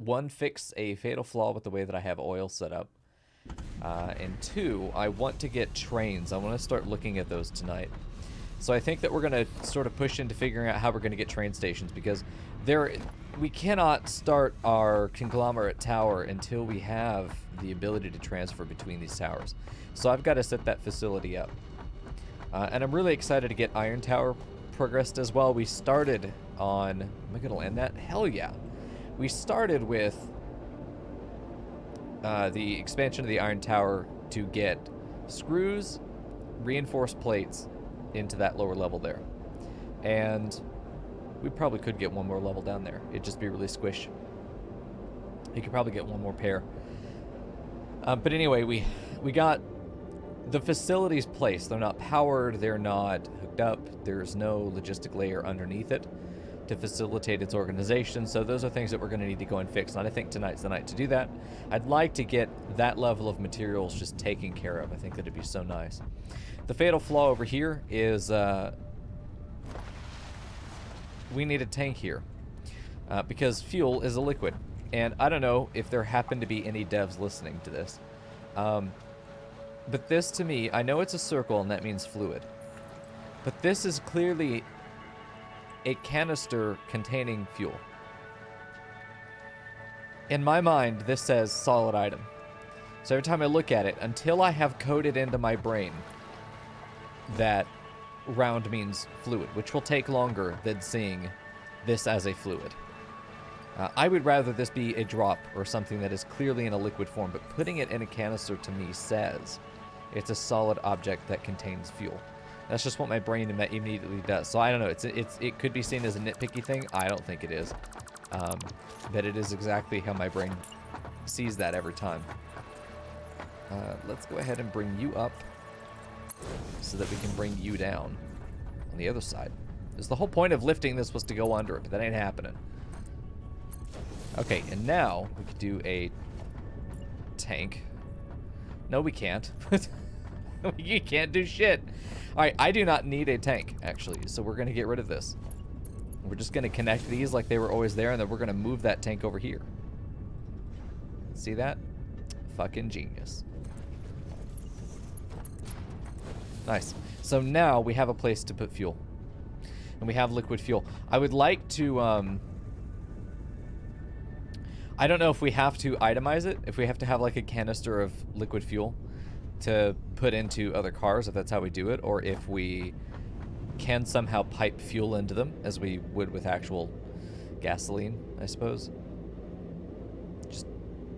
one, fix a fatal flaw with the way that I have oil set up. And two, I want to get trains. I want to start looking at those tonight. So I think that we're going to sort of push into figuring out how we're going to get train stations, because we cannot start our conglomerate tower until we have the ability to transfer between these towers. So I've got to set that facility up. And I'm really excited to get Iron Tower progressed as well. We started on... Am I going to land that? Hell yeah. We started with the expansion of the Iron Tower to get screws, reinforced plates into that lower level there. And we probably could get one more level down there. It'd just be really squish. You could probably get one more pair. But anyway, we got the facilities placed. They're not powered. They're not hooked up. There's no logistic layer underneath it to facilitate its organization. So those are things that we're going to need to go and fix. And I think tonight's the night to do that. I'd like to get that level of materials just taken care of. I think that'd be so nice. The fatal flaw over here is we need a tank here because fuel is a liquid. And I don't know if there happen to be any devs listening to this. But this, to me, I know it's a circle and that means fluid. But this is clearly a canister containing fuel. In my mind, this says solid item. So every time I look at it, until I have coded into my brain that round means fluid, which will take longer than seeing this as a fluid. I would rather this be a drop or something that is clearly in a liquid form, but putting it in a canister to me says it's a solid object that contains fuel. That's just what my brain immediately does. So I don't know. It could be seen as a nitpicky thing. I don't think it is. But it is exactly how my brain sees that every time. Let's go ahead and bring you up so that we can bring you down on the other side. Because the whole point of lifting this was to go under it, but that ain't happening. Okay, and now we could do a tank. No, we can't. You can't do shit. Alright, I do not need a tank, actually, so we're going to get rid of this. We're just going to connect these like they were always there, and then we're going to move that tank over here. See that? Fucking genius. Nice. So now we have a place to put fuel. And we have liquid fuel. I would like to, I don't know if we have to itemize it, if we have to have like a canister of liquid fuel to put into other cars, if that's how we do it, or if we can somehow pipe fuel into them as we would with actual gasoline, I suppose. Just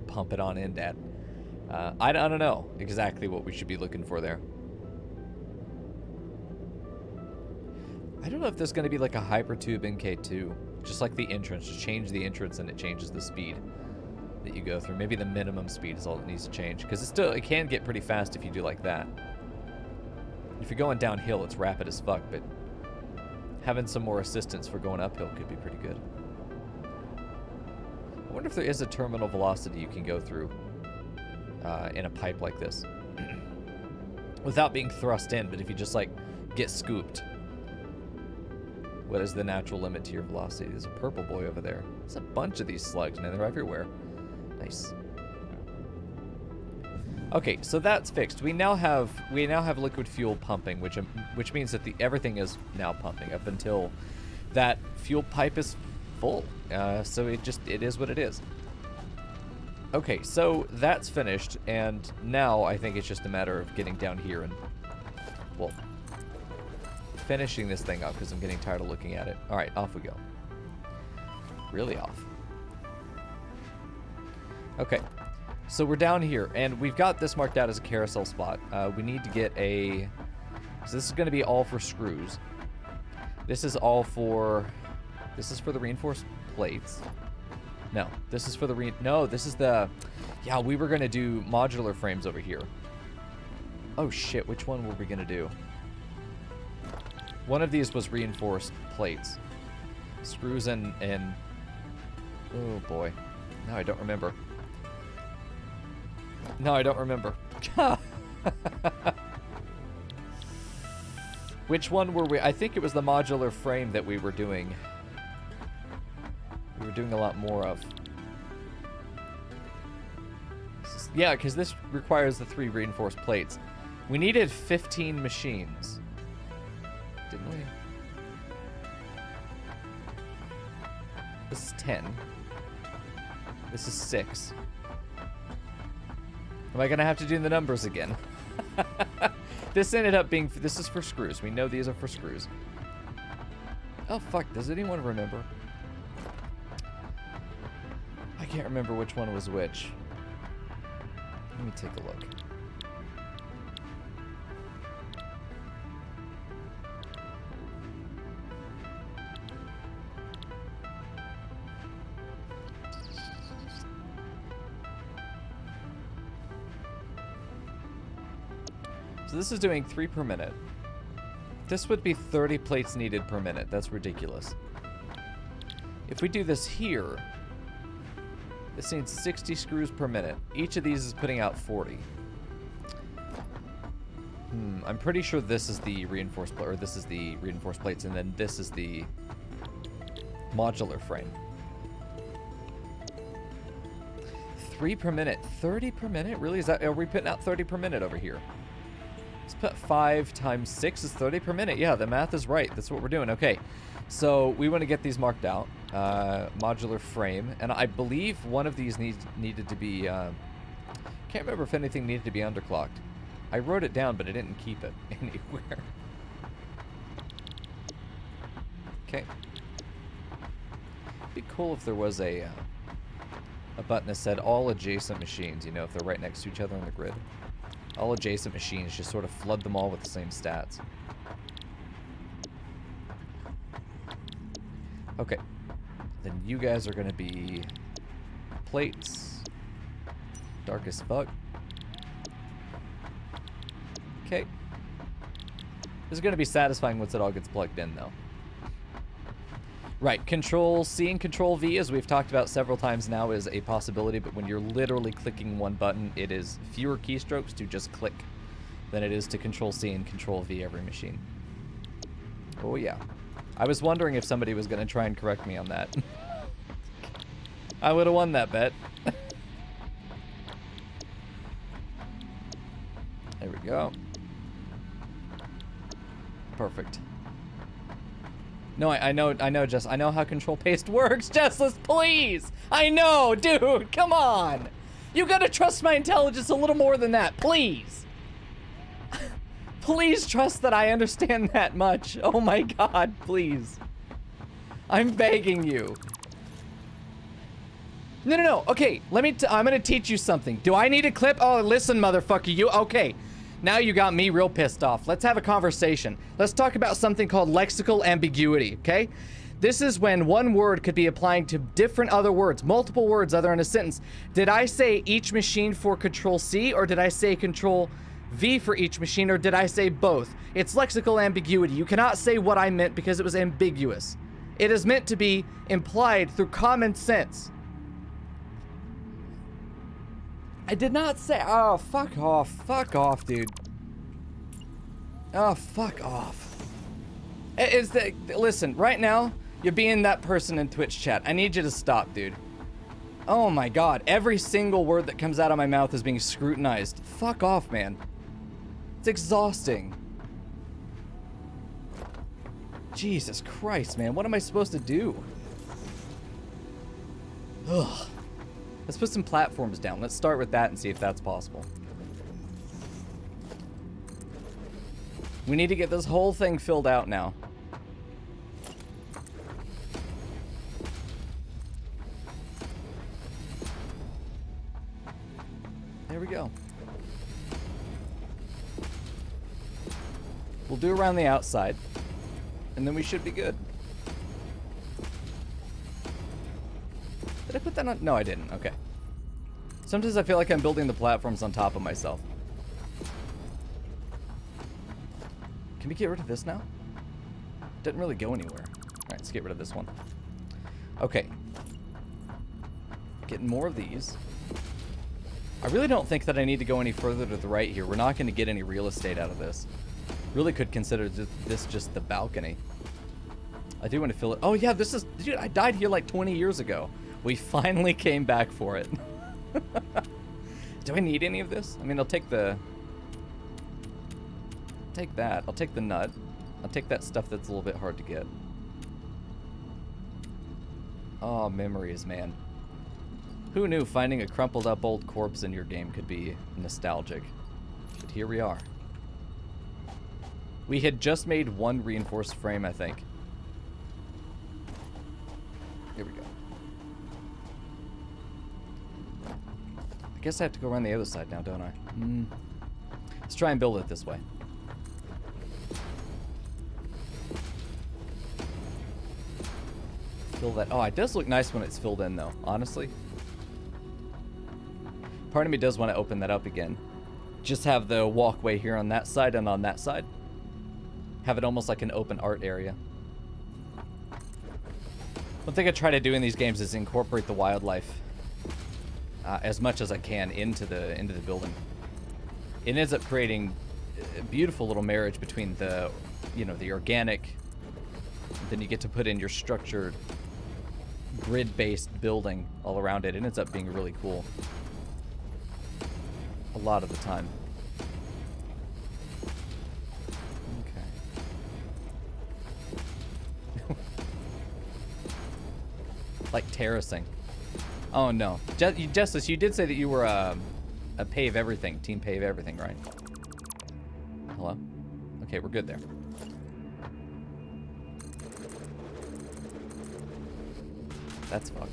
pump it on in, Dad. I don't know exactly what we should be looking for there. I don't know if there's going to be like a hypertube NK2, just like the entrance. Just change the entrance and it changes the speed that you go through. Maybe the minimum speed is all that needs to change, because it can get pretty fast if you do like that. If you're going downhill, it's rapid as fuck, but having some more assistance for going uphill could be pretty good. I wonder if there is a terminal velocity you can go through in a pipe like this without being thrust in, but if you just like get scooped. What is the natural limit to your velocity? There's a purple boy over there. There's a bunch of these slugs, man. They're everywhere. Nice. Okay, so that's fixed. We now have liquid fuel pumping, which means that everything is now pumping up until that fuel pipe is full. So it is what it is. Okay, so that's finished, and now I think it's just a matter of getting down here and, well, finishing this thing up, because I'm getting tired of looking at it. All right, off we go. Really off. Okay, so we're down here, and we've got this marked out as a carousel spot. We need to get a... So this is going to be all for screws. This is all for... This is for the reinforced plates. No, this is for the... No, this is the... Yeah, we were going to do modular frames over here. Oh, shit. Which one were we going to do? One of these was reinforced plates. Screws and... Oh, boy. Now I don't remember. No, I don't remember. Which one were we? I think it was the modular frame that we were doing. We were doing a lot more of. Yeah, because this requires the 3 reinforced plates. We needed 15 machines. Didn't we? This is 10. This is 6. Am I gonna have to do the numbers again? This ended up being, this is for screws. We know these are for screws. Oh fuck, does anyone remember? I can't remember which one was which. Let me take a look. So this is doing 3 per minute. This would be 30 plates needed per minute. That's ridiculous. If we do this here, this needs 60 screws per minute. Each of these is putting out 40. I'm pretty sure this is the reinforced plate, or this is the reinforced plates, and then this is the modular frame. 3 per minute. 30 per minute? Really? Is that, are we putting out 30 per minute over here? Let's put 5 times 6 is 30 per minute. Yeah, the math is right. That's what we're doing. Okay. So we want to get these marked out. Modular frame. And I believe one of these needed to be... can't remember if anything needed to be underclocked. I wrote it down, but I didn't keep it anywhere. Okay. It'd be cool if there was a button that said all adjacent machines, you know, if they're right next to each other on the grid. All adjacent machines, just sort of flood them all with the same stats. Okay. Then you guys are going to be plates. Dark as fuck. Okay. This is going to be satisfying once it all gets plugged in, though. Right, Control C and Control V, as we've talked about several times now, is a possibility, but when you're literally clicking one button, it is fewer keystrokes to just click than it is to Control C and Control V every machine. Oh yeah. I was wondering if somebody was going to try and correct me on that. I would have won that bet. There we go. Perfect. No, I know, Jess. I know how control paste works. Jessless, please. I know, dude. Come on. You gotta trust my intelligence a little more than that, please. Please trust that I understand that much. Oh my God, please. I'm begging you. No. Okay, I'm gonna teach you something. Do I need a clip? Oh, listen, motherfucker. You okay? Now you got me real pissed off. Let's have a conversation. Let's talk about something called lexical ambiguity, okay? This is when one word could be applying to different other words, multiple words other in a sentence. Did I say each machine for Control C, or did I say Control V for each machine, or did I say both? It's lexical ambiguity. You cannot say what I meant because it was ambiguous. It is meant to be implied through common sense. I did not say, oh, fuck off, dude. Oh, fuck off. Listen, right now, you're being that person in Twitch chat. I need you to stop, dude. Oh my God, every single word that comes out of my mouth is being scrutinized. Fuck off, man. It's exhausting. Jesus Christ, man, what am I supposed to do? Ugh. Let's put some platforms down. Let's start with that and see if that's possible. We need to get this whole thing filled out now. There we go. We'll do around the outside, and then we should be good. Did I put that on? No, I didn't. Okay. Sometimes I feel like I'm building the platforms on top of myself. Can we get rid of this now? Didn't really go anywhere. Alright, let's get rid of this one. Okay. Getting more of these. I really don't think that I need to go any further to the right here. We're not going to get any real estate out of this. Really could consider this just the balcony. I do want to fill it. Oh yeah, this is... Dude, I died here like 20 years ago. We finally came back for it. Do I need any of this? I mean, I'll take the... Take that. I'll take the nut. I'll take that stuff that's a little bit hard to get. Oh, memories, man. Who knew finding a crumpled up old corpse in your game could be nostalgic? But here we are. We had just made one reinforced frame, I think. Here we go. I guess I have to go around the other side now, don't I? Let's try and build it this way. Fill that. Oh, it does look nice when it's filled in, though, honestly. Part of me does want to open that up again. Just have the walkway here on that side and on that side. Have it almost like an open art area. One thing I try to do in these games is incorporate the wildlife as much as I can into the building. It ends up creating a beautiful little marriage between the, you know, the organic. Then you get to put in your structured grid-based building all around it. It ends up being really cool. A lot of the time. Okay. Like terracing. Oh no. Justice, you did say that you were a pave everything, team pave everything, right? Hello? Okay, we're good there. That's fucked.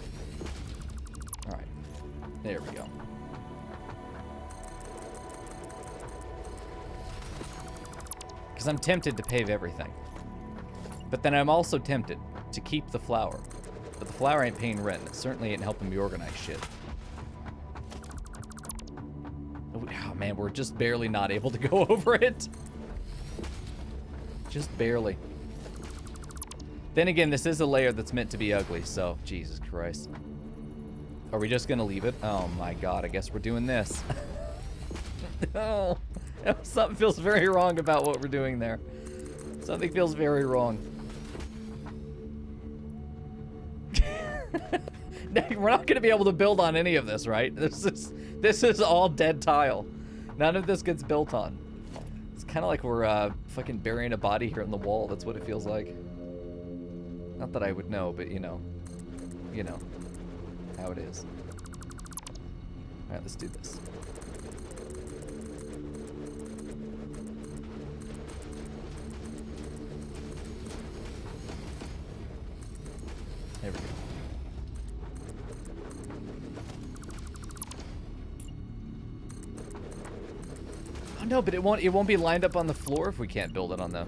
Alright. There we go. Because I'm tempted to pave everything. But then I'm also tempted to keep the flower. But the flower ain't paying rent. It certainly ain't helping me organize shit. Oh man, we're just barely not able to go over it. Just barely. Then again, this is a layer that's meant to be ugly, so Jesus Christ. Are we just gonna leave it? Oh my god, I guess we're doing this. No. Something feels very wrong about what we're doing there. Something feels very wrong. We're not going to be able to build on any of this, right? This is all dead tile. None of this gets built on. It's kind of like we're fucking burying a body here in the wall. That's what it feels like. Not that I would know, but you know how it is. All right, let's do this. There we go. Oh no, but it won't be lined up on the floor if we can't build it on the.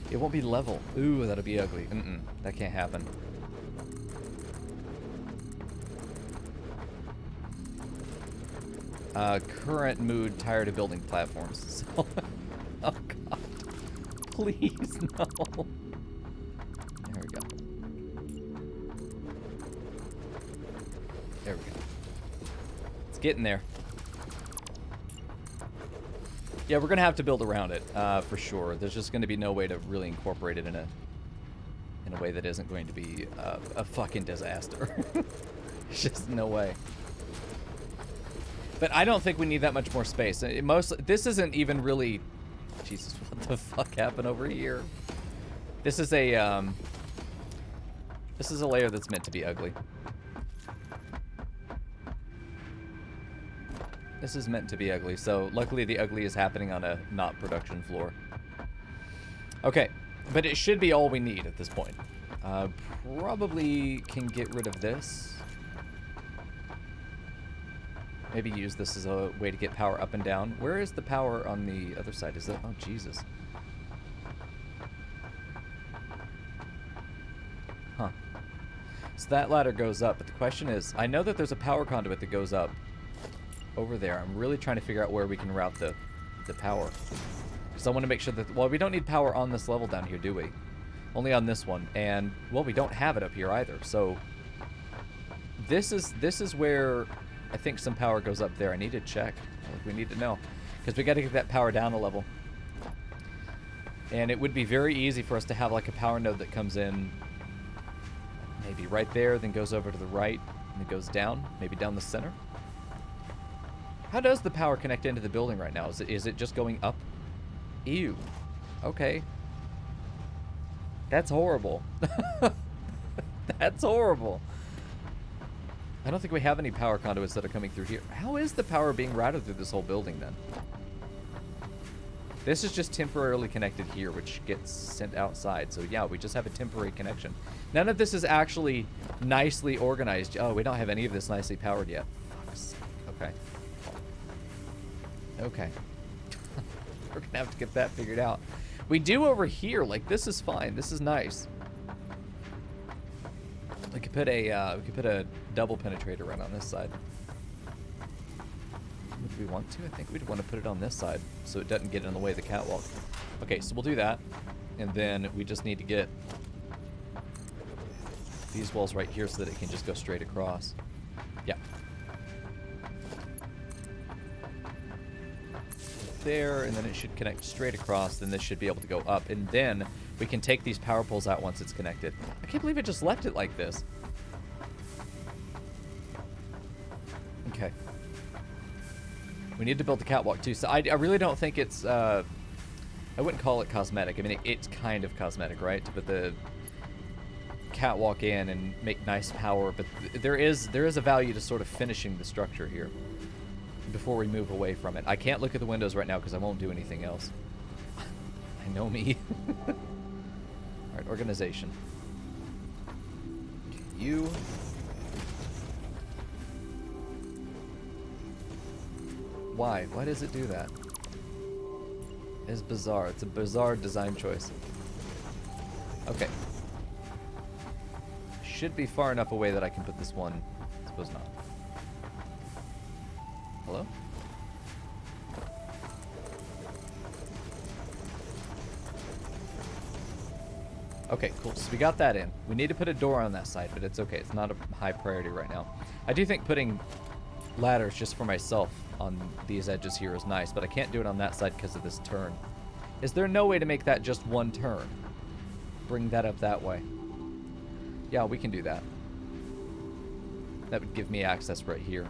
It won't be level. Ooh, that'll be ugly. That can't happen. Current mood, tired of building platforms. So, oh god. Please, no. There we go. There we go. It's getting there. Yeah, we're gonna have to build around it, for sure. There's just gonna be no way to really incorporate it in a way that isn't going to be a fucking disaster. There's just no way. But I don't think we need that much more space. This isn't even really. Jesus, what the fuck happened over here? This is a layer that's meant to be ugly. This is meant to be ugly, so luckily the ugly is happening on a not production floor. Okay, but it should be all we need at this point. Probably can get rid of this. Maybe use this as a way to get power up and down. Where is the power on the other side? Is that... Oh, Jesus. Huh. So that ladder goes up, but the question is, I know that there's a power conduit that goes up over there. I'm really trying to figure out where we can route the power. Because I want to make sure that... Well, we don't need power on this level down here, do we? Only on this one. And, well, we don't have it up here either. So, this is where... I think some power goes up there. I need to check. We need to know. Because we got to get that power down a level. And it would be very easy for us to have like a power node that comes in maybe right there, then goes over to the right, and it goes down. Maybe down the center. How does the power connect into the building right now? Is it just going up? Ew. Okay. That's horrible. That's horrible. I don't think we have any power conduits that are coming through here. How is the power being routed through this whole building then? This is just temporarily connected here, which gets sent outside. So yeah, we just have a temporary connection. None of this is actually nicely organized. Oh, we don't have any of this nicely powered yet. Fuck's sake. Okay. Okay. We're gonna have to get that figured out. We do over here. Like, this is fine. This is nice. We could put a double penetrator right on this side. Would we want to? I think we'd want to put it on this side so it doesn't get in the way of the catwalk. Okay, so we'll do that. And then we just need to get these walls right here so that it can just go straight across. Yeah. There, and then it should connect straight across. Then this should be able to go up. And then we can take these power poles out once it's connected. I can't believe it just left it like this. Okay. We need to build the catwalk too. So I really don't think it's, I wouldn't call it cosmetic. I mean, it's kind of cosmetic, right? To put the catwalk in and make nice power. But there is a value to sort of finishing the structure here before we move away from it. I can't look at the windows right now because I won't do anything else. I know me. Alright, organization. Okay, you. Why? Why does it do that? It's bizarre. It's a bizarre design choice. Okay. Should be far enough away that I can put this one. I suppose not. Hello? Okay, cool. So we got that in. We need to put a door on that side, but it's okay. It's not a high priority right now. I do think putting ladders just for myself on these edges here is nice, but I can't do it on that side because of this turn. Is there no way to make that just one turn? Bring that up that way. Yeah, we can do that. That would give me access right here.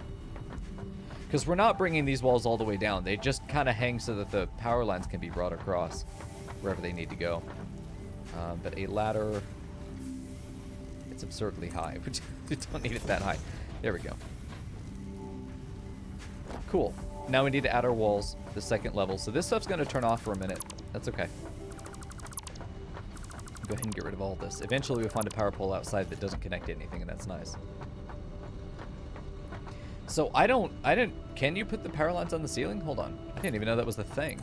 Because we're not bringing these walls all the way down. They just kind of hang so that the power lines can be brought across wherever they need to go. But a ladder, it's absurdly high. We don't need it that high. There we go. Cool. Now we need to add our walls, the second level. So this stuff's going to turn off for a minute. That's okay. Go ahead and get rid of all this. Eventually we'll find a power pole outside that doesn't connect to anything, and that's nice. So can you put the power lines on the ceiling? Hold on. I didn't even know that was the thing.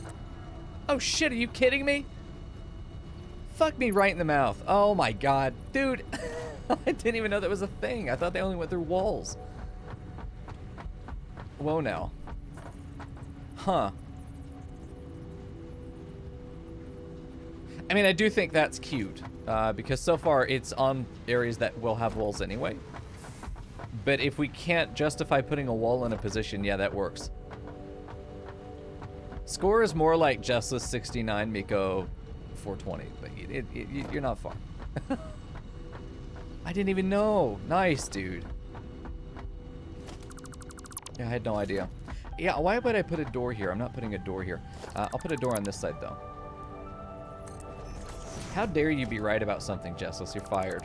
Oh shit, are you kidding me? Fuck me right in the mouth. Oh my god. Dude, I didn't even know that was a thing. I thought they only went through walls. Whoa now. Huh. I mean, I do think that's cute, because so far it's on areas that will have walls anyway. But if we can't justify putting a wall in a position, yeah, that works. Score is more like Jessless 69, Mico 420, but you're not far. I didn't even know. Nice, dude. Yeah, I had no idea. Yeah, why would I put a door here? I'm not putting a door here. I'll put a door on this side, though. How dare you be right about something, Jessless? You're fired.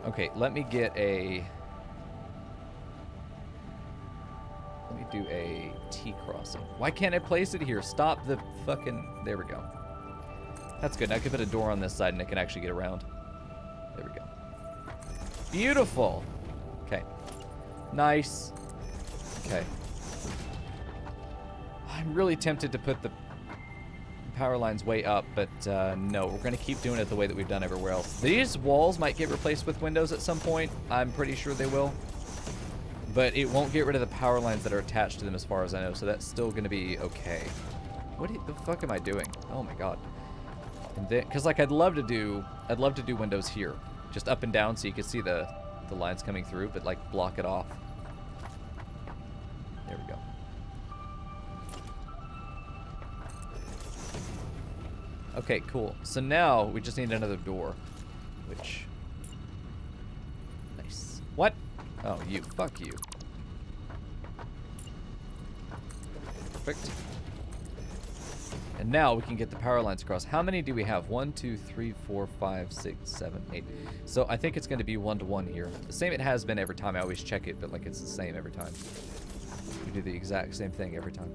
Okay, let me get a... Let me do a T-crossing. Why can't I place it here? Stop the fucking... There we go. That's good. Now I can put a door on this side and it can actually get around. There we go. Beautiful. Okay. Nice. Okay. I'm really tempted to put the power lines way up, but no, we're going to keep doing it the way that we've done everywhere else. These walls might get replaced with windows at some point. I'm pretty sure they will. But it won't get rid of the power lines that are attached to them as far as I know, so that's still going to be okay. What the fuck am I doing? Oh my god. And then, because like I'd love to do windows here, just up and down so you can see the lines coming through, but like block it off. There we go. Okay, cool. So now we just need another door, which... Nice. What? Oh, you. Fuck you. Perfect. And now we can get the power lines across. How many do we have? 1, 2, 3, 4, 5, 6, 7, 8. So I think it's going to be 1 to 1 here. The same it has been every time. I always check it, but like it's the same every time. We do the exact same thing every time.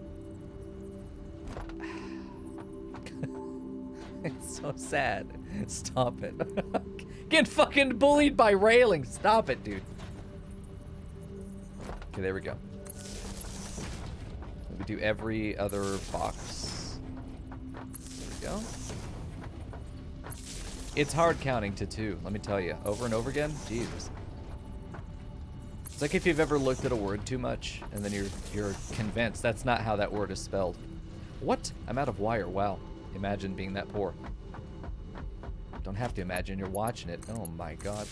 It's so sad. Stop it. Get fucking bullied by railing. Stop it, dude. Okay, there we go. We do every other box. There we go. It's hard counting to 2, let me tell you. Over and over again? Jesus. It's like if you've ever looked at a word too much, and then you're convinced that's not how that word is spelled. What? I'm out of wire. Wow. Imagine being that poor. Don't have to imagine, you're watching it. Oh my god.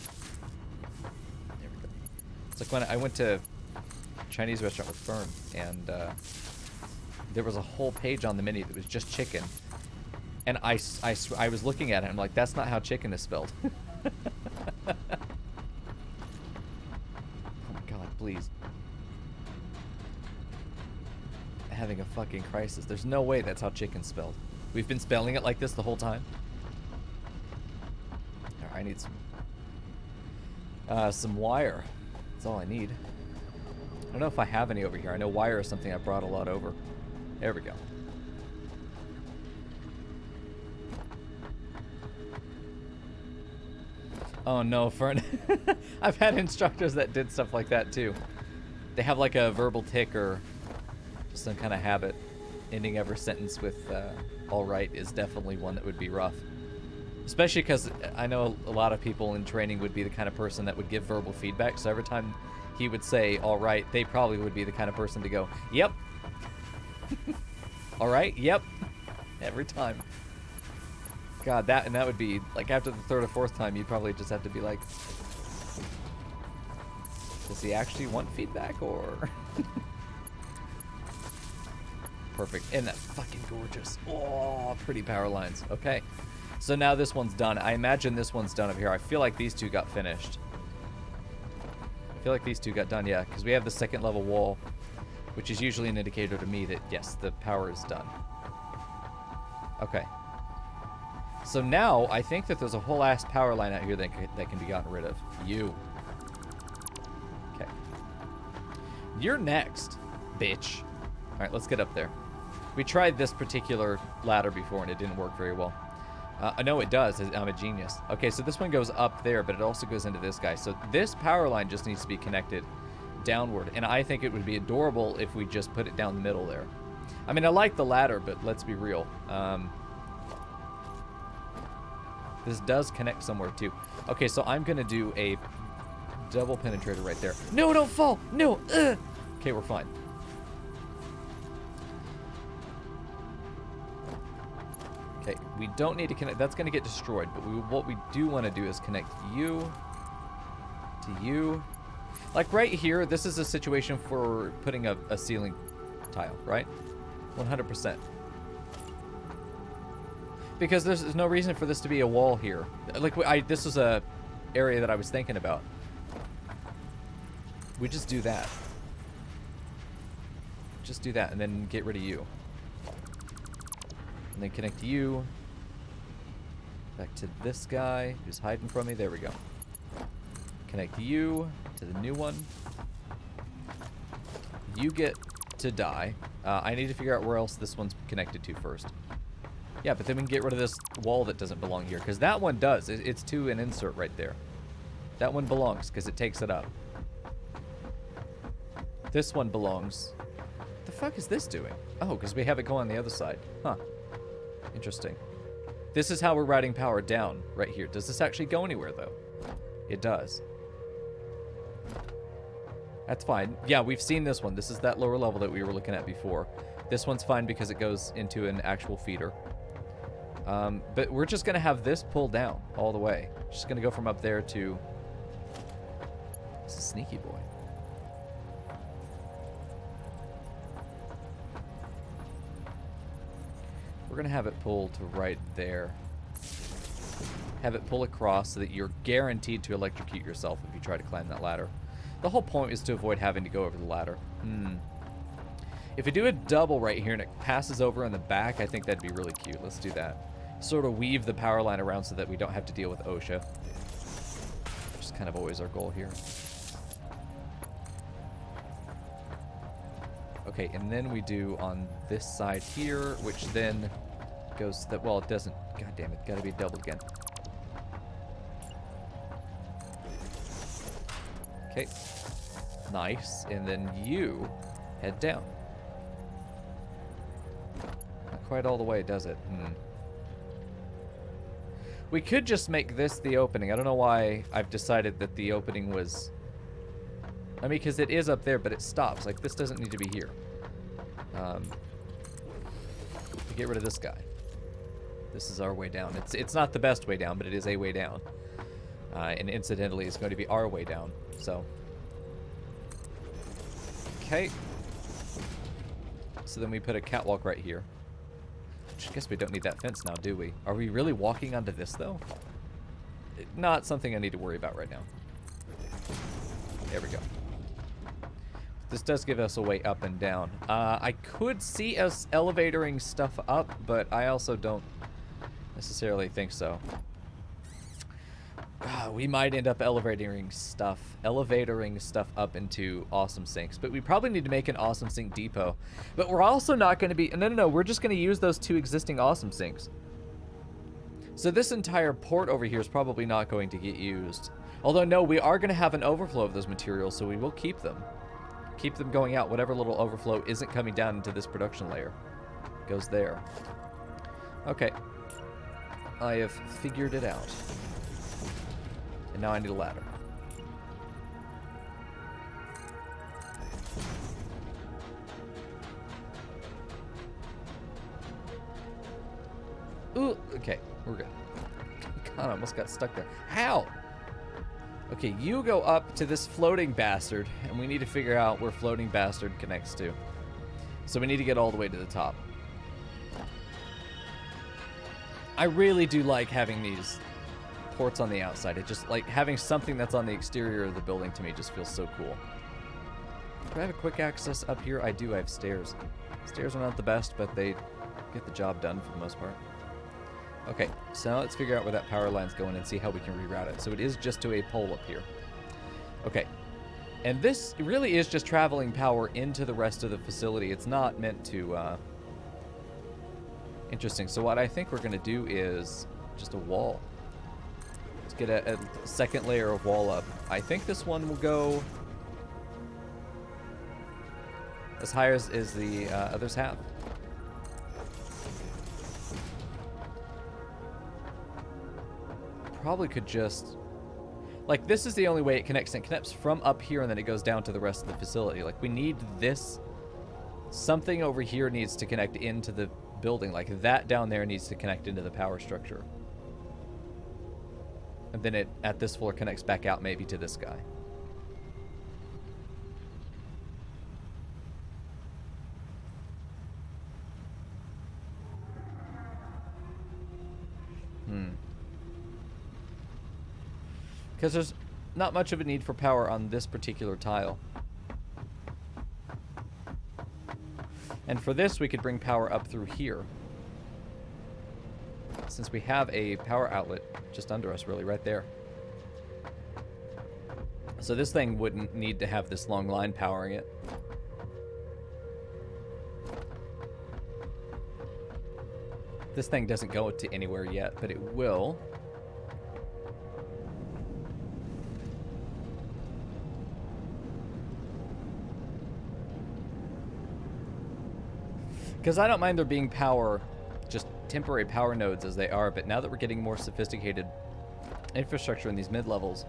There we go. It's like when I went to a Chinese restaurant with Fern, and there was a whole page on the menu that was just chicken. And I was looking at it, and I'm like, that's not how chicken is spelled. Oh my god, please. Having a fucking crisis. There's no way that's how chicken's spelled. We've been spelling it like this the whole time. Alright, I need some wire. That's all I need. I don't know if I have any over here. I know wire is something I brought a lot over. There we go. Oh no, Fern. I've had instructors that did stuff like that too. They have like a verbal tick or just some kind of habit. Ending every sentence with all right is definitely one that would be rough. Especially because I know a lot of people in training would be the kind of person that would give verbal feedback. So every time he would say all right, they probably would be the kind of person to go, yep. All right, yep. Every time. God, that would be like after the 3rd or 4th time, you'd probably just have to be like, does he actually want feedback or? Perfect. Isn't that fucking gorgeous? Oh, pretty power lines. Okay. So now this one's done. I imagine this one's done over here. I feel like these two got finished. I feel like these two got done, yeah, because we have the 2nd level wall, which is usually an indicator to me that, yes, the power is done. Okay. So now, I think that there's a whole ass power line out here that can be gotten rid of. You. Okay. You're next, bitch. Alright, let's get up there. We tried this particular ladder before and it didn't work very well. I know it does. I'm a genius. Okay, so this one goes up there, but it also goes into this guy. So this power line just needs to be connected downward. And I think it would be adorable if we just put it down the middle there. I mean, I like the ladder, but let's be real. This does connect somewhere too. Okay, so I'm going to do a double penetrator right there. No, don't fall. No. Okay, we're fine. Okay, we don't need to connect. That's going to get destroyed. But what we do want to do is connect you to you. Like right here, this is a situation for putting a ceiling tile, right? 100%. Because there's no reason for this to be a wall here. Like, this was a area that I was thinking about. We just do that. Just do that, and then get rid of you. And then connect you back to this guy who's hiding from me. There we go. Connect you to the new one. You get to die. I need to figure out where else this one's connected to first. Yeah, but then we can get rid of this wall that doesn't belong here. Because that one does. It's to an insert right there. That one belongs because it takes it up. This one belongs. What the fuck is this doing? Oh, because we have it going on the other side. Huh. Interesting. This is how we're routing power down right here. Does this actually go anywhere, though? It does. That's fine. Yeah, we've seen this one. This is that lower level that we were looking at before. This one's fine because it goes into an actual feeder. But we're just going to have this pulled down all the way. Just going to go from up there to... This is sneaky boy. We're going to have it pull to right there. Have it pull across so that you're guaranteed to electrocute yourself if you try to climb that ladder. The whole point is to avoid having to go over the ladder. If we do a double right here and it passes over in the back, I think that'd be really cute. Let's do that. Sort of weave the power line around so that we don't have to deal with OSHA. Which is kind of always our goal here. Okay, and then we do on this side here, which then goes that, well, it doesn't. God damn it, gotta be doubled again. Okay, nice. And then you head down. Not quite all the way, does it? We could just make this the opening. I don't know why I've decided that the opening was... I mean, because it is up there, but it stops. Like, this doesn't need to be here. Get rid of this guy. This is our way down. It's not the best way down, but it is a way down. And incidentally, it's going to be our way down. So... Okay. So then we put a catwalk right here. I guess we don't need that fence now, do we? Are we really walking onto this, though? Not something I need to worry about right now. There we go. This does give us a way up and down. I could see us elevatoring stuff up, but I also don't necessarily think so. We might end up elevatoring stuff up into awesome sinks, but we probably need to make an awesome sink depot. But we're also not going to be... No, we're just going to use those 2 existing awesome sinks. So this entire port over here is probably not going to get used. Although, no, we are going to have an overflow of those materials, so we will keep them. Keep them going out. Whatever little overflow isn't coming down into this production layer goes there. Okay. I have figured it out. And now I need a ladder. Ooh, okay, we're good. God, I almost got stuck there. How? Okay, you go up to this floating bastard, and we need to figure out where floating bastard connects to. So we need to get all the way to the top. I really do like having these ports on the outside. It just, like, having something that's on the exterior of the building to me just feels so cool. Do I have a quick access up here? I do. I have stairs. Stairs are not the best, but they get the job done for the most part. Okay, so now let's figure out where that power line's going and see how we can reroute it. So it is just to a pole up here. Okay, and this really is just traveling power into the rest of the facility. It's not meant to... Interesting. So what I think we're going to do is just a wall. Let's get a second layer of wall up. I think this one will go as high as the others have. Probably could just... Like, this is the only way it connects. It connects from up here, and then it goes down to the rest of the facility. Like, we need this... Something over here needs to connect into the building. Like, that down there needs to connect into the power structure. And then it, at this floor, connects back out maybe to this guy. Because there's not much of a need for power on this particular tile. And for this, we could bring power up through here. Since we have a power outlet just under us, really, right there. So this thing wouldn't need to have this long line powering it. This thing doesn't go to anywhere yet, but it will. Because I don't mind there being power, just temporary power nodes as they are, but now that we're getting more sophisticated infrastructure in these mid-levels,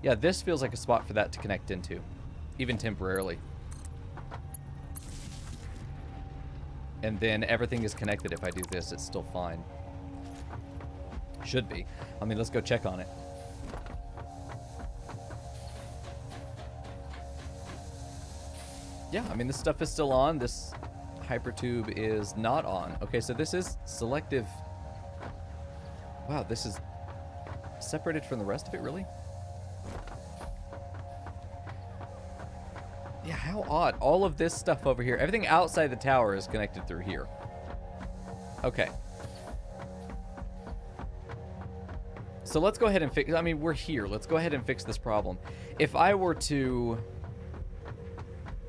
yeah, this feels like a spot for that to connect into, even temporarily. And then everything is connected. If I do this, it's still fine. Should be. I mean, let's go check on it. Yeah, I mean, this stuff is still on. This hypertube is not on. Okay, so this is selective. Wow, this is separated from the rest of it, really? Yeah, how odd. All of this stuff over here, everything outside the tower is connected through here. Okay. So let's go ahead and fix, I mean, we're here. Let's go ahead and fix this problem. If I were to,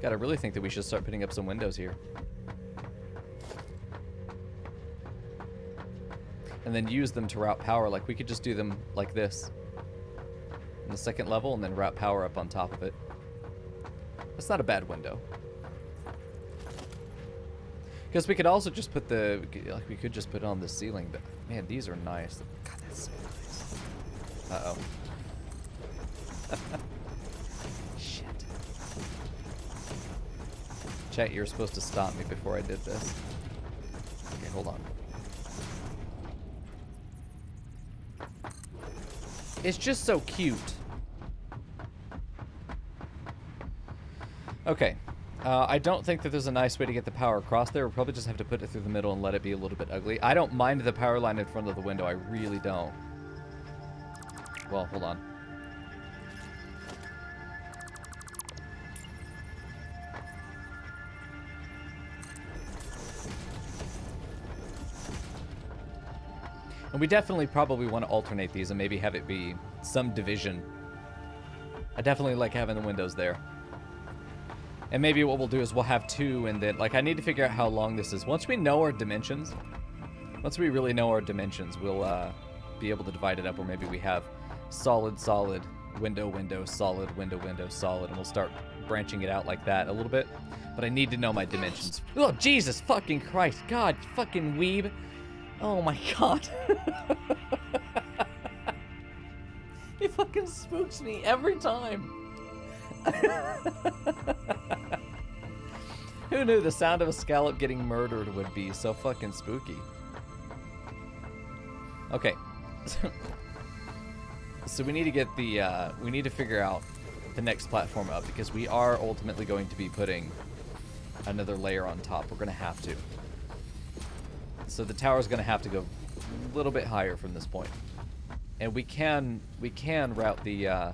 God, I really think that we should start putting up some windows here. And then use them to route power. Like, we could just do them like this. On the second level, and then route power up on top of it. That's not a bad window. Because we could also just put the, like, we could just put it on the ceiling, but man, these are nice. God, that's so nice. Uh-oh. Shit. Chat, you're supposed to stop me before I did this. Okay, hold on. It's just so cute. Okay. I don't think that there's a nice way to get the power across there. We'll probably just have to put it through the middle and let it be a little bit ugly. I don't mind the power line in front of the window. I really don't. Well, hold on. And we definitely probably want to alternate these and maybe have it be some division. I definitely like having the windows there. And maybe what we'll do is we'll have two, and then, like, I need to figure out how long this is. Once we know our dimensions, once we really know our dimensions, we'll be able to divide it up, or maybe we have solid, solid, window, window, solid, window, window, solid, and we'll start branching it out like that a little bit. But I need to know my dimensions. Oh, Jesus fucking Christ. God, fucking weeb. Oh my God. He fucking spooks me every time. Who knew the sound of a scallop getting murdered would be so fucking spooky? Okay. So we need to get the, we need to figure out the next platform up, because we are ultimately going to be putting another layer on top. We're going to have to. So the tower's going to have to go a little bit higher from this point. And we can route the,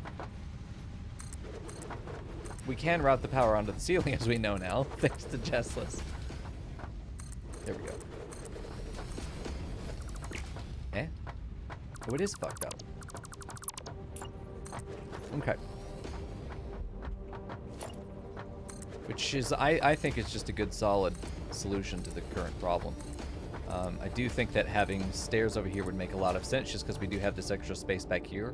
we can route the power onto the ceiling, as we know now, thanks to Jessless. There we go. Eh? Oh, it is fucked up. Okay. Which is, I think it's just a good, solid solution to the current problem. I do think that having stairs over here would make a lot of sense, just because we do have this extra space back here.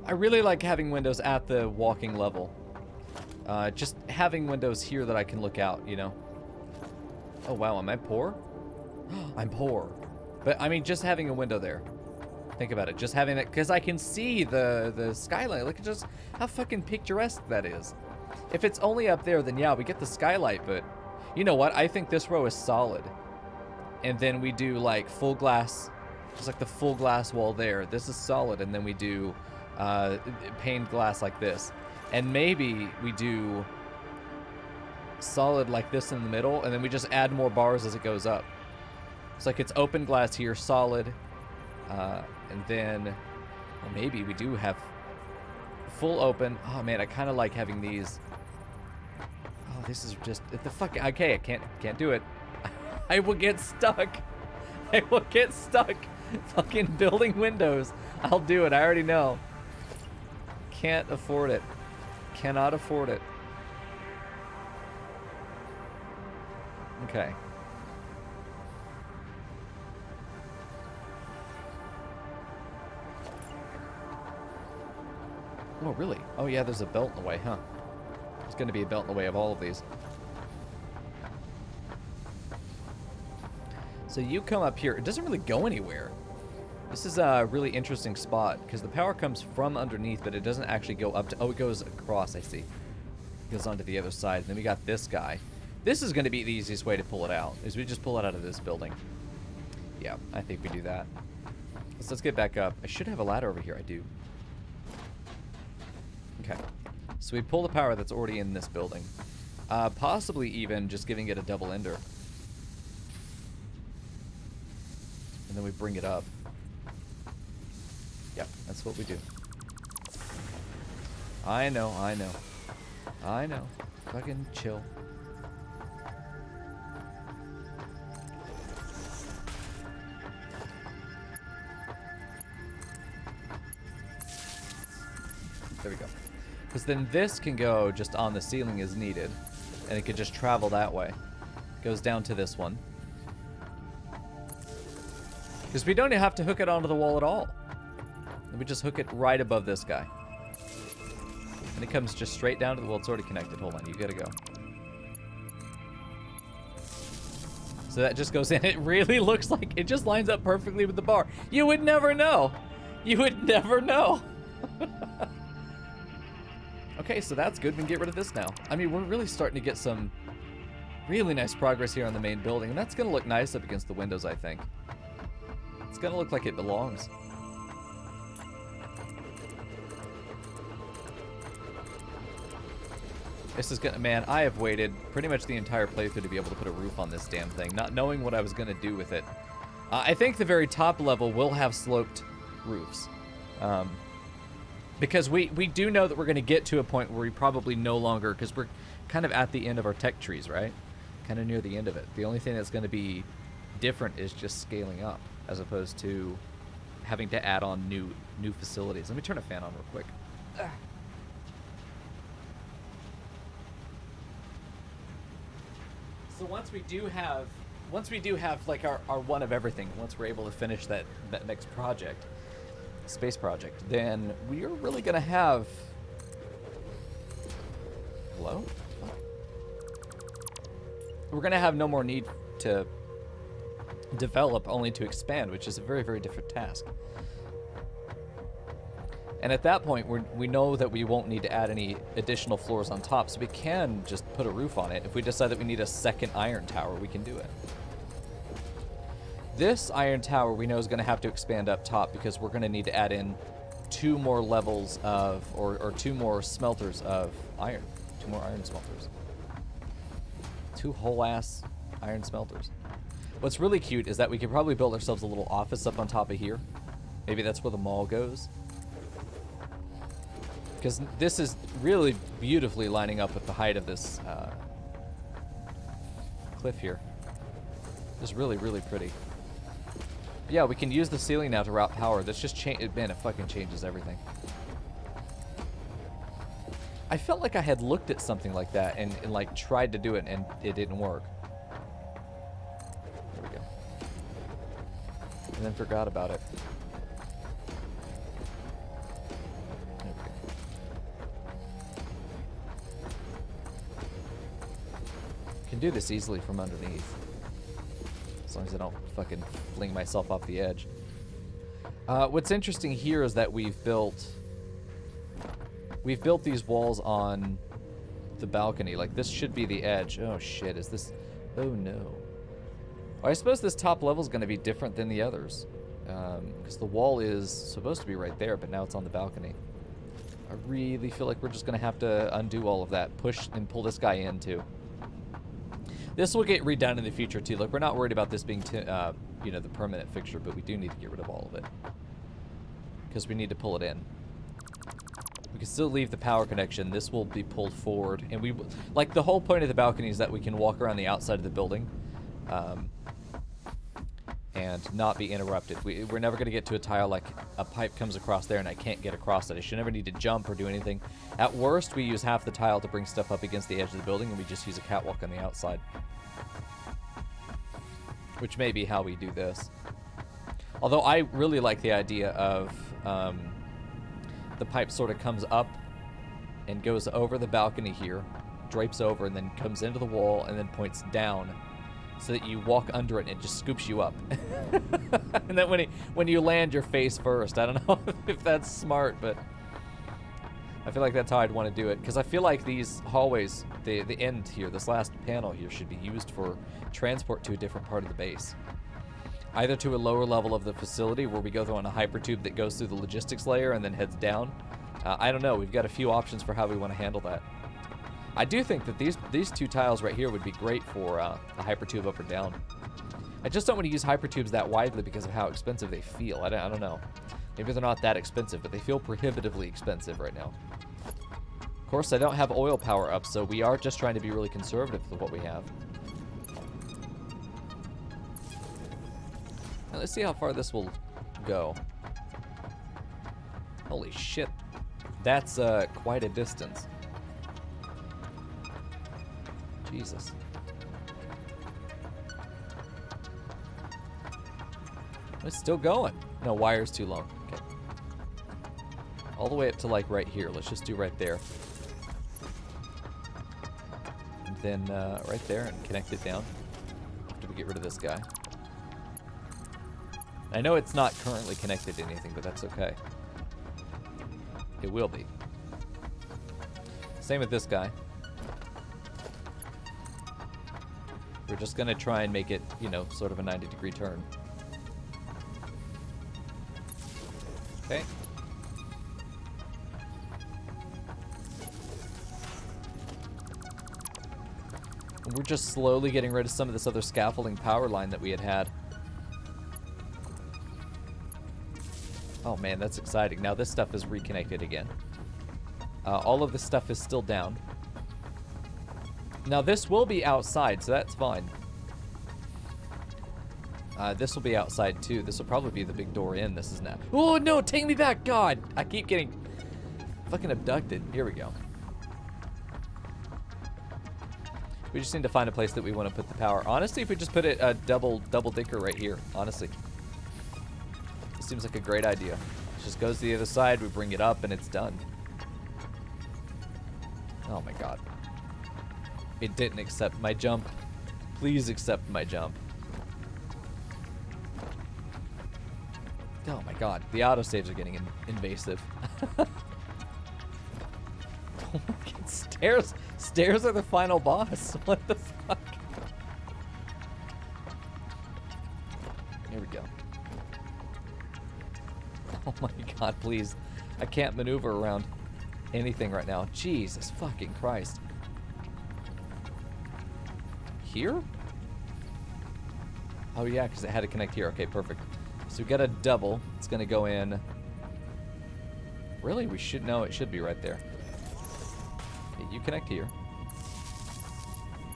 I really like having windows at the walking level. Just having windows here that I can look out, you know? Oh, wow, am I poor? I'm poor. But, I mean, just having a window there. Think about it. Just having it, because I can see the skylight. Look at just how fucking picturesque that is. If it's only up there, then yeah, we get the skylight, but you know what? I think this row is solid. And then we do, like, full glass, just like the full glass wall there. This is solid, and then we do paned glass like this. And maybe we do solid like this in the middle, and then we just add more bars as it goes up. It's like it's open glass here, solid, and then well, maybe we do have full open. Oh man, I kind of like having these. Oh, this is just the fuck. Okay, I can't do it. I will get stuck. I will get stuck. Fucking building windows. I'll do it. I already know. Can't afford it. Cannot afford it. Okay. Oh, really? Oh, yeah, there's a belt in the way, huh? There's going to be a belt in the way of all of these. So you come up here. It doesn't really go anywhere. This is a really interesting spot, because the power comes from underneath, but it doesn't actually go up to... Oh, it goes across, I see. It goes onto the other side. And then we got this guy. This is going to be the easiest way to pull it out, is we just pull it out of this building. Yeah, I think we do that. So let's get back up. I should have a ladder over here. I do. Okay. So we pull the power that's already in this building. Possibly even just giving it a double ender. And then we bring it up. Yep, that's what we do. I know, I know. I know. Fucking chill. There we go. Because then this can go just on the ceiling as needed. And it could just travel that way. Goes down to this one. Because we don't have to hook it onto the wall at all. We just hook it right above this guy. And it comes just straight down to the wall. It's already connected. Hold on, you gotta go. So that just goes in. It really looks like it just lines up perfectly with the bar. You would never know. You would never know. Okay, so that's good. We can get rid of this now. I mean, we're really starting to get some really nice progress here on the main building. And that's going to look nice up against the windows, I think. It's going to look like it belongs. This is gonna, man, I have waited pretty much the entire playthrough to be able to put a roof on this damn thing, not knowing what I was gonna do with it. I think the very top level will have sloped roofs. Because we do know that we're gonna get to a point where we probably no longer, because we're kind of at the end of our tech trees, right? Kind of near the end of it. The only thing that's gonna be different is just scaling up, as opposed to having to add on new facilities. Let me turn a fan on real quick. So once we do have like our one of everything, once we're able to finish that next project, space project, then we are really gonna have. Hello? We're gonna have no more need to develop, only to expand, which is a very, very different task. And at that point, we know that we won't need to add any additional floors on top, so we can just put a roof on it. If we decide that we need a second iron tower, we can do it. This iron tower we know is going to have to expand up top because we're going to need to add in 2 more levels of, or 2 more smelters of iron. 2 more iron smelters. 2 whole-ass iron smelters. What's really cute is that we could probably build ourselves a little office up on top of here. Maybe that's where the mall goes. Because this is really beautifully lining up with the height of this cliff here. It's really, really pretty. But yeah, we can use the ceiling now to route power. That's just man, it fucking changes everything. I felt like I had looked at something like that and like tried to do it and it didn't work. There we go. And then forgot about it. Can do this easily from underneath, as long as I don't fucking fling myself off the edge. What's interesting here is that we've built these walls on the balcony. Like, this should be the edge. Oh shit, is this? Oh no. Well, I suppose this top level is going to be different than the others, because the wall is supposed to be right there, but now it's on the balcony. I really feel like we're just going to have to undo all of that, push and pull this guy in too. This will get redone in the future too. Look, we're not worried about this being, you know, the permanent fixture, but we do need to get rid of all of it because we need to pull it in. We can still leave the power connection. This will be pulled forward, and we like the whole point of the balcony is that we can walk around the outside of the building, and not be interrupted. We're never going to get to a tile like a pipe comes across there and I can't get across it. I should never need to jump or do anything. At worst, we use half the tile to bring stuff up against the edge of the building, and we just use a catwalk on the outside. Which may be how we do this. Although I really like the idea of the pipe sort of comes up and goes over the balcony here, drapes over, and then comes into the wall and then points down, so that you walk under it and it just scoops you up. And then when you land, your face first. I don't know if that's smart, but I feel like that's how I'd want to do it. Because I feel like these hallways, the end here, this last panel here, should be used for transport to a different part of the base. Either to a lower level of the facility where we go through on a hypertube that goes through the logistics layer and then heads down. I don't know. We've got a few options for how we want to handle that. I do think that these 2 tiles right here would be great for a hypertube up or down. I just don't want to use hypertubes that widely because of how expensive they feel. I don't know. Maybe they're not that expensive, but they feel prohibitively expensive right now. Of course, I don't have oil power up, so we are just trying to be really conservative with what we have. Now, let's see how far this will go. Holy shit. That's quite a distance. Jesus. It's still going. No, wire's too long. Okay. All the way up to like right here. Let's just do right there. And then right there and connect it down. After we get rid of this guy. I know it's not currently connected to anything, but that's okay. It will be. Same with this guy. We're just gonna try and make it, you know, sort of a 90-degree turn. Okay. And we're just slowly getting rid of some of this other scaffolding power line that we had. Oh man, that's exciting. Now this stuff is reconnected again. All of this stuff is still down. Now this will be outside, so that's fine. This will be outside too. This will probably be the big door in. This is now. Oh no, take me back, God! I keep getting fucking abducted. Here we go. We just need to find a place that we want to put the power. Honestly, if we just put it a double dicker right here, honestly. This seems like a great idea. It just goes to the other side, we bring it up, and it's done. Oh my God. It didn't accept my jump. Please accept my jump. Oh my God, the autosaves are getting invasive. Oh my God, stairs are the final boss. What the fuck? Here we go. Oh my God, please. I can't maneuver around anything right now. Jesus fucking Christ. Here? Oh yeah, because it had to connect here. Okay, perfect. So we got a double. It's going to go in. Really? We should know. It should be right there. Okay, you connect here.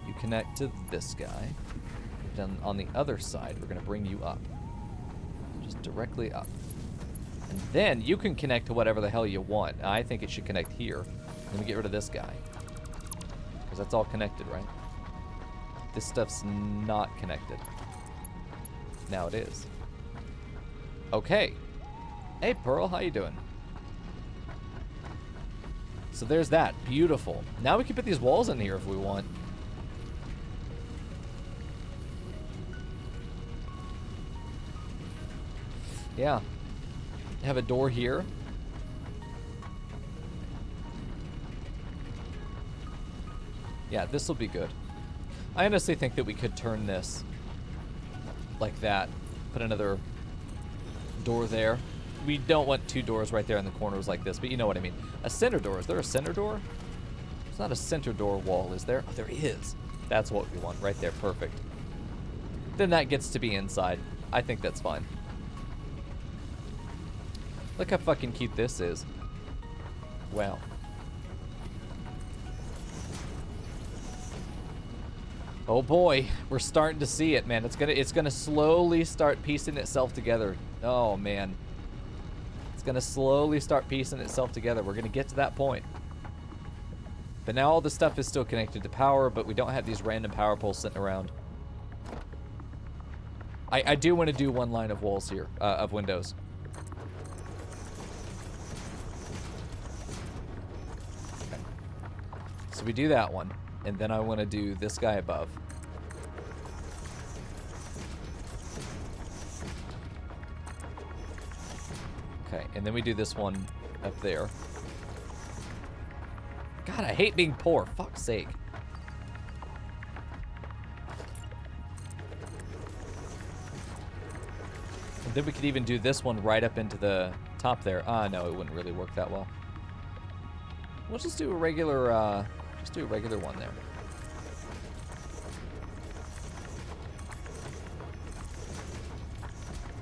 You connect to this guy. Then on the other side, we're going to bring you up. Just directly up. And then you can connect to whatever the hell you want. I think it should connect here. Let me get rid of this guy. Because that's all connected, right? This stuff's not connected. Now it is. Okay. Hey, Pearl, how you doing? So there's that. Beautiful. Now we can put these walls in here if we want. Yeah. Have a door here. Yeah, this will be good. I honestly think that we could turn this like that. Put another door there. We don't want two doors right there in the corners like this, but you know what I mean. A center door. Is there a center door? It's not a center door wall, is there? Oh, there is. That's what we want right there. Perfect. Then that gets to be inside. I think that's fine. Look how fucking cute this is. Wow. Oh boy, we're starting to see it, man. It's gonna slowly start piecing itself together. Oh man. It's gonna slowly start piecing itself together. We're gonna get to that point. But now all the stuff is still connected to power, but we don't have these random power poles sitting around. I do want to do one line of walls here, of windows. Okay. So we do that one. And then I want to do this guy above. Okay, and then we do this one up there. God, I hate being poor. Fuck's sake. And then we could even do this one right up into the top there. Ah, no, it wouldn't really work that well. We'll just do a regular, just do a regular one there.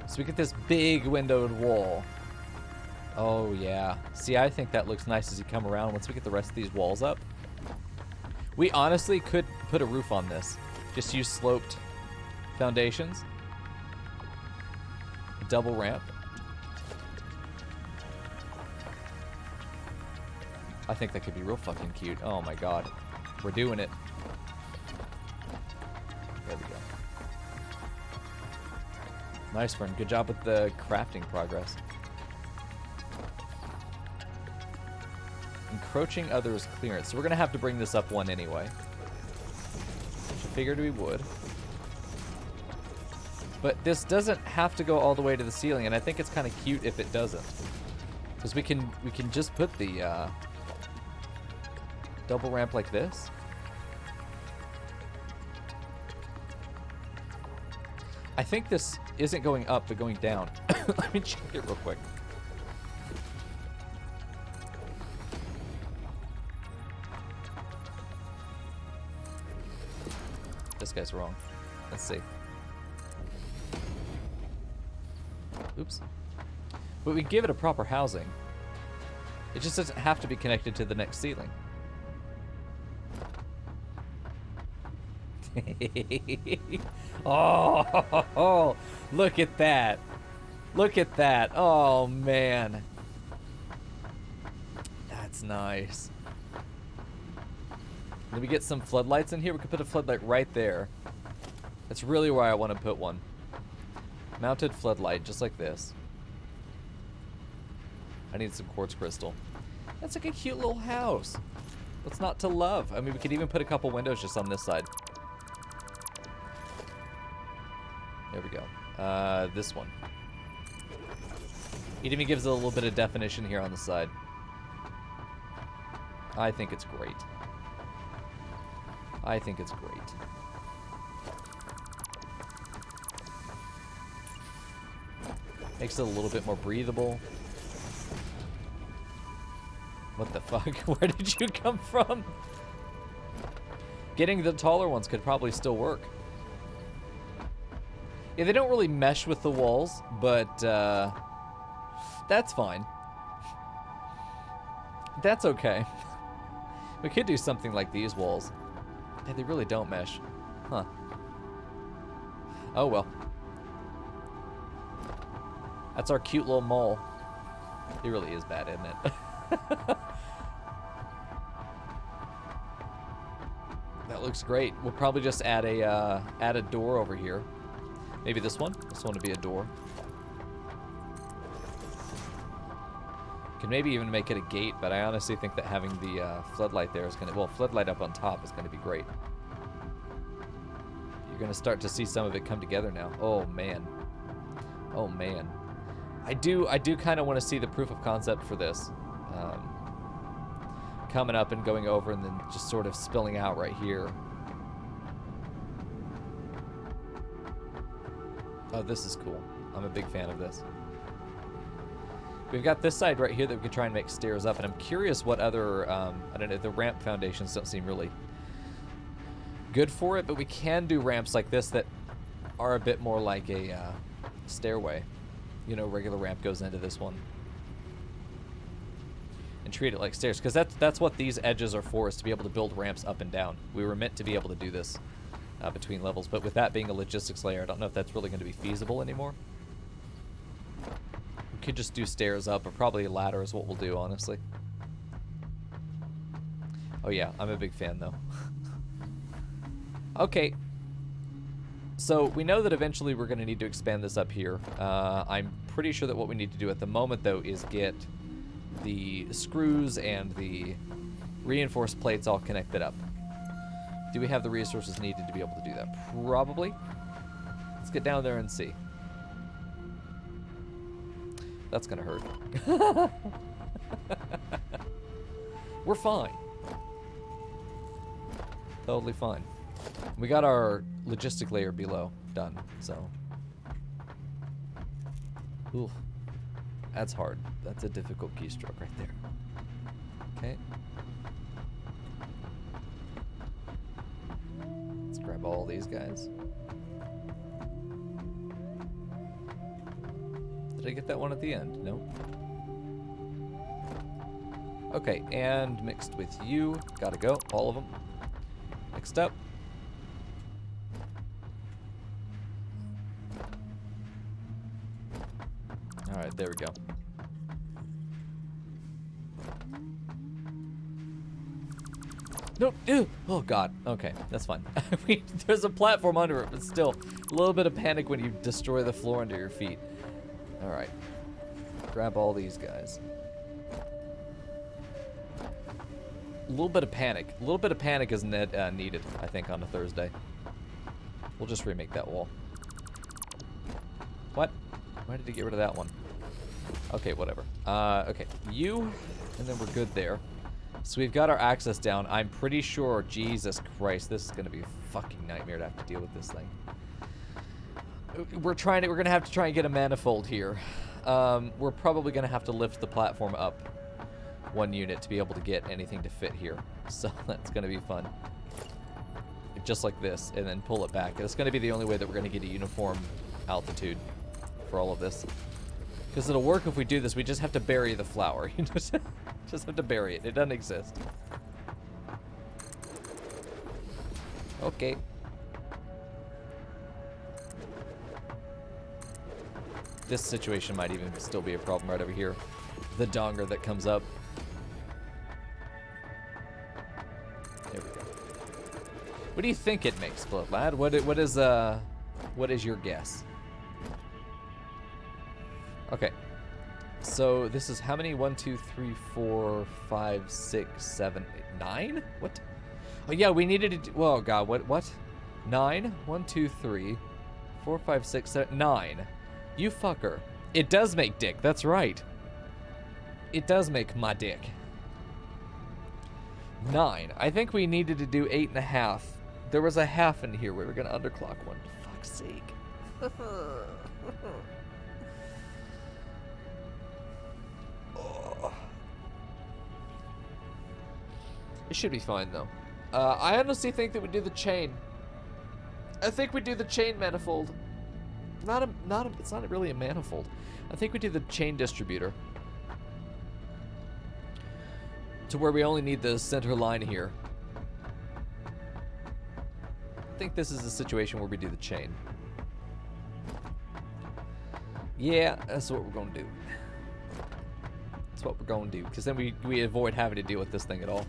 So we get this big windowed wall. Oh, yeah. See, I think that looks nice as you come around once we get the rest of these walls up. We honestly could put a roof on this. Just use sloped foundations. A double ramp. I think that could be real fucking cute. Oh my god. We're doing it. There we go. Nice, friend. Good job with the crafting progress. Encroaching others' clearance. So we're going to have to bring this up one anyway. Which I figured we would. But this doesn't have to go all the way to the ceiling, and I think it's kind of cute if it doesn't. Because we can just put the double ramp like this. I think this isn't going up, but going down. Let me check it real quick. This guy's wrong. Let's see. Oops. But we give it a proper housing. It just doesn't have to be connected to the next ceiling. Oh, look at that. Look at that. Oh, man. That's nice. Let me get some floodlights in here. We could put a floodlight right there. That's really where I want to put one. Mounted floodlight, just like this. I need some quartz crystal. That's like a cute little house. What's not to love? I mean, we could even put a couple windows just on this side. There we go. This one. It even gives it a little bit of definition here on the side. I think it's great. I think it's great. Makes it a little bit more breathable. What the fuck? Where did you come from? Getting the taller ones could probably still work. Yeah, they don't really mesh with the walls, but that's fine. That's okay. We could do something like these walls. Yeah, they really don't mesh. Huh. Oh well. That's our cute little mole. He really is bad, isn't it? That looks great. We'll probably just add a door over here. Maybe this one? This one would be a door. Could maybe even make it a gate, but I honestly think that having the floodlight there is going to... Well, floodlight up on top is going to be great. You're going to start to see some of it come together now. Oh, man. Oh, man. I do kind of want to see the proof of concept for this. Coming up and going over and then just sort of spilling out right here. Oh, this is cool. I'm a big fan of this. We've got this side right here that we could try and make stairs up, and I'm curious what other, I don't know, the ramp foundations don't seem really good for it, but we can do ramps like this that are a bit more like a stairway. You know, regular ramp goes into this one. And treat it like stairs, because that's what these edges are for, is to be able to build ramps up and down. We were meant to be able to do this between levels, but with that being a logistics layer, I don't know if that's really going to be feasible anymore. We could just do stairs up, or probably a ladder is what we'll do, honestly. Oh yeah, I'm a big fan, though. Okay. So we know that eventually we're going to need to expand this up here. I'm pretty sure that what we need to do at the moment, though, is get the screws and the reinforced plates all connected up. Do we have the resources needed to be able to do that? Probably. Let's get down there and see. That's gonna hurt. We're fine. Totally fine. We got our logistic layer below done, so. Oof. That's hard. That's a difficult keystroke right there. Okay. Let's grab all these guys. Did I get that one at the end? Nope. Okay, and mixed with you. Gotta go, all of them. Mixed up. Alright, there we go. No, ew. Oh god. Okay, that's fine. There's a platform under it, but still, a little bit of panic when you destroy the floor under your feet. Alright. Grab all these guys. A little bit of panic. A little bit of panic is needed, I think, on a Thursday. We'll just remake that wall. What? Why did he get rid of that one? Okay, whatever. Okay, you, and then we're good there. So we've got our access down. I'm pretty sure, Jesus Christ, this is gonna be a fucking nightmare to have to deal with this thing. We're gonna have to try and get a manifold here. We're probably gonna have to lift the platform up one unit to be able to get anything to fit here. So that's gonna be fun. Just like this, and then pull it back. It's gonna be the only way that we're gonna get a uniform altitude for all of this. Because it'll work if we do this, we just have to bury the flower. You know, just have to bury it. It doesn't exist. Okay. This situation might even still be a problem right over here. The donger that comes up. There we go. What do you think it makes, Blood Lad? What is your guess? Okay. So this is how many? 1, 2, 3, 4, 5, 6, 7, 8, 9? What? Oh yeah, we needed to do, oh god, what? 9? 1, 2, 3, 4, 5, 6, 7, 9. You fucker. It does make dick, that's right. It does make my dick. 9. I think we needed to do 8.5. There was a half in here. We were gonna underclock one. For fuck's sake. It should be fine though. I honestly think that we do the chain. I think we do the chain manifold. It's not really a manifold. I think we do the chain distributor. To where we only need the center line here. I think this is a situation where we do the chain. Yeah, that's what we're gonna do. That's what we're gonna do. Because then we avoid having to deal with this thing at all.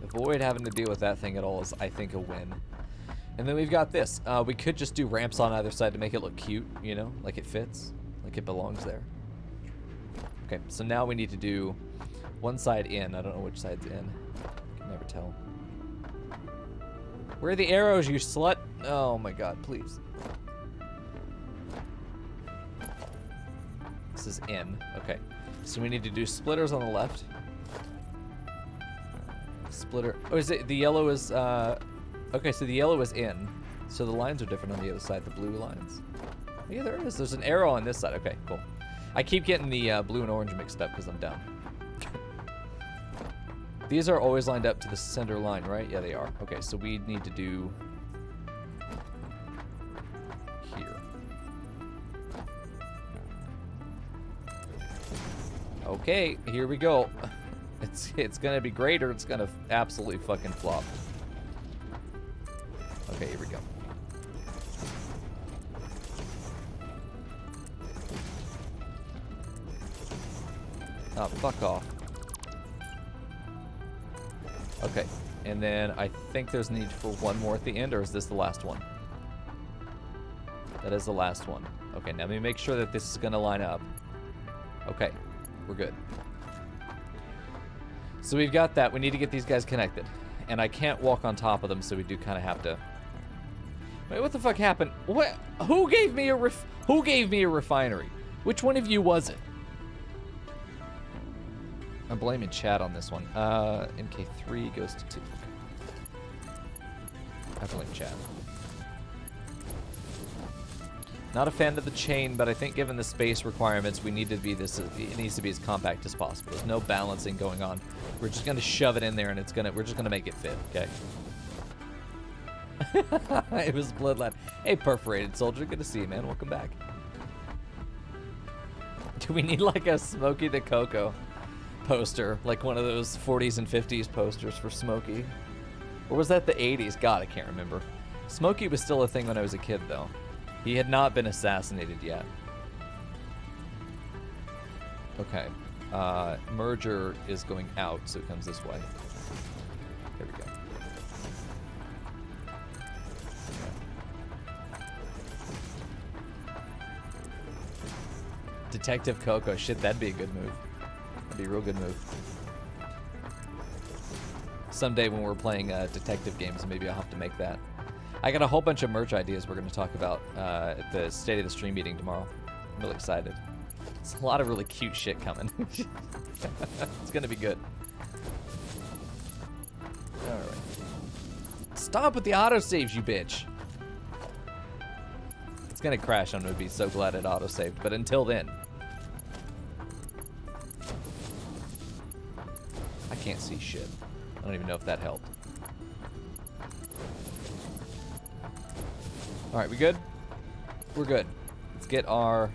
Avoid having to deal with that thing at all is, I think, a win. And then we've got this. We could just do ramps on either side to make it look cute, you know? Like it fits. Like it belongs there. Okay, so now we need to do one side in. I don't know which side's in. Can never tell. Where are the arrows, you slut? Oh my god, please. This is in. Okay. So we need to do splitters on the left. Splitter. Oh, is it the yellow is okay, so the yellow is in. So the lines are different on the other side, the blue lines. Yeah, there is. There's an arrow on this side. Okay, cool. I keep getting the blue and orange mixed up because I'm dumb. These are always lined up to the center line, right? Yeah, they are. Okay, so we need to do here. Okay, here we go. It's gonna be great or it's gonna absolutely fucking flop. Okay, here we go. Oh, fuck off. Okay, and then I think there's need for one more at the end, or is this the last one? That is the last one. Okay, now let me make sure that this is gonna line up. Okay, we're good. So we've got that. We need to get these guys connected. And I can't walk on top of them, so we do kind of have to... Wait, what the fuck happened? What? Who gave me a refinery? Which one of you was it? I'm blaming Chad on this one. MK3 goes to 2. I blame Chad. Not a fan of the chain, but I think given the space requirements, we need to be this. It needs to be as compact as possible. There's no balancing going on. We're just gonna shove it in there, and we're just gonna make it fit. Okay. It was Bloodline. Hey, Perforated Soldier, good to see you, man. Welcome back. Do we need like a Smokey the Coco poster, like one of those 40s and 50s posters for Smokey? Or was that the 80s? God, I can't remember. Smokey was still a thing when I was a kid, though. He had not been assassinated yet. Okay. Merger is going out, so it comes this way. There we go. Detective Coco. Shit, that'd be a good move. That'd be a real good move. Someday when we're playing detective games, maybe I'll have to make that. I got a whole bunch of merch ideas we're going to talk about at the State of the Stream meeting tomorrow. I'm really excited. It's a lot of really cute shit coming. It's going to be good. Alright. Stop with the autosaves, you bitch. It's going to crash. I'm going to be so glad it autosaved. But until then. I can't see shit. I don't even know if that helped. Alright, we good? We're good. Let's get our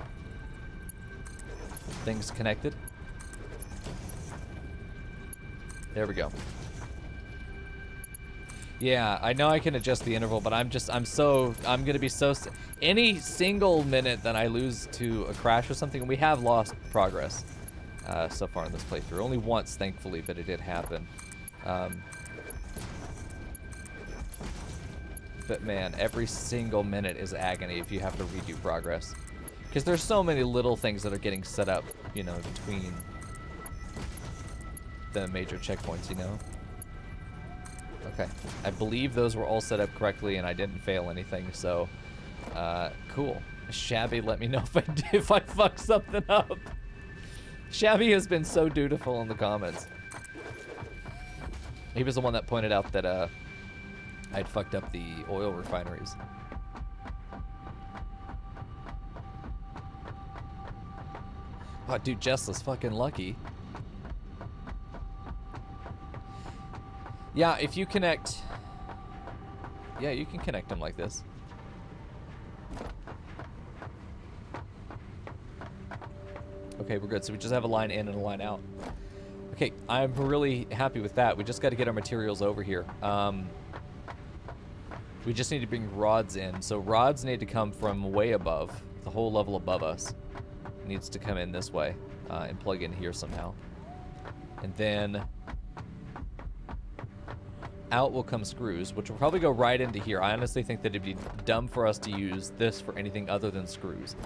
things connected. There we go. Yeah, I know I can adjust the interval, but I'm gonna be so, any single minute that I lose to a crash or something, we have lost progress so far in this playthrough. Only once, thankfully, but it did happen. But man, every single minute is agony if you have to redo progress. Because there's so many little things that are getting set up, you know, between the major checkpoints, you know? Okay. I believe those were all set up correctly and I didn't fail anything, so cool. Shabby, let me know if I fuck something up. Shabby has been so dutiful in the comments. He was the one that pointed out that I'd fucked up the oil refineries. Oh, dude, Jess is fucking lucky. Yeah, if you connect... Yeah, you can connect them like this. Okay, we're good. So we just have a line in and a line out. Okay, I'm really happy with that. We just got to get our materials over here. We just need to bring rods in. So rods need to come from way above. The whole level above us needs to come in this way and plug in here somehow. And then out will come screws, which will probably go right into here. I honestly think that it'd be dumb for us to use this for anything other than screws.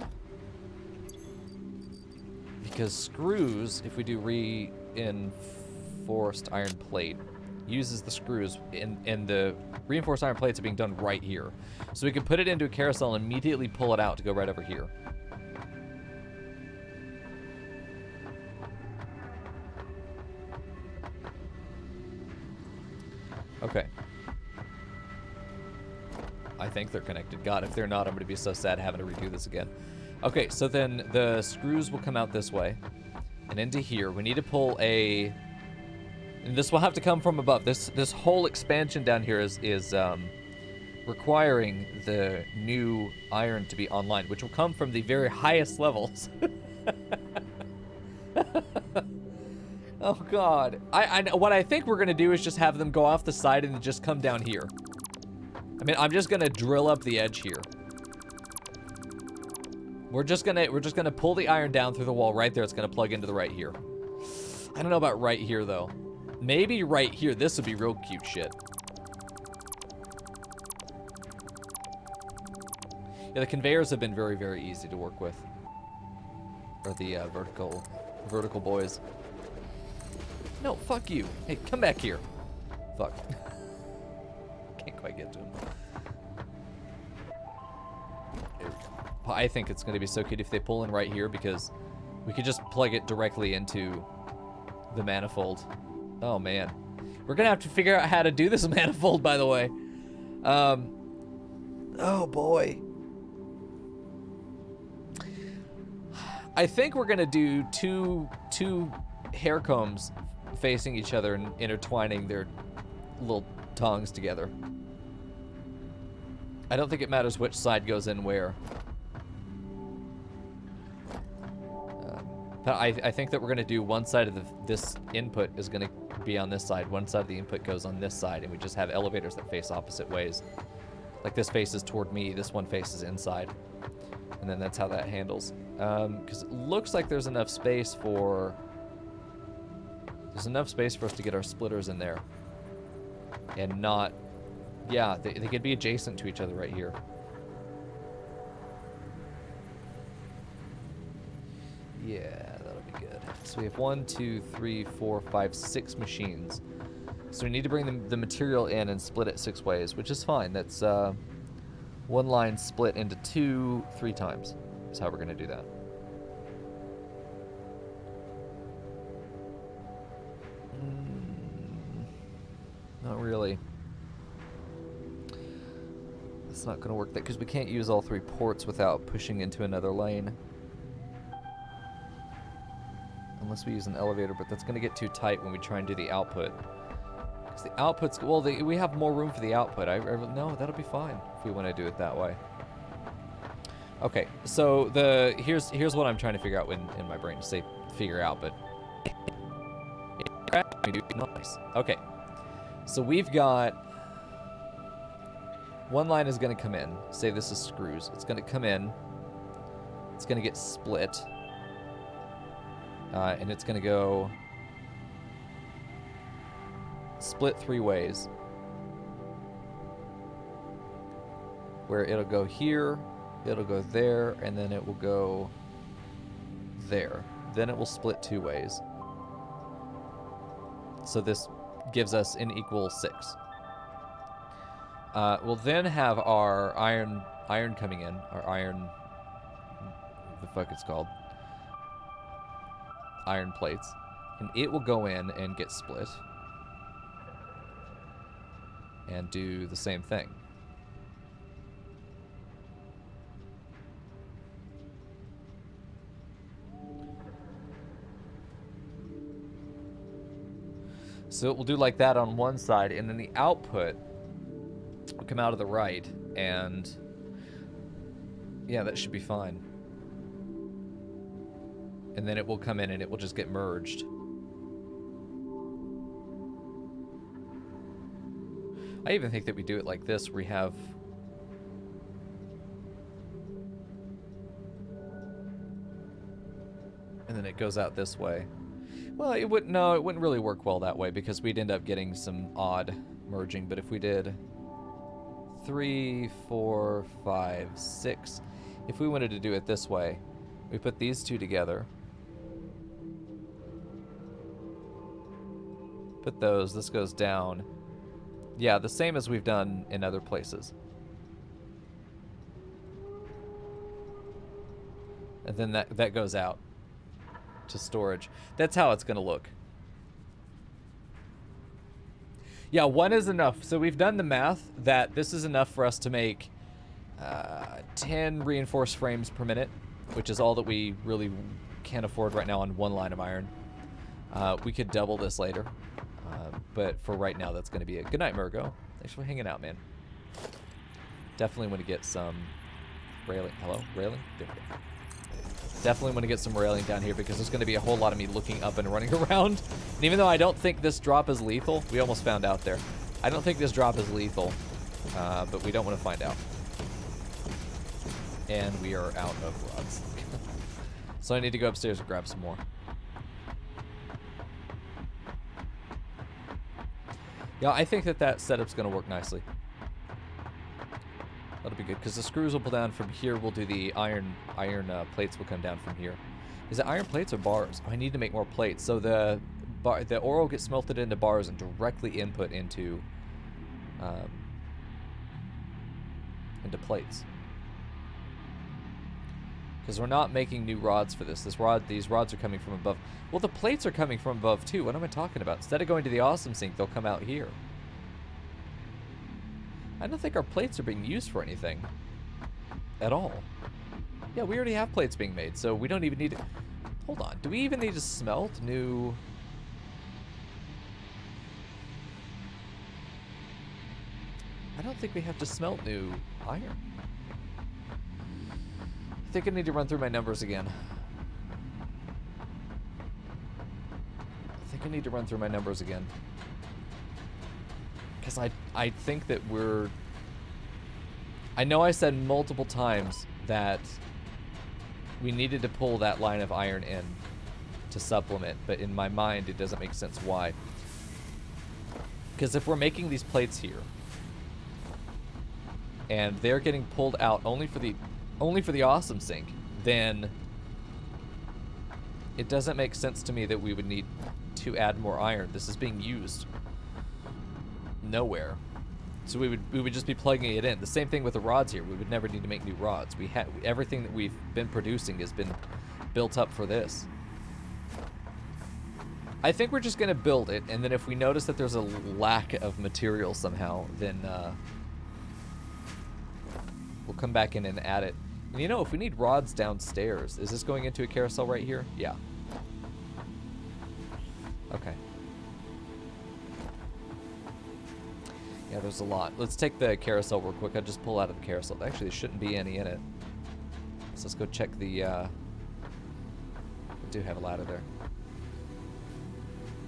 Because screws, if we do reinforced iron plate, uses the screws, and the reinforced iron plates are being done right here. So we can put it into a carousel and immediately pull it out to go right over here. Okay. I think they're connected. God, if they're not, I'm going to be so sad having to redo this again. Okay, so then the screws will come out this way and into here. We need to pull a... And this will have to come from above. This whole expansion down here is requiring the new iron to be online, which will come from the very highest levels. Oh God! What I think we're gonna do is just have them go off the side and just come down here. I mean, I'm just gonna drill up the edge here. We're just gonna pull the iron down through the wall right there. It's gonna plug into the right here. I don't know about right here though. Maybe right here. This would be real cute shit. Yeah, the conveyors have been very, very easy to work with. Or the vertical boys. No, fuck you. Hey, come back here. Fuck. Can't quite get to him. There we go. I think it's going to be so cute if they pull in right here because we could just plug it directly into the manifold. Oh, man. We're going to have to figure out how to do this manifold, by the way. Oh, boy. I think we're going to do two hair combs facing each other and intertwining their little tongs together. I don't think it matters which side goes in where. But I think that we're going to do one side of this input is going to be on this side. One side of the input goes on this side, and we just have elevators that face opposite ways. Like this faces toward me, this one faces inside. And then that's how that handles. Because it looks like there's enough space for... There's enough space for us to get our splitters in there. And not... Yeah, they could be adjacent to each other right here. Yeah, that'll be good. So we have 1, 2, 3, 4, 5, 6 machines. So we need to bring the material in and split it 6 ways, which is fine. That's one line split into 2, 3 times is how we're going to do that. Not really. It's not going to work that because we can't use all 3 ports without pushing into another lane. Unless we use an elevator, but that's going to get too tight when we try and do the output. Because the output's... Well, we have more room for the output. No, that'll be fine if we want to do it that way. Okay, so here's what I'm trying to figure out in my brain. Say figure out, but... Nice. Okay. So we've got... One line is going to come in. Say this is screws. It's going to come in. It's going to get split. And it's going to go split 3 ways. Where it'll go here, it'll go there, and then it will go there. Then it will split 2 ways. So this gives us an equal 6. We'll then have our iron coming in. Our iron... What the fuck it's called? Iron plates, and it will go in and get split and do the same thing. So it will do like that on one side, and then the output will come out of the right, and yeah, that should be fine. And then it will come in and it will just get merged. I even think that we do it like this, where we have... And then it goes out this way. Well, it wouldn't really work well that way, because we'd end up getting some odd merging. But if we did 3, 4, 5, 6... If we wanted to do it this way, we put these 2 together. Put those, this goes down. Yeah, the same as we've done in other places. And then that goes out to storage. That's how it's going to look. Yeah, 1 is enough. So we've done the math that this is enough for us to make 10 reinforced frames per minute, which is all that we really can't afford right now on 1 line of iron. We could double this later. But for right now, that's going to be it. Good night, Murgo. Thanks for hanging out, man. Definitely want to get some railing. Hello? Railing? There we go. Definitely want to get some railing down here, because there's going to be a whole lot of me looking up and running around. And even though I don't think this drop is lethal, we almost found out there. I don't think this drop is lethal, but we don't want to find out. And we are out of rods. So I need to go upstairs and grab some more. Yeah, I think that setup's going to work nicely. That'll be good, because the screws will pull down from here. We'll do the iron plates will come down from here. Is it iron plates or bars? Oh, I need to make more plates. So the ore will get smelted into bars and directly input into plates. Because we're not making new rods for this. These rods are coming from above. Well, the plates are coming from above too. What am I talking about? Instead of going to the awesome sink, they'll come out here. I don't think our plates are being used for anything at all. Yeah, we already have plates being made, so we don't even need to... Hold on. Do we even need to smelt new... I don't don't think we have to smelt new iron. I think I need to run through my numbers again. Because I think that we're... I know I said multiple times that we needed to pull that line of iron in to supplement, but in my mind it doesn't make sense why. Because if we're making these plates here, and they're getting pulled out only for the awesome sink, then it doesn't make sense to me that we would need to add more iron. This is being used nowhere. So we would just be plugging it in. The same thing with the rods here. We would never need to make new rods. Everything that we've been producing has been built up for this. I think we're just going to build it, and then if we notice that there's a lack of material somehow, then we'll come back in and add it. And you know, if we need rods downstairs, is this going into a carousel right here? Yeah. Okay. Yeah, there's a lot. Let's take the carousel real quick. I'll just pull out of the carousel. Actually, there shouldn't be any in it. So let's go check the... we do have a ladder there.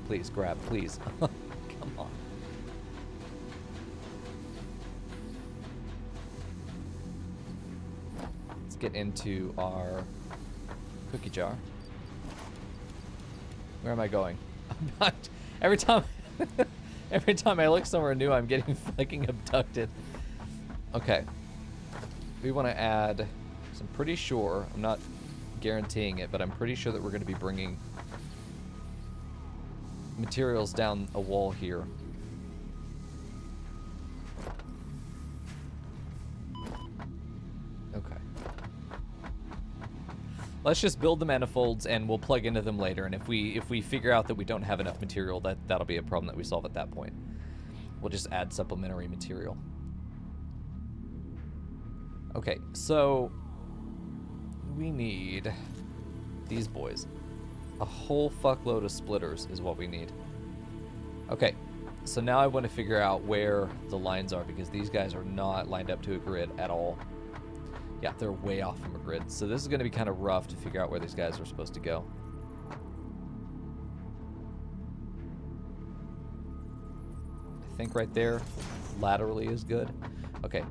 Please, grab, please. Come on. Let's get into our cookie jar. Where am I going? Every time... Every time I look somewhere new, I'm getting fucking abducted. Okay. We want to add... So I'm pretty sure, I'm not guaranteeing it, but I'm pretty sure that we're going to be bringing materials down a wall here. Okay. Let's just build the manifolds and we'll plug into them later, and if we figure out that we don't have enough material, that'll be a problem that we solve at that point. We'll just add supplementary material. Okay, so we need these boys. A whole fuckload of splitters is what we need. Okay, so now I want to figure out where the lines are, because these guys are not lined up to a grid at all. Yeah, they're way off from a grid. So this is going to be kind of rough to figure out where these guys are supposed to go. I think right there, laterally is good. Okay.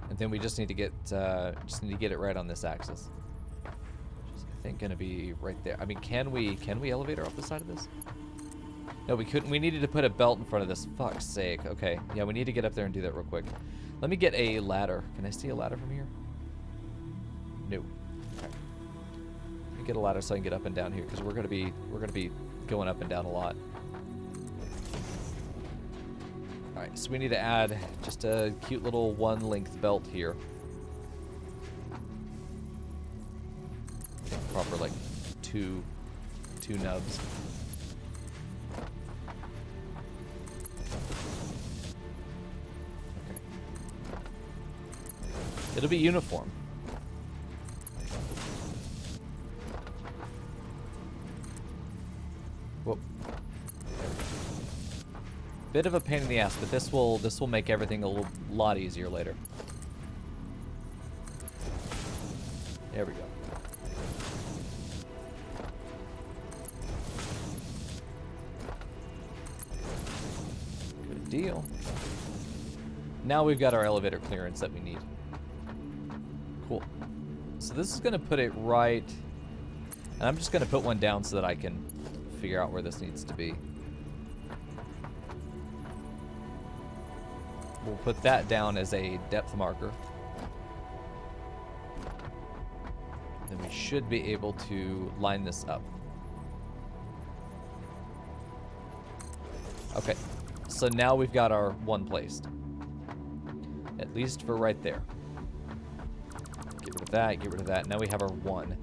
And then we just need to get it right on this axis. Which is, I think, going to be right there. I mean, can we elevator off the side of this? No, we couldn't. We needed to put a belt in front of this. Fuck's sake. Okay. Yeah, we need to get up there and do that real quick. Let me get a ladder. Can I see a ladder from here? No. Okay. Let me get a ladder so I can get up and down here, because we're gonna be going up and down a lot. All right, so we need to add just a cute little one-length belt here. Proper like two nubs. It'll be uniform. Whoop. Bit of a pain in the ass, but this will make everything a lot easier later. There we go. Good deal. Now we've got our elevator clearance that we need. Cool. So this is going to put it right, and I'm just going to put one down so that I can figure out where this needs to be. We'll put that down as a depth marker. Then we should be able to line this up. Okay, so now we've got our one placed. At least for right there. Get rid of that, get rid of that. Now we have our one.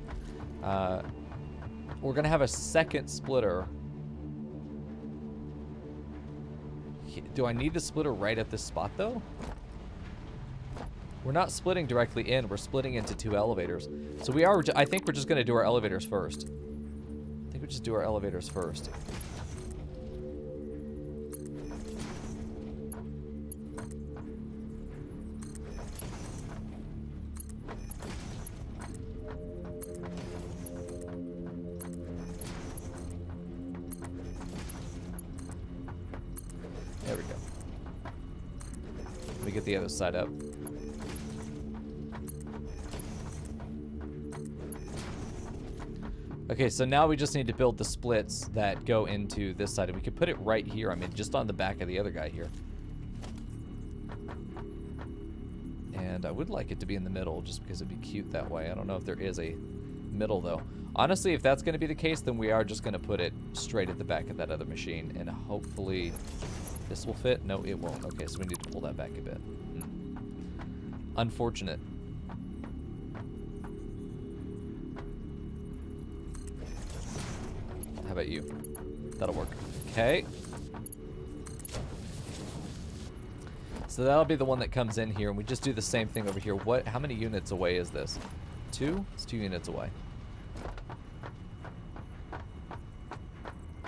We're going to have a second splitter. Do I need the splitter right at this spot, though? We're not splitting directly in. We're splitting into two elevators. So we are... I think we're just going to do our elevators first. I think we just do our elevators first. get the other side up. Okay, so now we just need to build the splits that go into this side. And we could put it right here. I mean, just on the back of the other guy here. And I would like it to be in the middle just because it'd be cute that way. I don't know if there is a middle, though. Honestly, if that's going to be the case, then we are just going to put it straight at the back of that other machine. And hopefully this will fit. No, it won't. Okay, so we need to pull that back a bit. Unfortunate. How about you? That'll work. Okay. So that'll be the one that comes in here, and we just do the same thing over here. How many units away is this? 2? It's 2 units away.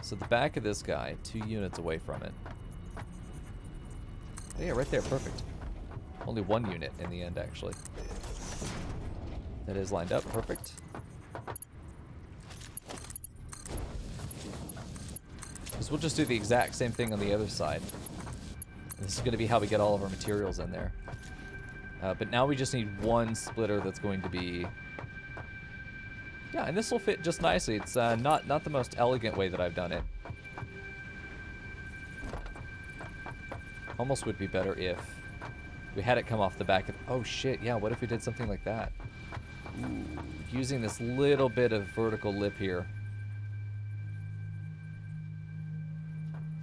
So the back of this guy, 2 units away from it. Oh yeah, right there, perfect. Only 1 unit in the end, actually. That is lined up, perfect. Because we'll just do the exact same thing on the other side. This is going to be how we get all of our materials in there. But now we just need 1 splitter that's going to be... Yeah, and this will fit just nicely. It's not the most elegant way that I've done it. Almost would be better if we had it come off the back of... Oh shit, yeah, what if we did something like that? Ooh, using this little bit of vertical lip here.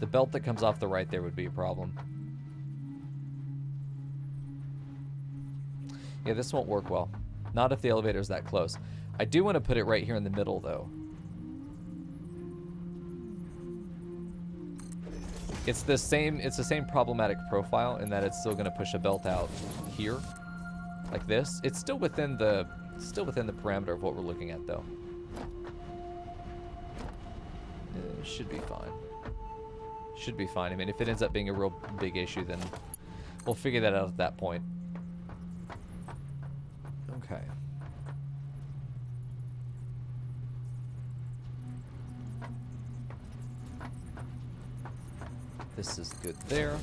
The belt that comes off the right there would be a problem. Yeah, this won't work well. Not if the elevator's that close. I do want to put it right here in the middle, though. It's the same problematic profile in that it's still going to push a belt out here, like this. It's still within the parameter of what we're looking at, though. It should be fine. Should be fine. I mean, if it ends up being a real big issue, then we'll figure that out at that point. Okay. This is good there.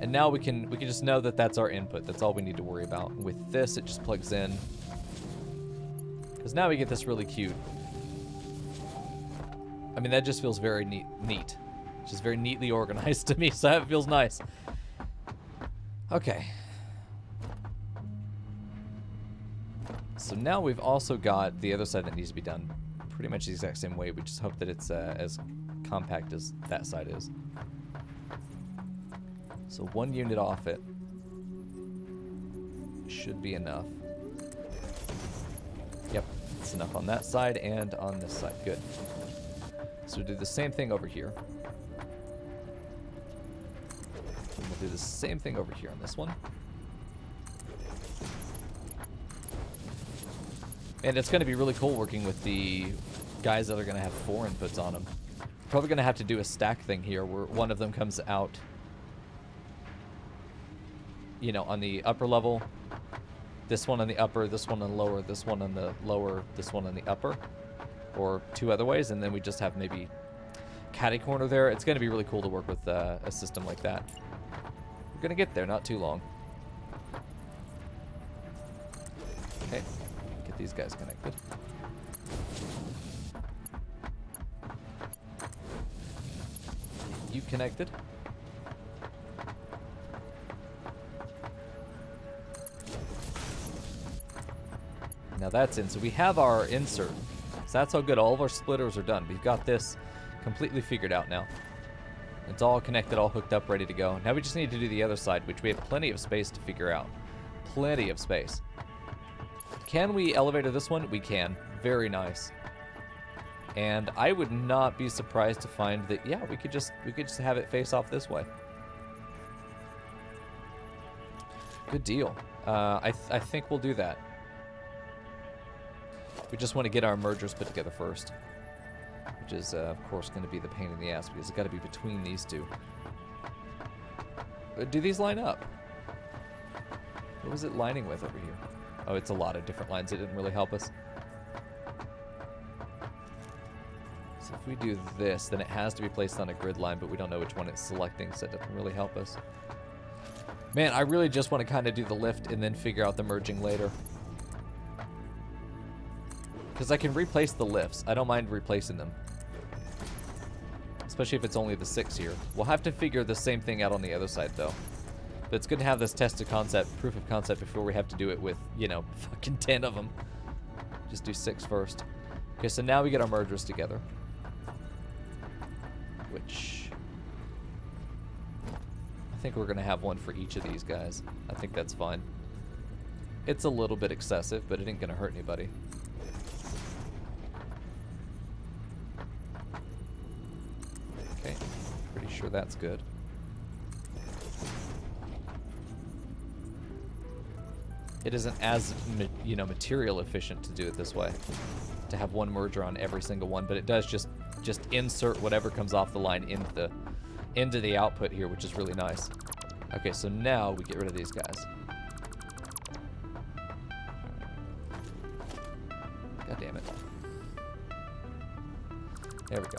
And now we can just know that that's our input. That's all we need to worry about. With this, it just plugs in. Because now we get this really cute. I mean, that just feels very neat. Just very neatly organized to me, so that feels nice. Okay. So now we've also got the other side that needs to be done pretty much the exact same way. We just hope that it's as compact as that side is. So 1 unit off it should be enough. Yep, it's enough on that side and on this side. Good. So we'll do the same thing over here. And we'll do the same thing over here on this one. And it's going to be really cool working with the guys that are going to have 4 inputs on them. Probably going to have to do a stack thing here where one of them comes out, you know, on the upper level, this one on the upper, this one on the lower, this one on the lower, this one on the upper, or 2 other ways, and then we just have maybe catty corner there. It's going to be really cool to work with a system like that. We're going to get there, not too long. Okay, get these guys connected. Get you connected. Now that's in. So we have our insert. So that's how good. All of our splitters are done. We've got this completely figured out now. It's all connected, all hooked up, ready to go. Now we just need to do the other side, which we have plenty of space to figure out. Plenty of space. Can we elevator this one? We can. Very nice. And I would not be surprised to find that, yeah, we could just have it face off this way. Good deal. I think we'll do that. We just want to get our mergers put together first, which is, of course, going to be the pain in the ass because it's got to be between these two. Do these line up? What was it lining with over here? Oh, it's a lot of different lines. It didn't really help us. So if we do this, then it has to be placed on a grid line, but we don't know which one it's selecting, so it doesn't really help us. Man, I really just want to kind of do the lift and then figure out the merging later. Because I can replace the lifts. I don't mind replacing them. Especially if it's only the 6 here. We'll have to figure the same thing out on the other side, though. But it's good to have this tested concept, proof of concept, before we have to do it with, you know, fucking 10 of them. Just do 6 first. Okay, so now we get our mergers together. Which... I think we're going to have one for each of these guys. I think that's fine. It's a little bit excessive, but it ain't going to hurt anybody. Okay, pretty sure that's good. It isn't as, you know, material efficient to do it this way, to have one merger on every single one, but it does just insert whatever comes off the line into the output here, which is really nice. Okay, so now we get rid of these guys. God damn it. There we go.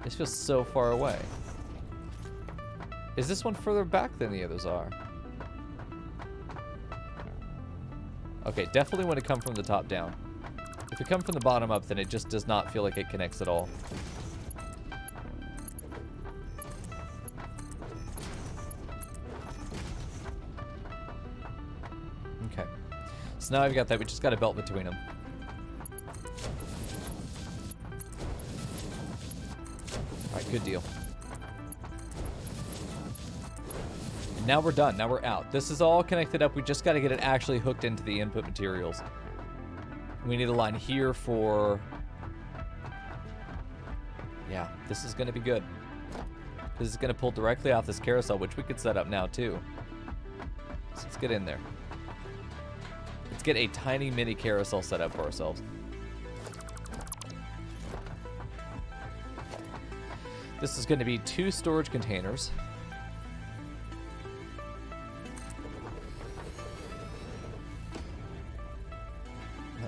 This feels so far away. Is this one further back than the others are? Okay, definitely want to come from the top down. If you come from the bottom up, then it just does not feel like it connects at all. Okay. So now I've got that. We just got a belt between them. Alright, good deal. Now we're done. Now we're out. This is all connected up. We just got to get it actually hooked into the input materials. We need a line here for... Yeah, this is going to be good. This is going to pull directly off this carousel, which we could set up now, too. So let's get in there. Let's get a tiny mini carousel set up for ourselves. This is going to be 2 storage containers.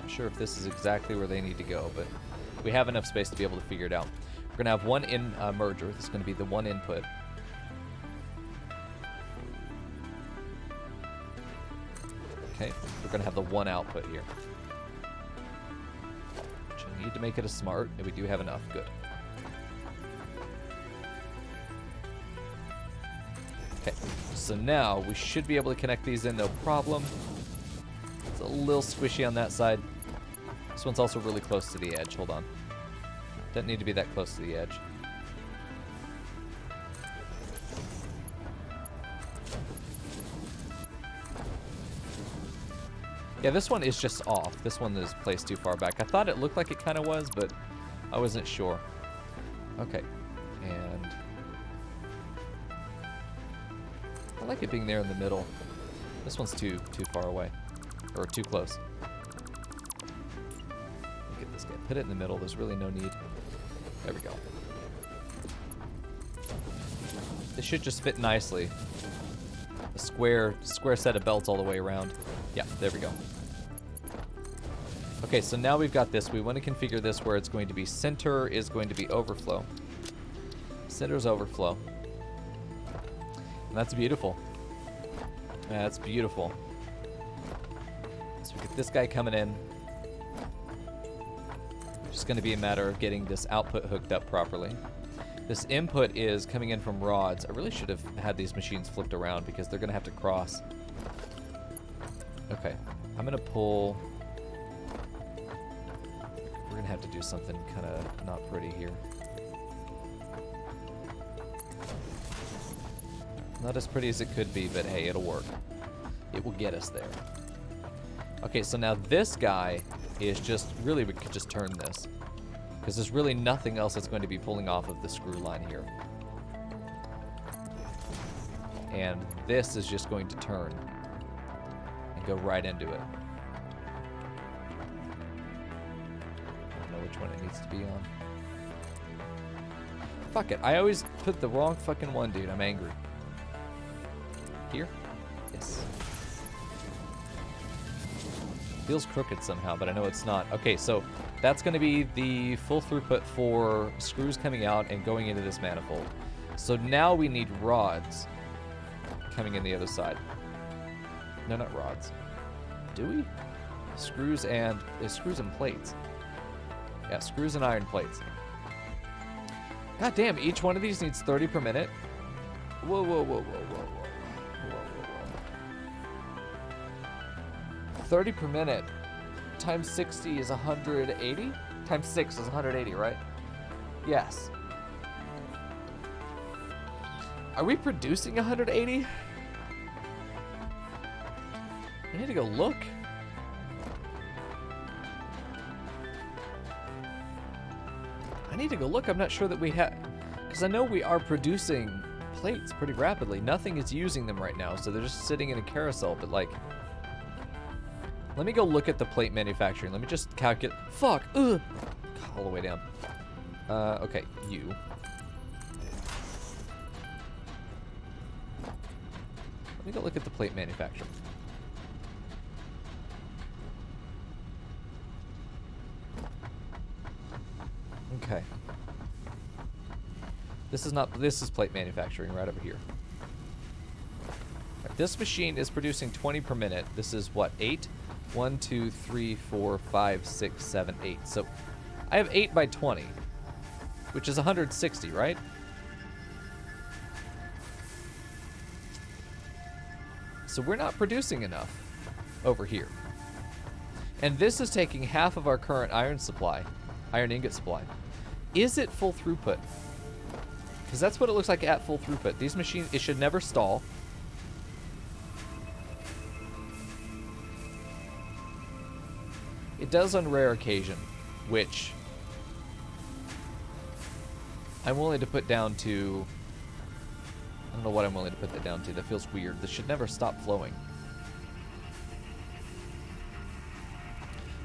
Sure if this is exactly where they need to go, but we have enough space to be able to figure it out. We're going to have one merger. This is going to be the one input. Okay, we're going to have the one output here. Which I need to make it a smart, and we do have enough. Good. Okay, so now we should be able to connect these in, no problem. It's a little squishy on that side. This one's also really close to the edge. Hold on. Doesn't need to be that close to the edge. Yeah, this one is just off. This one is placed too far back. I thought it looked like it kind of was, but I wasn't sure. Okay. And I like it being there in the middle. This one's too far away. Or too close. Get this guy. Put it in the middle. There's really no need. There we go. This should just fit nicely. A square set of belts all the way around. Yeah, there we go. Okay, so now we've got this. We want to configure this where it's going to be center is going to be overflow. Center's overflow. And that's beautiful. Yeah, that's beautiful. So we get this guy coming in. It's just going to be a matter of getting this output hooked up properly. This input is coming in from rods. I really should have had these machines flipped around because they're going to have to cross. Okay, I'm going to pull... We're going to have to do something kind of not pretty here. Not as pretty as it could be, but hey, it'll work. It will get us there. Okay, so now this guy is just... Really, we could just turn this. Because there's really nothing else that's going to be pulling off of the screw line here. And this is just going to turn. And go right into it. I don't know which one it needs to be on. Fuck it, I always put the wrong fucking one, dude. I'm angry. Here? Yes. Feels crooked somehow, but I know it's not. Okay, so that's going to be the full throughput for screws coming out and going into this manifold. So now we need rods coming in the other side. No, not rods. Do we? Screws and plates. Yeah, screws and iron plates. God damn, each one of these needs 30 per minute. Whoa, whoa, whoa, whoa, whoa, whoa. Whoa, whoa, whoa. 30 per minute times 60 is 180? Times 6 is 180, right? Yes. Are we producing 180? I need to go look. I'm not sure that we have, because I know we are producing plates pretty rapidly. Nothing is using them right now, so they're just sitting in a carousel. But like, let me go look at the plate manufacturing. Let me just calculate. Fuck. Ugh. All the way down. Okay, you. Let me go look at the plate manufacturing. Okay. This is plate manufacturing right over here. Right, this machine is producing 20 per minute. This is what, 8? 1, 2, 3, 4, 5, 6, 7, 8. So I have 8 by 20, which is 160, right? So we're not producing enough over here. And this is taking half of our current iron ingot supply. Is it full throughput? Because that's what it looks like at full throughput. These machines, it should never stall. It does on rare occasion, which I'm willing to put down to, I don't know what I'm willing to put that down to. That feels weird. This should never stop flowing.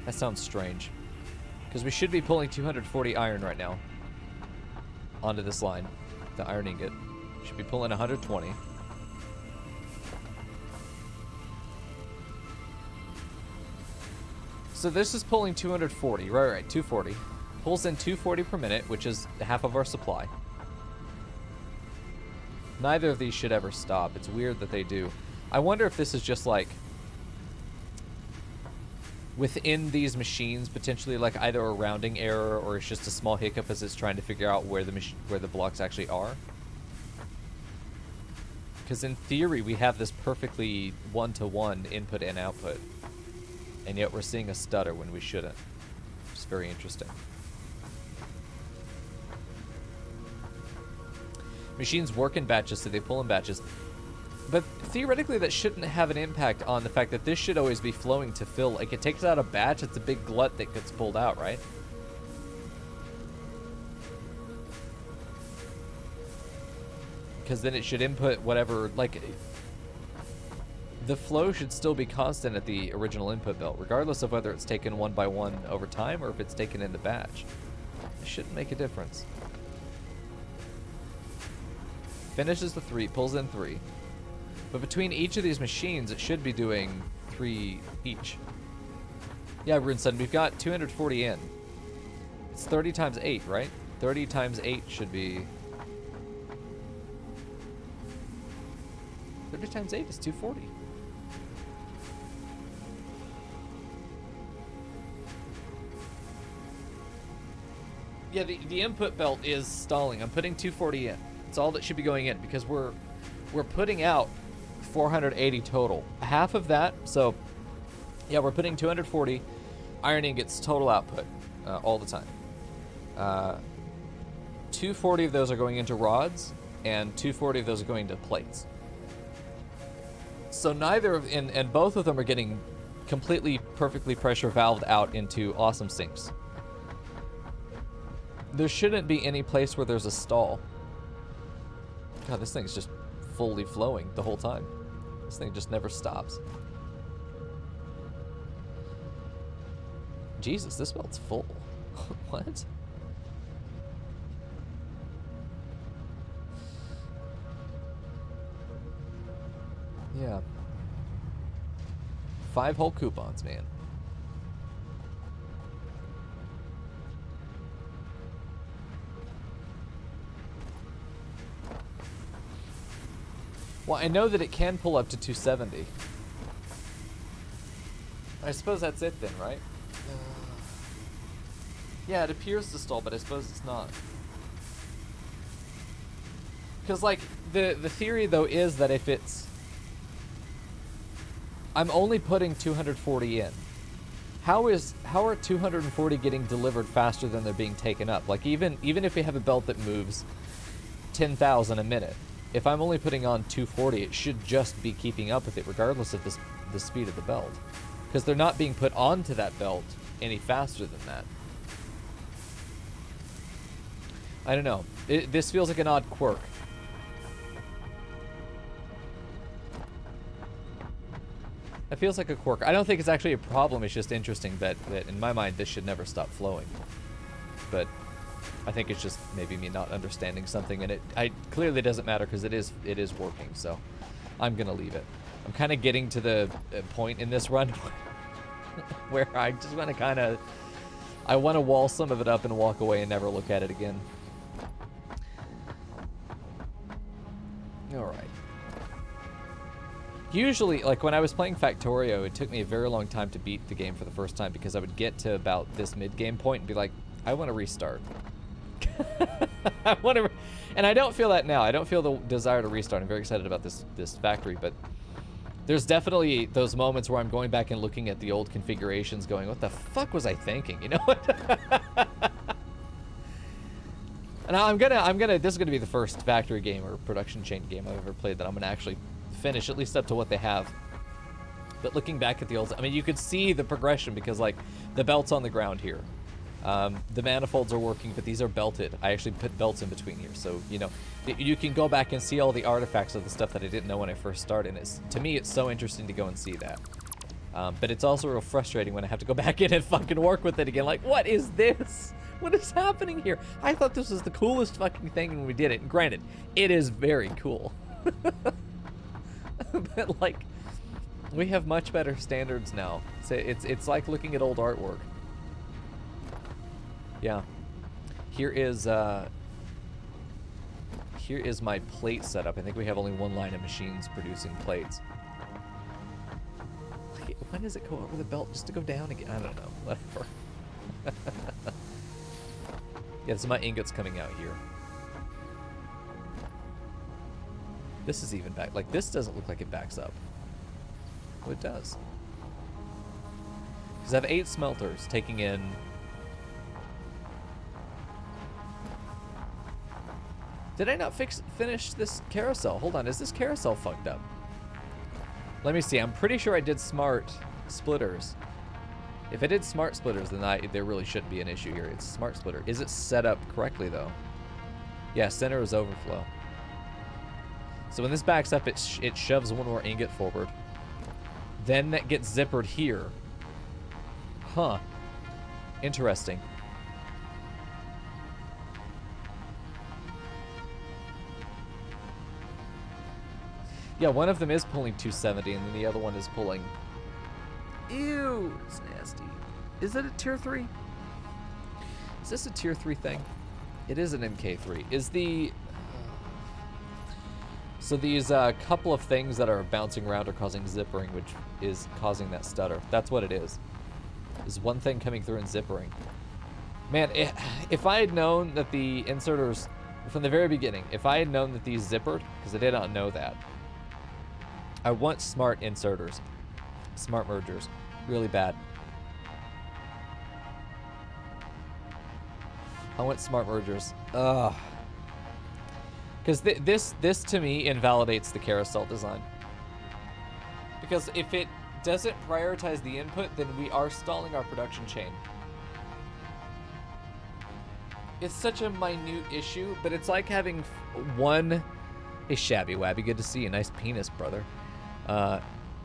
That sounds strange. Because we should be pulling 240 iron right now onto this line. The iron ingot. Should be pulling 120. So this is pulling 240. Right, 240. Pulls in 240 per minute, which is half of our supply. Neither of these should ever stop. It's weird that they do. I wonder if this is just like within these machines, potentially like either a rounding error or it's just a small hiccup as it's trying to figure out where the blocks actually are. Because in theory, we have this perfectly one-to-one input and output, and yet we're seeing a stutter when we shouldn't. It's very interesting. Machines work in batches, so they pull in batches. But theoretically, that shouldn't have an impact on the fact that this should always be flowing to fill. Like, it takes out a batch, it's a big glut that gets pulled out, right? Because then it should input whatever, like, the flow should still be constant at the original input belt, regardless of whether it's taken one by one over time or if it's taken in the batch. It shouldn't make a difference. Finishes the 3, pulls in 3. But between each of these machines, it should be doing 3 each. Yeah, Runeson, we've got 240 in. It's 30 times 8, right? 30 times 8 should be... 30 times 8 is 240. Yeah, the input belt is stalling. I'm putting 240 in. It's all that should be going in because we're putting out 480 total. Half of that, so yeah, we're putting 240 iron ingots total output all the time. 240 of those are going into rods, and 240 of those are going to plates. So neither of, and both of them are getting completely perfectly pressure valved out into awesome sinks. There shouldn't be any place where there's a stall. God, this thing's just fully flowing the whole time. This thing just never stops. Jesus, this belt's full. What? Yeah. 5 whole coupons, man. Well, I know that it can pull up to 270. I suppose that's it then, right? Yeah, it appears to stall, but I suppose it's not. Because, like, the theory, though, is that if it's... I'm only putting 240 in. How are 240 getting delivered faster than they're being taken up? Like, even if we have a belt that moves 10,000 a minute, if I'm only putting on 240, it should just be keeping up with it, regardless of the speed of the belt. Because they're not being put onto that belt any faster than that. I don't know. This feels like an odd quirk. It feels like a quirk. I don't think it's actually a problem. It's just interesting that in my mind, this should never stop flowing. But I think it's just maybe me not understanding something, and it clearly doesn't matter because it is working. So I'm gonna leave it. I'm kind of getting to the point in this run where I just want to I want to wall some of it up and walk away and never look at it again. All right. Usually, like when I was playing Factorio, it took me a very long time to beat the game for the first time because I would get to about this mid-game point and be like, I want to restart. And I don't feel that now. I don't feel the desire to restart. I'm very excited about this factory, but there's definitely those moments where I'm going back and looking at the old configurations going, what the fuck was I thinking? You know what? And I'm gonna, this is gonna be the first factory game or production chain game I've ever played that I'm gonna actually finish, at least up to what they have. But looking back at the old, I mean, you could see the progression because, like, the belt's on the ground here. The manifolds are working, but these are belted. I actually put belts in between here, so, you know, you can go back and see all the artifacts of the stuff that I didn't know when I first started. And to me, it's so interesting to go and see that. But it's also real frustrating when I have to go back in and fucking work with it again. Like, what is this? What is happening here? I thought this was the coolest fucking thing when we did it. And granted, it is very cool. But, like, we have much better standards now. So it's like looking at old artwork. Yeah. Here is my plate setup. I think we have only one line of machines producing plates. When does it go over the belt just to go down again? I don't know. Whatever. Yeah, so my ingots coming out here. This is even back. Like, this doesn't look like it backs up. Oh, it does. Because I have 8 smelters taking in... Did I not finish this carousel? Hold on, is this carousel fucked up? Let me see, I'm pretty sure I did smart splitters. If I did smart splitters, then there really shouldn't be an issue here. It's a smart splitter. Is it set up correctly, though? Yeah, center is overflow. So when this backs up, it shoves one more ingot forward. Then that gets zippered here. Huh. Interesting. Yeah, one of them is pulling 270, and then the other one is pulling... Ew, it's nasty. Is it a tier 3? Is this a tier 3 thing? It is an MK3. Is the... So these couple of things that are bouncing around are causing zippering, which is causing that stutter. That's what it is. There's one thing coming through and zippering. Man, if I had known that the inserters, from the very beginning, if I had known that these zippered, because I did not know that, I want smart inserters. Smart mergers. Really bad. I want smart mergers. Ugh. Because this to me invalidates the carousel design. Because if it doesn't prioritize the input, then we are stalling our production chain. It's such a minute issue, but it's like having one... Hey, Shabby Wabby, good to see you. Nice penis, brother.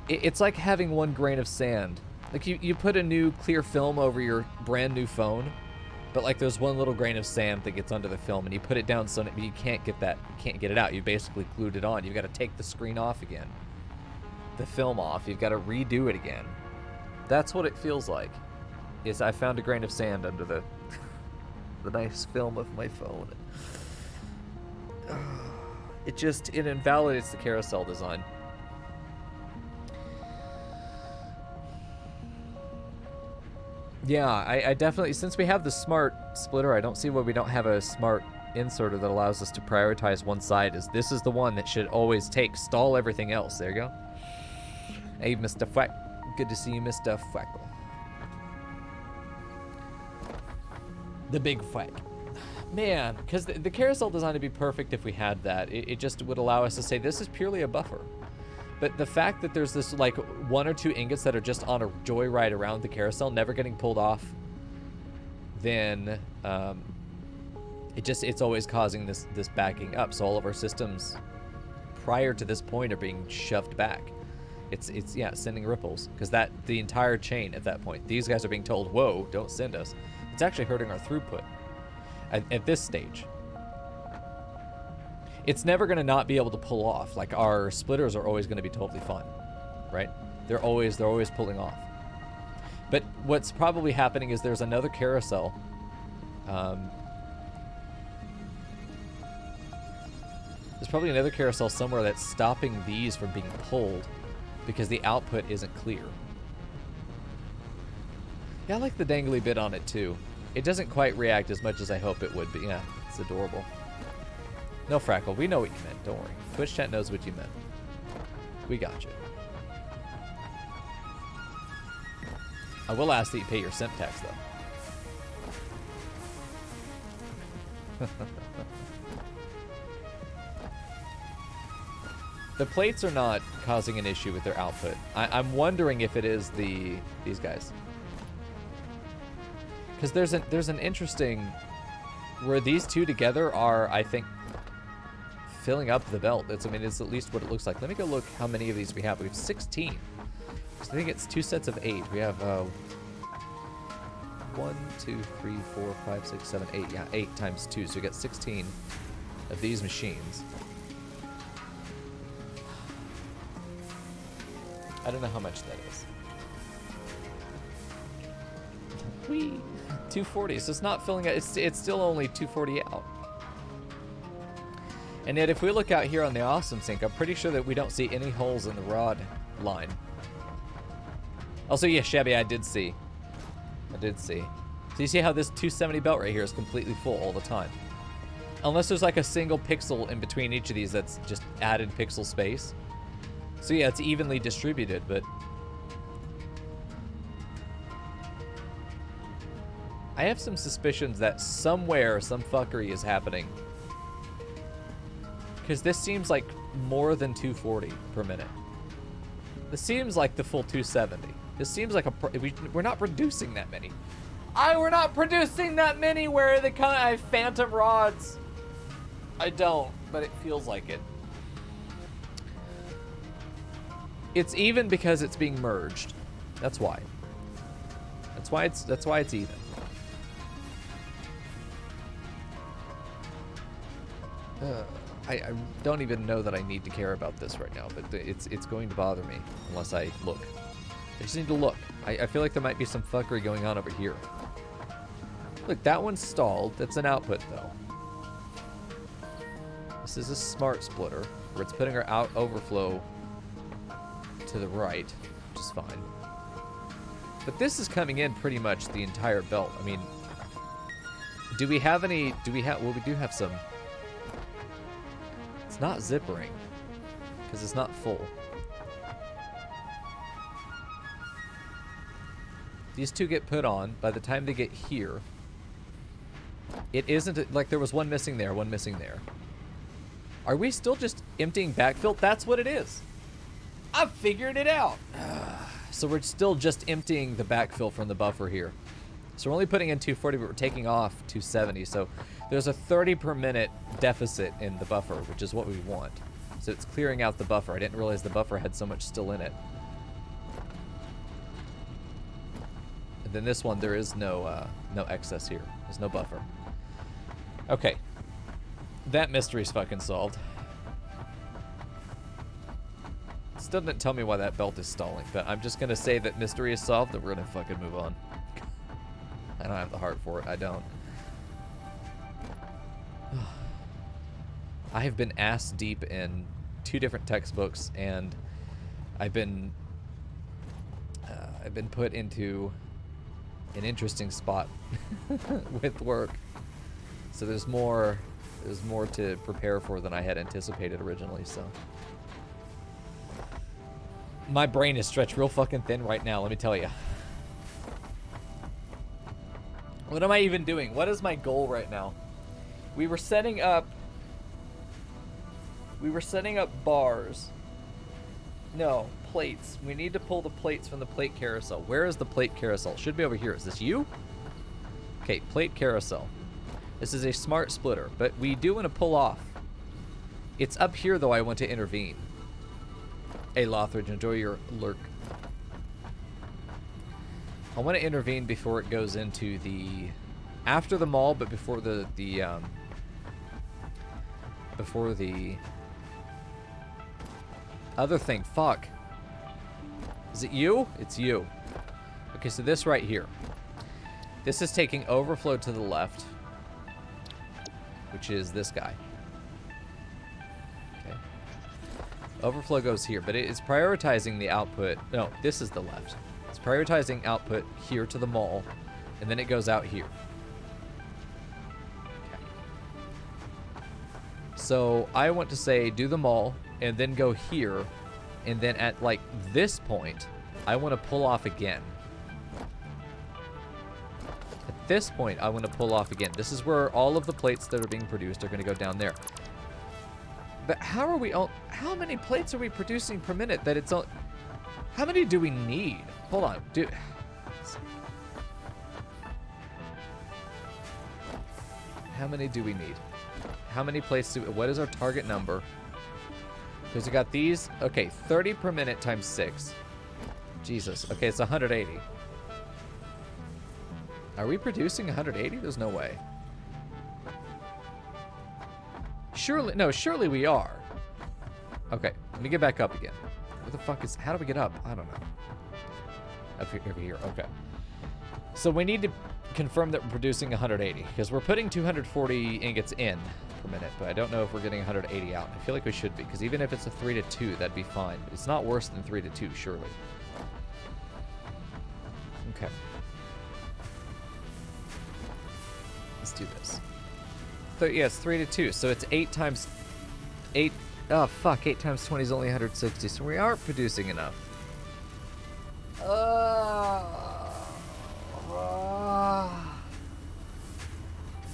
It's like having one grain of sand. Like you put a new clear film over your brand new phone, but like there's one little grain of sand that gets under the film, and you put it down so that you can't get that, you can't get it out. You basically glued it on. You've got to take the screen off again, the film off. You've got to redo it again. That's what it feels like. Is I found a grain of sand under the the nice film of my phone. It invalidates the carousel design. Yeah, I definitely, since we have the smart splitter, I don't see why we don't have a smart inserter that allows us to prioritize one side. This is the one that should always stall everything else. There you go. Hey, Mr. Fwack. Good to see you, Mr. Fwackle. The big Fwack. Man, because the carousel designed to be perfect if we had that. It just would allow us to say this is purely a buffer. But the fact that there's this, like, 1 or 2 ingots that are just on a joyride around the carousel, never getting pulled off, then it's always causing this backing up. So all of our systems prior to this point are being shoved back. It's sending ripples, because the entire chain at that point, these guys are being told, whoa, don't send us. It's actually hurting our throughput at this stage. It's never going to not be able to pull off. Like, our splitters are always going to be totally fine, right? They're always pulling off. But what's probably happening is there's another carousel. There's probably another carousel somewhere that's stopping these from being pulled because the output isn't clear. Yeah, I like the dangly bit on it too. It doesn't quite react as much as I hope it would, but yeah, it's adorable. No, Frackle, we know what you meant. Don't worry. Twitch chat knows what you meant. We got you. I will ask that you pay your simp tax, though. The plates are not causing an issue with their output. I'm wondering if it is these guys. Because there's an interesting... where these two together are, I think, filling up the belt. It's at least what it looks like. Let me go look how many of these we have. We have 16. So I think it's 2 sets of 8. We have 1, 2, 3, 4, 5, 6, 7, 8. Yeah, 8 times 2. So we got 16 of these machines. I don't know how much that is. Whee! 240. So it's not filling out. It's still only 240 out. And yet, if we look out here on the awesome sink, I'm pretty sure that we don't see any holes in the rod line. Also, yeah, Shabby, I did see. So you see how this 270 belt right here is completely full all the time. Unless there's like a single pixel in between each of these that's just added pixel space. So yeah, it's evenly distributed, but... I have some suspicions that somewhere some fuckery is happening. Because this seems like more than 240 per minute. This seems like the full 270. This seems like we're not producing that many. We're not producing that many where the kind I have phantom rods. I don't, but it feels like it. It's even because it's being merged. That's why. That's why it's even. I don't even know that I need to care about this right now, but it's going to bother me unless I look. I just need to look. I feel like there might be some fuckery going on over here. Look, that one's stalled. That's an output, though. This is a smart splitter, where it's putting our out overflow to the right, which is fine. But this is coming in pretty much the entire belt. I mean, do we have any... well, we do have some... It's not zippering, because it's not full. These two get put on. By the time they get here, it isn't like there was one missing there, one missing there. Are we still just emptying backfill? That's what it is. I figured it out. So we're still just emptying the backfill from the buffer here. So we're only putting in 240, but we're taking off 270. So there's a 30 per minute deficit in the buffer, which is what we want. So it's clearing out the buffer. I didn't realize the buffer had so much still in it. And then this one, there is no excess here. There's no buffer. Okay. That mystery's fucking solved. Still didn't tell me why that belt is stalling, but I'm just gonna say that mystery is solved and we're gonna fucking move on. I don't have the heart for it. I don't. I have been ass deep in 2 different textbooks, and I've been put into an interesting spot with work. So there's more to prepare for than I had anticipated originally, so. My brain is stretched real fucking thin right now, let me tell you. What am I even doing? What is my goal right now? We were setting up bars. No, plates. We need to pull the plates from the plate carousel. Where is the plate carousel? Should be over here. Is this you? Okay, plate carousel. This is a smart splitter, but we do want to pull off. It's up here, though, I want to intervene. Hey, Lothridge, enjoy your lurk. I want to intervene before it goes into the... After the mall, but before the other thing. Fuck. Is it you? It's you. Okay, so this right here. This is taking overflow to the left, which is this guy. Okay. Overflow goes here, but it's prioritizing the output. No, this is the left. It's prioritizing output here to the mall, and then it goes out here. Okay. So I want to say do the mall, and then go here, and then at like this point, I want to pull off again. At this point, I want to pull off again. This is where all of the plates that are being produced are going to go down there. But how are we all... How many plates are we producing per minute that it's all... How many do we need? Hold on, dude. How many do we need? How many plates do... What is our target number? Because we got these. Okay, 30 per minute times 6. Jesus. Okay, it's 180. Are we producing 180? There's no way. Surely, no, surely we are. Okay, let me get back up again. What the fuck is, how do we get up? I don't know. Up here, over here, okay. So we need to confirm that we're producing 180, because we're putting 240 ingots in per minute, but I don't know if we're getting 180 out. I feel like we should be, because even if it's a 3 to 2, that'd be fine. It's not worse than 3 to 2, surely. Okay. Let's do this. So, yeah, it's 3 to 2, so it's 8 times 8. Oh, fuck, 8 times 20 is only 160, so we aren't producing enough.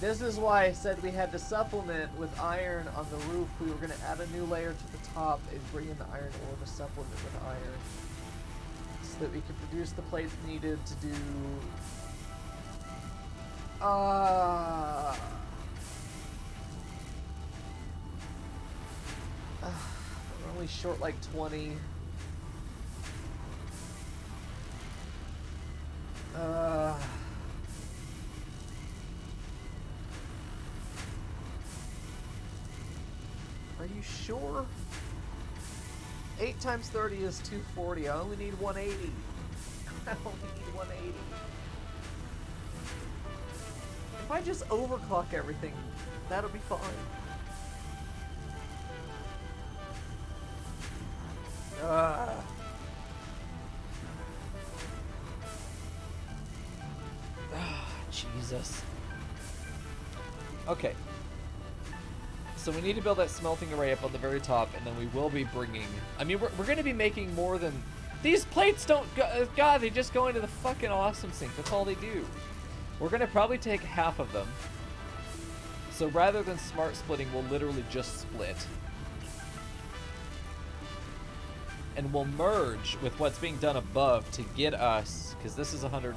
This is why I said we had to supplement with iron on the roof. We were going to add a new layer to the top and bring in the iron ore to supplement with iron, so that we could produce the plates needed to do... we're only short like 20. Are you sure? 8 times 30 is 240. I only need 180. I only need 180. If I just overclock everything, that'll be fine. Jesus. Okay. So we need to build that smelting array up on the very top, and then we will be bringing... I mean, we're going to be making more than... These plates don't... God, they just go into the fucking awesome sink. That's all they do. We're going to probably take half of them. So rather than smart splitting, we'll literally just split. And we'll merge with what's being done above to get us... Because this is 100...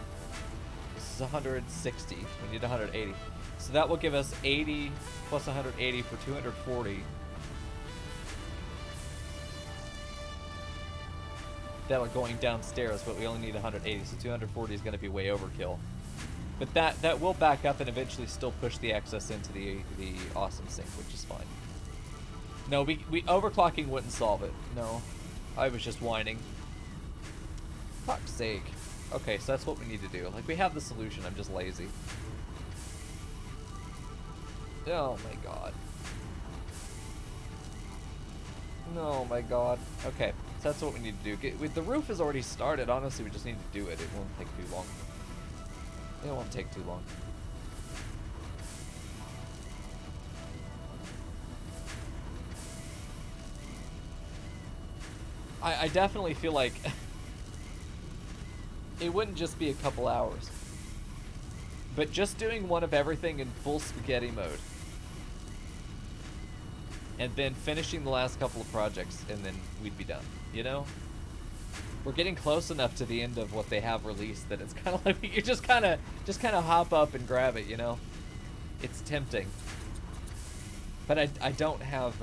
This is 160. We need 180. So that will give us 80 plus 180 for 240. That are going downstairs, but we only need 180, so 240 is going to be way overkill. But that will back up and eventually still push the excess into the awesome sink, which is fine. No, we overclocking wouldn't solve it. No, I was just whining. Fuck's sake. Okay, so that's what we need to do. Like, we have the solution, I'm just lazy. Oh my god. Oh my god. Okay, so that's what we need to do. The roof is already started. Honestly, we just need to do it. It won't take too long. It won't take too long. I definitely feel like it wouldn't just be a couple hours, but just doing one of everything in full spaghetti mode, and then finishing the last couple of projects, and then we'd be done. You know, we're getting close enough to the end of what they have released that it's kind of like you just kind of hop up and grab it. You know, it's tempting, but I don't have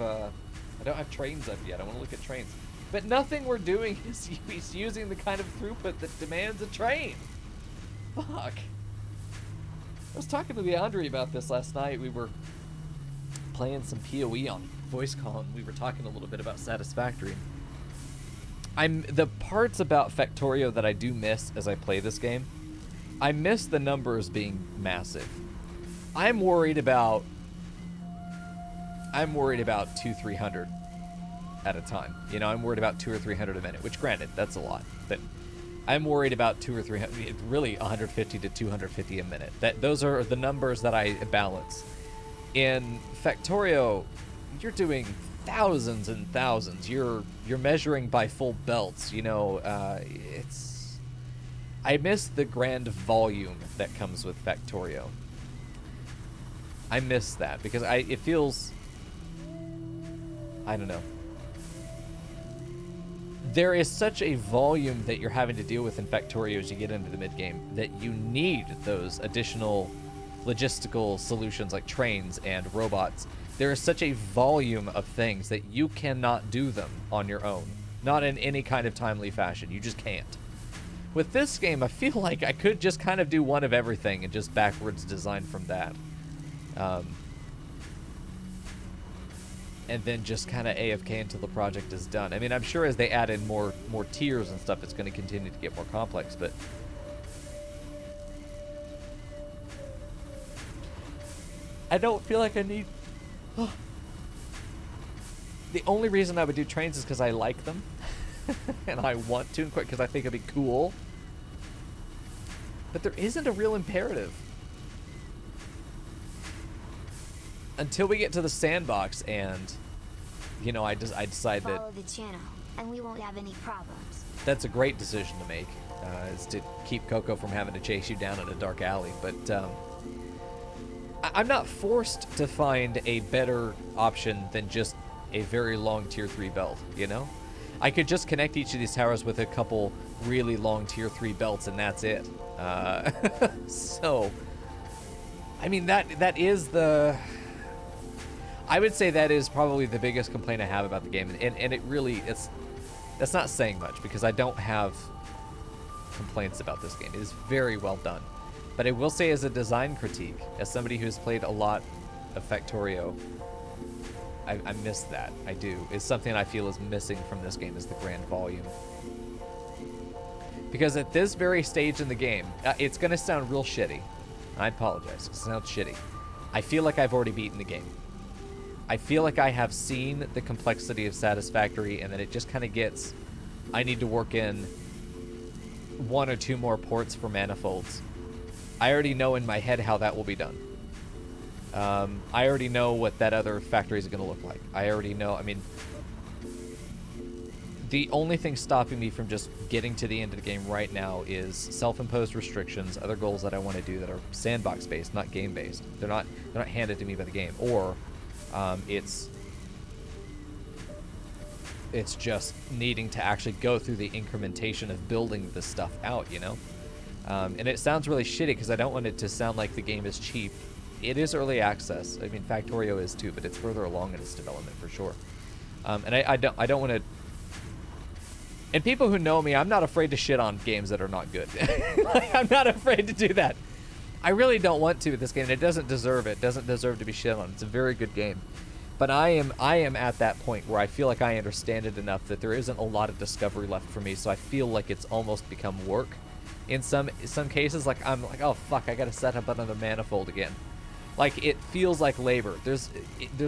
trains up yet. I want to look at trains. But nothing we're doing is using the kind of throughput that demands a train. Fuck. I was talking to Leandri about this last night. We were playing some PoE on voice call, and we were talking a little bit about Satisfactory. The parts about Factorio that I do miss as I play this game, I miss the numbers being massive. I'm worried about 200-300 at a time. You know, I'm worried about 200 or 300 a minute, which granted, that's a lot, but I'm worried about 200 or 300, really 150 to 250 a minute. Those are the numbers that I balance. In Factorio, you're doing thousands and thousands. You're measuring by full belts. You know, I miss the grand volume that comes with Factorio. I miss that because it feels, I don't know. There is such a volume that you're having to deal with in Factorio as you get into the mid-game that you need those additional logistical solutions like trains and robots. There is such a volume of things that you cannot do them on your own. Not in any kind of timely fashion. You just can't. With this game, I feel like I could just kind of do one of everything and just backwards design from that. And then just kind of AFK until the project is done. I mean, I'm sure as they add in more tiers and stuff, it's going to continue to get more complex, but I don't feel like I need... The only reason I would do trains is because I like them. And I want to, because I think it'd be cool. But there isn't a real imperative. Until we get to the sandbox and, you know, I decide that... Follow the channel, and we won't have any problems. That's a great decision to make, is to keep Coco from having to chase you down in a dark alley. But I'm not forced to find a better option than just a very long tier 3 belt, you know? I could just connect each of these towers with a couple really long tier 3 belts and that's it. So, I mean, that is the... I would say that is probably the biggest complaint I have about the game. And it really, that's not saying much because I don't have complaints about this game. It is very well done. But I will say as a design critique, as somebody who's played a lot of Factorio, I miss that. I do. It's something I feel is missing from this game is the grand volume. Because at this very stage in the game, it's going to sound real shitty. I apologize. It sounds shitty. I feel like I've already beaten the game. I feel like I have seen the complexity of Satisfactory and then it just kind of gets, I need to work in 1 or 2 more ports for manifolds. I already know in my head how that will be done. I already know what that other factory is going to look like. I already know, I mean, the only thing stopping me from just getting to the end of the game right now is self-imposed restrictions, other goals that I want to do that are sandbox-based, not game-based. They're not handed to me by the game. Or it's just needing to actually go through the incrementation of building this stuff out, you know? And it sounds really shitty because I don't want it to sound like the game is cheap. It is early access. I mean, Factorio is too, but it's further along in its development for sure. And I don't want to... And people who know me, I'm not afraid to shit on games that are not good. Like, I'm not afraid to do that. I really don't want to with this game, and it doesn't deserve it. It doesn't deserve to be shit on. It's a very good game. But I am at that point where I feel like I understand it enough that there isn't a lot of discovery left for me, so I feel like it's almost become work. In some cases, like I'm like, oh fuck, I gotta set up another manifold again. Like, it feels like labor. There's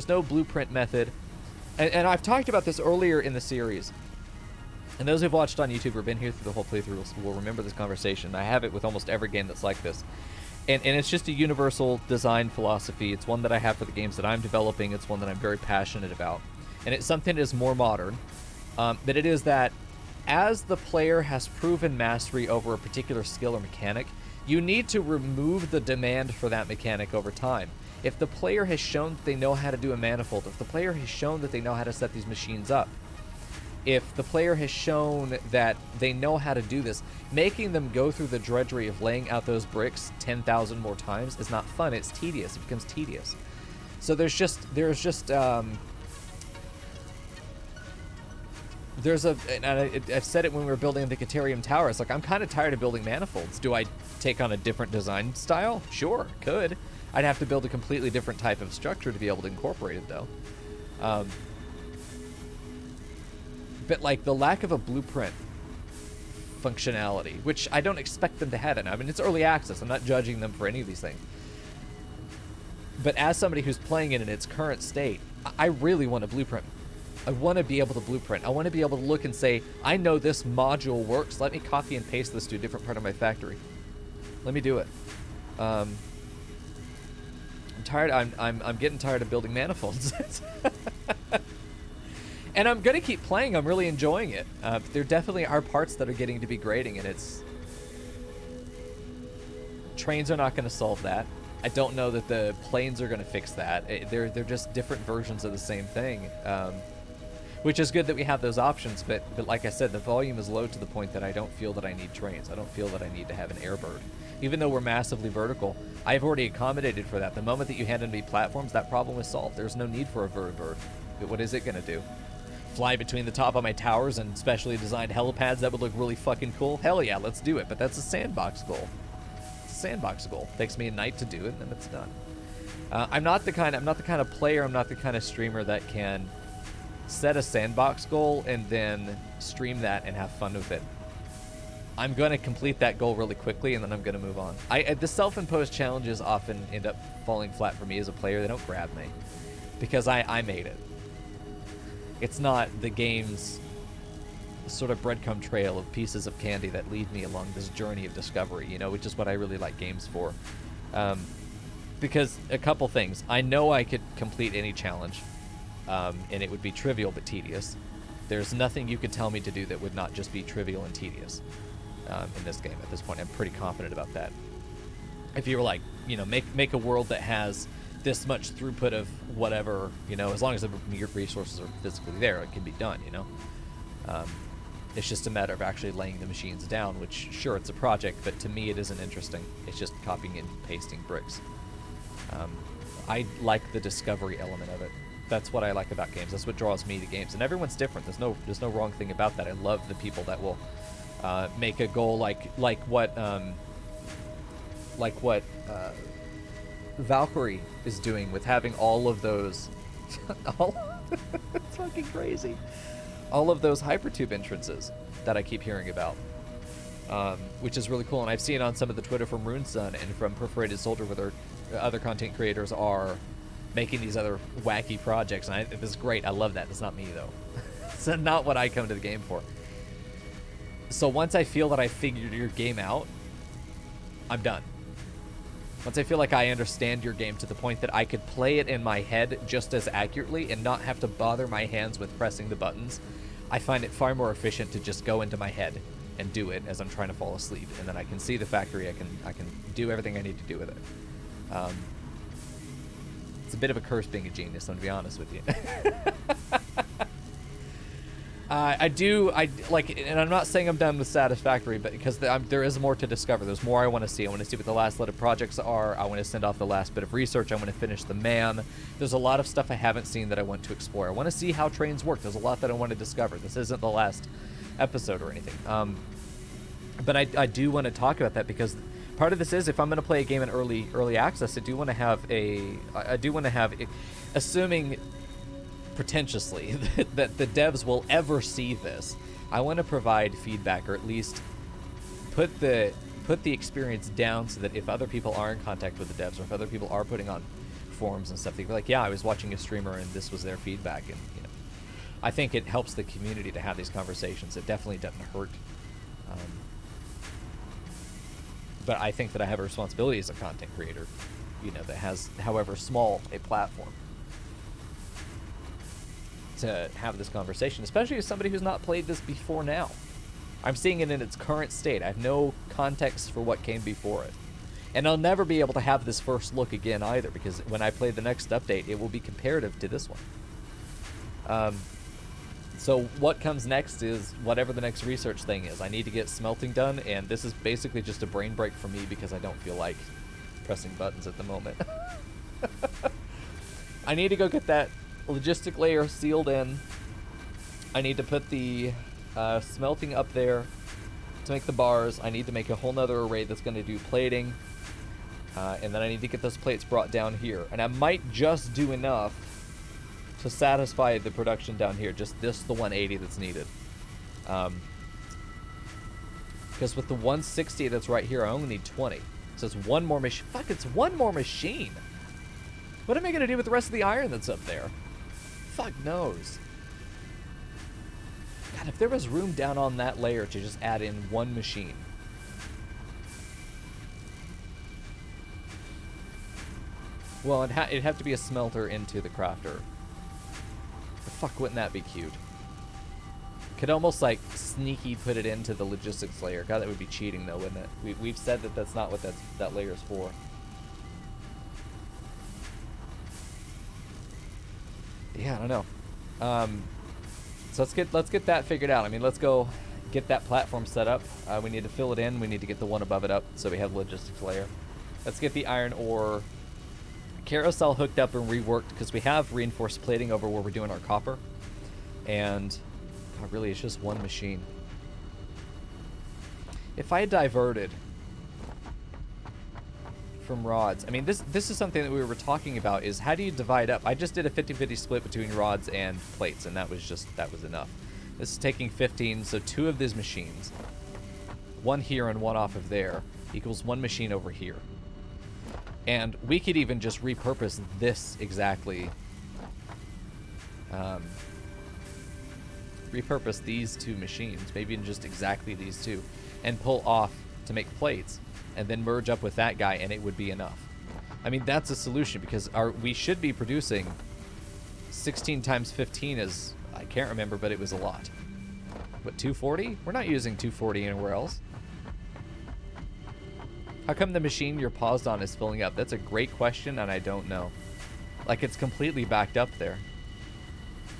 no blueprint method. and I've talked about this earlier in the series. And those who've watched on YouTube or been here through the whole playthrough will remember this conversation. I have it with almost every game that's like this. And it's just a universal design philosophy. It's one that I have for the games that I'm developing. It's one that I'm very passionate about. And it's something that is more modern. But it is that as the player has proven mastery over a particular skill or mechanic, you need to remove the demand for that mechanic over time. If the player has shown that they know how to do a manifold, if the player has shown that they know how to set these machines up, if the player has shown that they know how to do this, making them go through the drudgery of laying out those bricks 10,000 more times is not fun. It's tedious. It becomes tedious. So there's I've said it when we were building the Caterium Tower. It's like, I'm kind of tired of building manifolds. Do I take on a different design style? Sure, could. I'd have to build a completely different type of structure to be able to incorporate it, though. But like the lack of a blueprint functionality, which I don't expect them to have it. I mean, it's early access. I'm not judging them for any of these things. But as somebody who's playing it in its current state, I really want a blueprint. I want to be able to blueprint. I want to be able to look and say, I know this module works. Let me copy and paste this to a different part of my factory. Let me do it. I'm tired. I'm getting tired of building manifolds. And I'm gonna keep playing. I'm really enjoying it. There definitely are parts that are getting to be grating, and it's trains are not going to solve that. I don't know that the planes are going to fix that. They're just different versions of the same thing, which is good that we have those options. But like I said, the volume is low to the point that I don't feel that I need trains. I don't feel that I need to have an airbird. Even though we're massively vertical, I've already accommodated for that. The moment that you hand in me platforms, that problem is solved. There's no need for a vertibird. But what is it going to do? Fly between the top of my towers and specially designed helipads? That would look really fucking cool. Hell yeah, let's do it. But that's a sandbox goal. It's a sandbox goal. Takes me a night to do it, and then it's done. I'm not the kind of player. I'm not the kind of streamer that can set a sandbox goal and then stream that and have fun with it. I'm going to complete that goal really quickly, and then I'm going to move on. The self-imposed challenges often end up falling flat for me as a player. They don't grab me because I made it. It's not the game's sort of breadcrumb trail of pieces of candy that lead me along this journey of discovery, you know, which is what I really like games for. Because a couple things. I know I could complete any challenge, and it would be trivial but tedious. There's nothing you could tell me to do that would not just be trivial and tedious in this game at this point. I'm pretty confident about that. If you were like, you know, make a world that has this much throughput of whatever, you know, as long as the resources are physically there, it can be done, you know. It's just a matter of actually laying the machines down, which, sure, it's a project, but to me it isn't interesting. It's just copying and pasting bricks. I like the discovery element of it. That's what I like about games. That's what draws me to games. And everyone's different. There's no wrong thing about that. I love the people that will make a goal like what Valkyrie is doing with having all of those it's fucking crazy. All of those hypertube entrances that I keep hearing about. Which is really cool, and I've seen on some of the Twitter from RuneSun and from Perforated Soldier where their other content creators are making these other wacky projects, and this is great. I love that. It's not me, though. It's not what I come to the game for. So once I feel that I figured your game out, I'm done. Once I feel like I understand your game to the point that I could play it in my head just as accurately and not have to bother my hands with pressing the buttons, I find it far more efficient to just go into my head and do it as I'm trying to fall asleep, and then I can see the factory. I can do everything I need to do with it. It's a bit of a curse being a genius, I'm gonna be honest with you. I like, and I'm not saying I'm done with Satisfactory, but because there is more to discover. There's more I want to see. I want to see what the last lot of projects are. I want to send off the last bit of research. I want to finish the man. There's a lot of stuff I haven't seen that I want to explore. I want to see how trains work. There's a lot that I want to discover. This isn't the last episode or anything. But I do want to talk about that because part of this is, if I'm going to play a game in early access, I do want to have assuming pretentiously that the devs will ever see this, I want to provide feedback, or at least put the experience down so that if other people are in contact with the devs, or if other people are putting on forums and stuff, they can be like, yeah, I was watching a streamer and this was their feedback, and you know, I think it helps the community to have these conversations. It definitely doesn't hurt. But I think that I have a responsibility as a content creator, you know, that has, however small, a platform to have this conversation, especially as somebody who's not played this before now. I'm seeing it in its current state. I have no context for what came before it. And I'll never be able to have this first look again either, because when I play the next update, it will be comparative to this one. So what comes next is whatever the next research thing is. I need to get smelting done, and this is basically just a brain break for me because I don't feel like pressing buttons at the moment. I need to go get that logistic layer sealed in. I need to put the smelting up there to make the bars. I need to make a whole nother array that's going to do plating. And then I need to get those plates brought down here. And I might just do enough to satisfy the production down here. Just the 180 that's needed. Because with the 160 that's right here, I only need 20. So it's one more machine. Fuck, it's one more machine. What am I going to do with the rest of the iron that's up there? Fuck knows. God, if there was room down on that layer to just add in one machine. Well, it'd have to be a smelter into the crafter. But fuck, wouldn't that be cute? Could almost, like, sneaky put it into the logistics layer. God, that would be cheating, though, wouldn't it? We've said that that's not what that layer's for. Yeah, I don't know. So let's get that figured out. I mean, let's go get that platform set up. We need to fill it in. We need to get the one above it up so we have the logistics layer. Let's get the iron ore carousel hooked up and reworked, because we have reinforced plating over where we're doing our copper. And really, it's just one machine. If I had diverted from rods, I mean, this is something that we were talking about, is how do you divide up? I just did a 50-50 split between rods and plates, and that was enough. This is taking 15, so 2 of these machines, one here and one off of there, equals 1 machine over here. And we could even just repurpose this exactly. Repurpose these 2 machines, maybe in just exactly these 2, and pull off to make plates, and then merge up with that guy, and it would be enough. I mean, that's a solution, because we should be producing 16 times 15 is, I can't remember, but it was a lot. What, 240? We're not using 240 anywhere else. How come the machine you're paused on is filling up? That's a great question, and I don't know. Like, it's completely backed up there.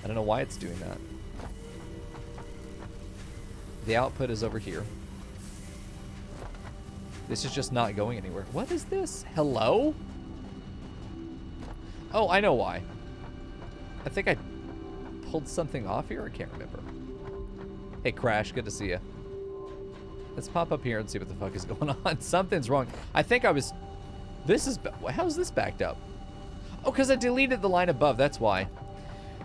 I don't know why it's doing that. The output is over here. This is just not going anywhere. What is this? Hello? Oh, I know why. I think I pulled something off here. I can't remember. Hey, Crash. Good to see you. Let's pop up here and see what the fuck is going on. Something's wrong. I think I was... How's this backed up? Oh, because I deleted the line above. That's why.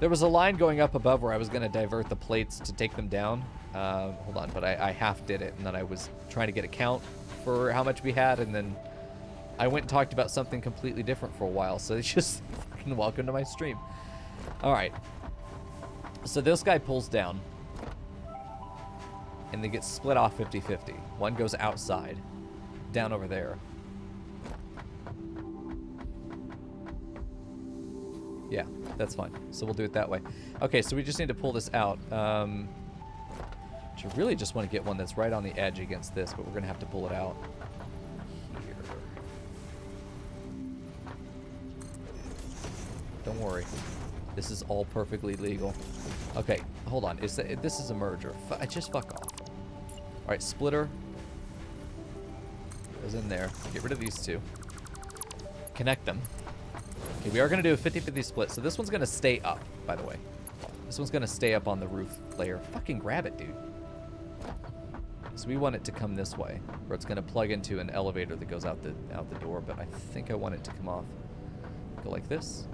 There was a line going up above where I was going to divert the plates to take them down. Hold on, but I half did it, and then I was trying to get a count for how much we had, and then I went and talked about something completely different for a while, so it's just fucking welcome to my stream. Alright. So this guy pulls down, and they get split off 50-50. One goes outside, down over there. Yeah, that's fine. So we'll do it that way. Okay, so we just need to pull this out. Which I really just want to get one that's right on the edge against this, but we're going to have to pull it out here. Don't worry. This is all perfectly legal. Okay, hold on. This is a merger. Just fuck off. Alright, splitter goes in there. Get rid of these 2. Connect them. Okay, we are going to do a 50-50 split, so this one's going to stay up, by the way. This one's going to stay up on the roof layer. Fucking grab it, dude. So we want it to come this way, where it's going to plug into an elevator that goes out the door, but I think I want it to come off. Go like this.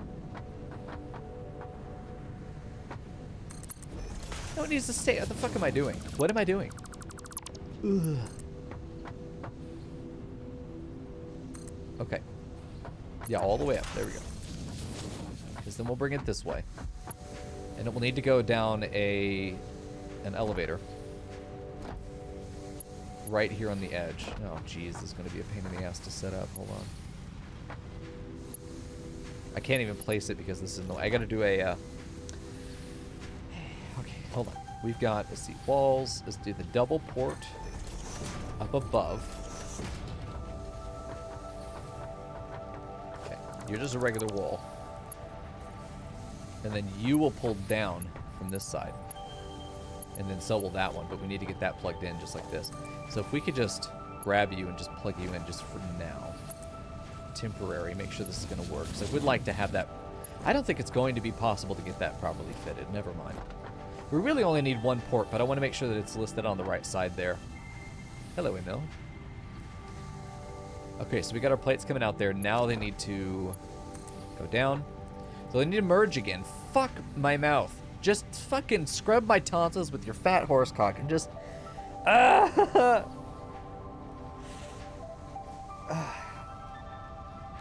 No, it needs to stay. What the fuck am I doing? What am I doing? Ugh. Okay. Yeah, all the way up. There we go. Because then we'll bring it this way. And it will need to go down an elevator. Right here on the edge. Oh, geez, this is going to be a pain in the ass to set up. Hold on. I can't even place it because this is no... I got to do a... Okay, hold on. We've got, let's see, walls. Let's do the double port up above. Okay, you're just a regular wall. And then you will pull down from this side. And then so will that one, but we need to get that plugged in just like this. So if we could just grab you and just plug you in just for now. Temporary, make sure this is going to work. So we'd like to have that. I don't think it's going to be possible to get that properly fitted. Never mind. We really only need one port, but I want to make sure that it's listed on the right side there. Hello, Emil. Okay, so we got our plates coming out there. Now they need to go down. So they need to merge again. Fuck my mouth. Just fucking scrub my tonsils with your fat horse cock and just...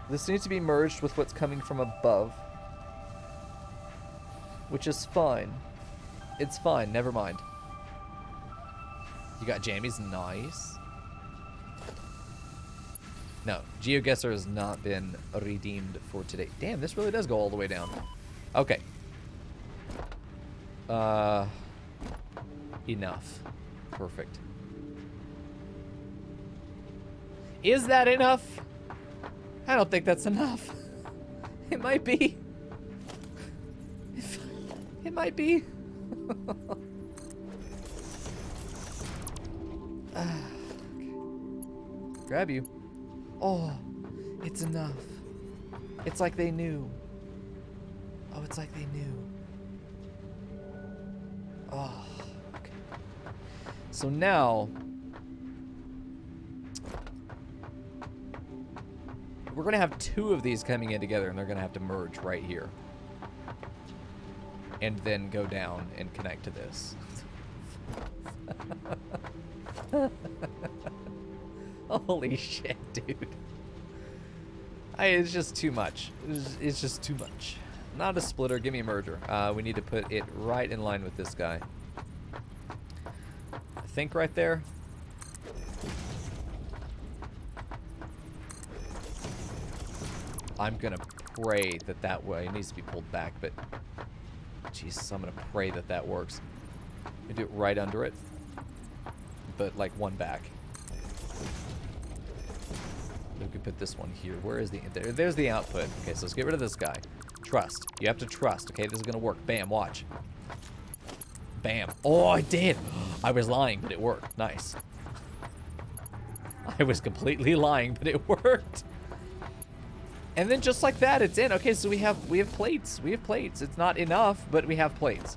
This needs to be merged with what's coming from above. Which is fine. It's fine, never mind. You got jammies? Nice. No, GeoGuessr has not been redeemed for today. Damn, this really does go all the way down. Okay. Enough. Perfect. Is that enough? I don't think that's enough. It might be. It might be. Grab you. Oh, it's enough. It's like they knew. Oh, it's like they knew. Oh, okay. So now we're gonna have two of these coming in together, and they're gonna have to merge right here, and then go down and connect to this. Holy shit, dude. It's just too much. It's just too much. Not a splitter. Give me a merger. We need to put it right in line with this guy. I think right there. I'm going to pray that that way. It needs to be pulled back, but... Jesus, I'm going to pray that that works. We do it right under it. But, like, one back. We can put this one here. Where is the... There's the output. Okay, so let's get rid of this guy. Trust. You have to trust. Okay, this is going to work. Bam, watch. Bam. Oh, I did. I was lying, but it worked. Nice. I was completely lying, but it worked. And then just like that, it's in. Okay, so we have plates. We have plates. It's not enough, but we have plates.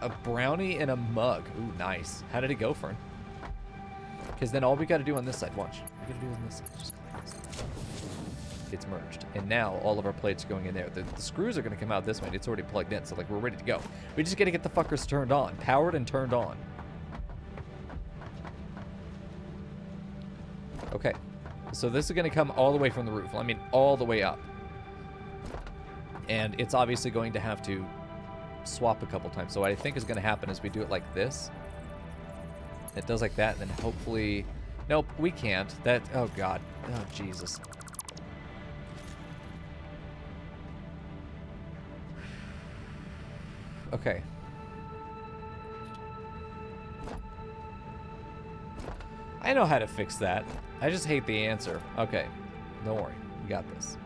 A brownie and a mug. Ooh, nice. How did it go, Fern? Because then all we got to do on this side, watch. We got to do on this side. Just like this. It's merged. And now all of our plates are going in there. The screws are going to come out this way. And it's already plugged in, so like we're ready to go. We just got to get the fuckers turned on. Powered and turned on. Okay. So this is going to come all the way from the roof. I mean, all the way up. And it's obviously going to have to swap a couple times. So what I think is going to happen is we do it like this. It does like that, and then hopefully... Nope, we can't. That... Oh, God. Oh, Jesus. Okay. I know how to fix that. I just hate the answer. Okay. Don't worry. We got this.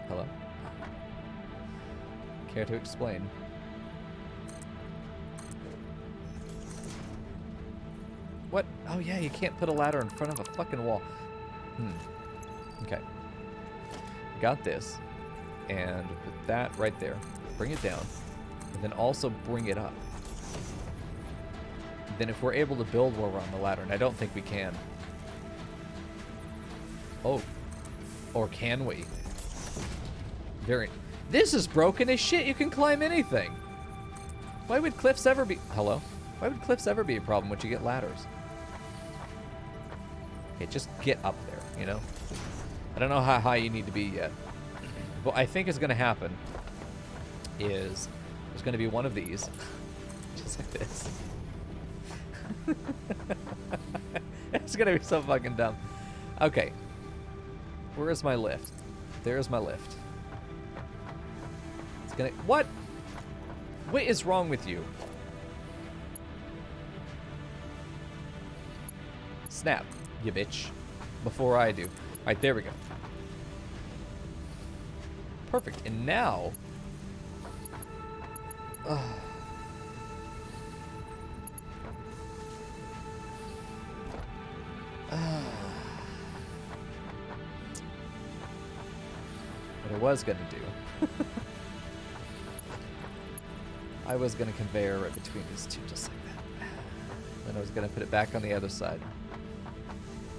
Hello? Care to explain? What? Oh, yeah, you can't put a ladder in front of a fucking wall. Okay. Got this. And put that right there. Bring it down. And then also bring it up. Then if we're able to build while we're on the ladder, and I don't think we can. Oh. Or can we? Very... This is broken as shit. You can climb anything. Why would cliffs ever be... Hello? Why would cliffs ever be a problem once you get ladders? Okay, just get up there, you know? I don't know how high you need to be yet. What I think is going to happen is there's going to be one of these. Just like this. It's going to be so fucking dumb. Okay. Where is my lift? There's my lift. It's going to... What? What is wrong with you? Snap, you bitch. Before I do. Alright, there we go. Perfect. And now... But I was going to do... I was going to conveyor right between these two, just like that. Then I was going to put it back on the other side.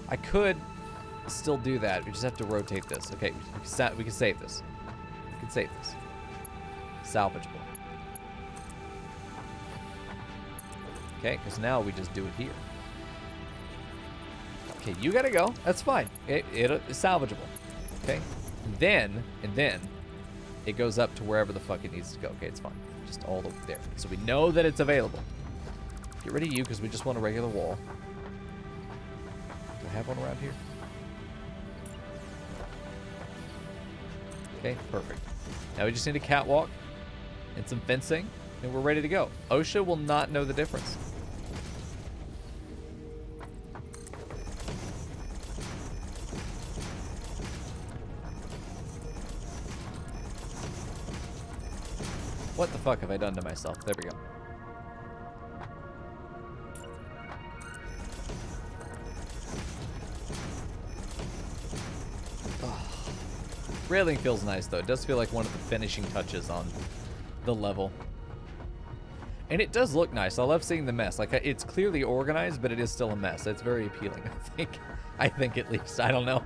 I could still do that. We just have to rotate this. Okay, we can save this. We can save this. Salvageable. Okay, because now we just do it here. Okay, you gotta go. That's fine. It's salvageable. Okay? And then it goes up to wherever the fuck it needs to go. Okay, it's fine. Just all the way there. So we know that it's available. Get rid of you because we just want a regular wall. Do I have one around here? Okay, perfect. Now we just need a catwalk and some fencing, and we're ready to go. OSHA will not know the difference. What the fuck have I done to myself? There we go. Railing feels nice, though. It does feel like one of the finishing touches on the level. And it does look nice. I love seeing the mess. Like, it's clearly organized, but it is still a mess. It's very appealing, I think. I think, at least. I don't know.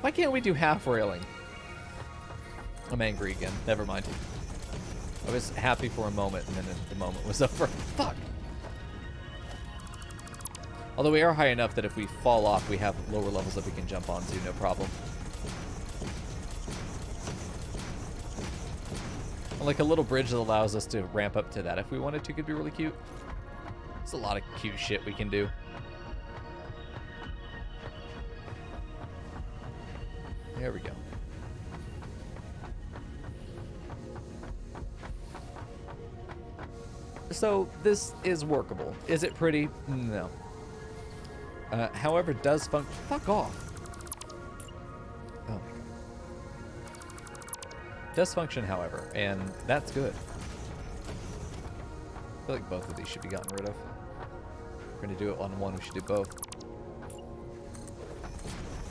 Why can't we do half railing? I'm angry again. Never mind. I was happy for a moment, and then the moment was over. Fuck! Although we are high enough that if we fall off, we have lower levels that we can jump onto, no problem. Like a little bridge that allows us to ramp up to that if we wanted to could be really cute. There's a lot of cute shit we can do. There we go. So this is workable. Is it pretty? No. However, it does function. Fuck off. Oh my god. Does function, however, and that's good. I feel like both of these should be gotten rid of. If we're gonna do it on one, we should do both.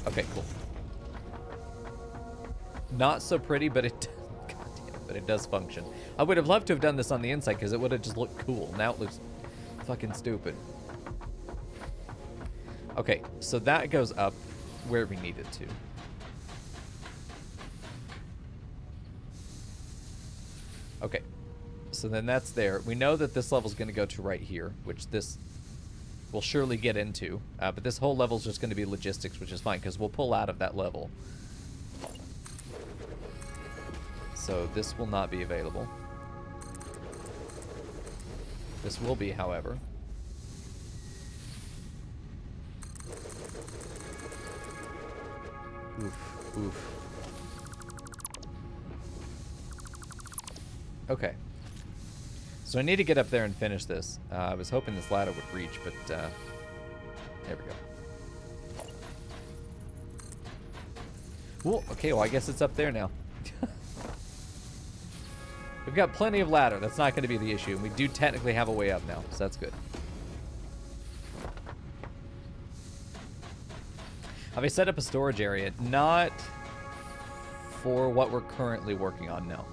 Okay, cool. Not so pretty, but it God damn it, but it does function. I would have loved to have done this on the inside because it would have just looked cool. Now it looks fucking stupid. Okay, so that goes up where we need it to. Okay, so then that's there. We know that this level's going to go to right here, which this will surely get into. But this whole level's just going to be logistics, which is fine, because we'll pull out of that level. So this will not be available. This will be, however. Oof, oof. Okay. So I need to get up there and finish this. I was hoping this ladder would reach, but there we go. Well, okay, well, I guess it's up there now. We've got plenty of ladder. That's not going to be the issue. And we do technically have a way up now, so that's good. Have I set up a storage area? Not for what we're currently working on, no.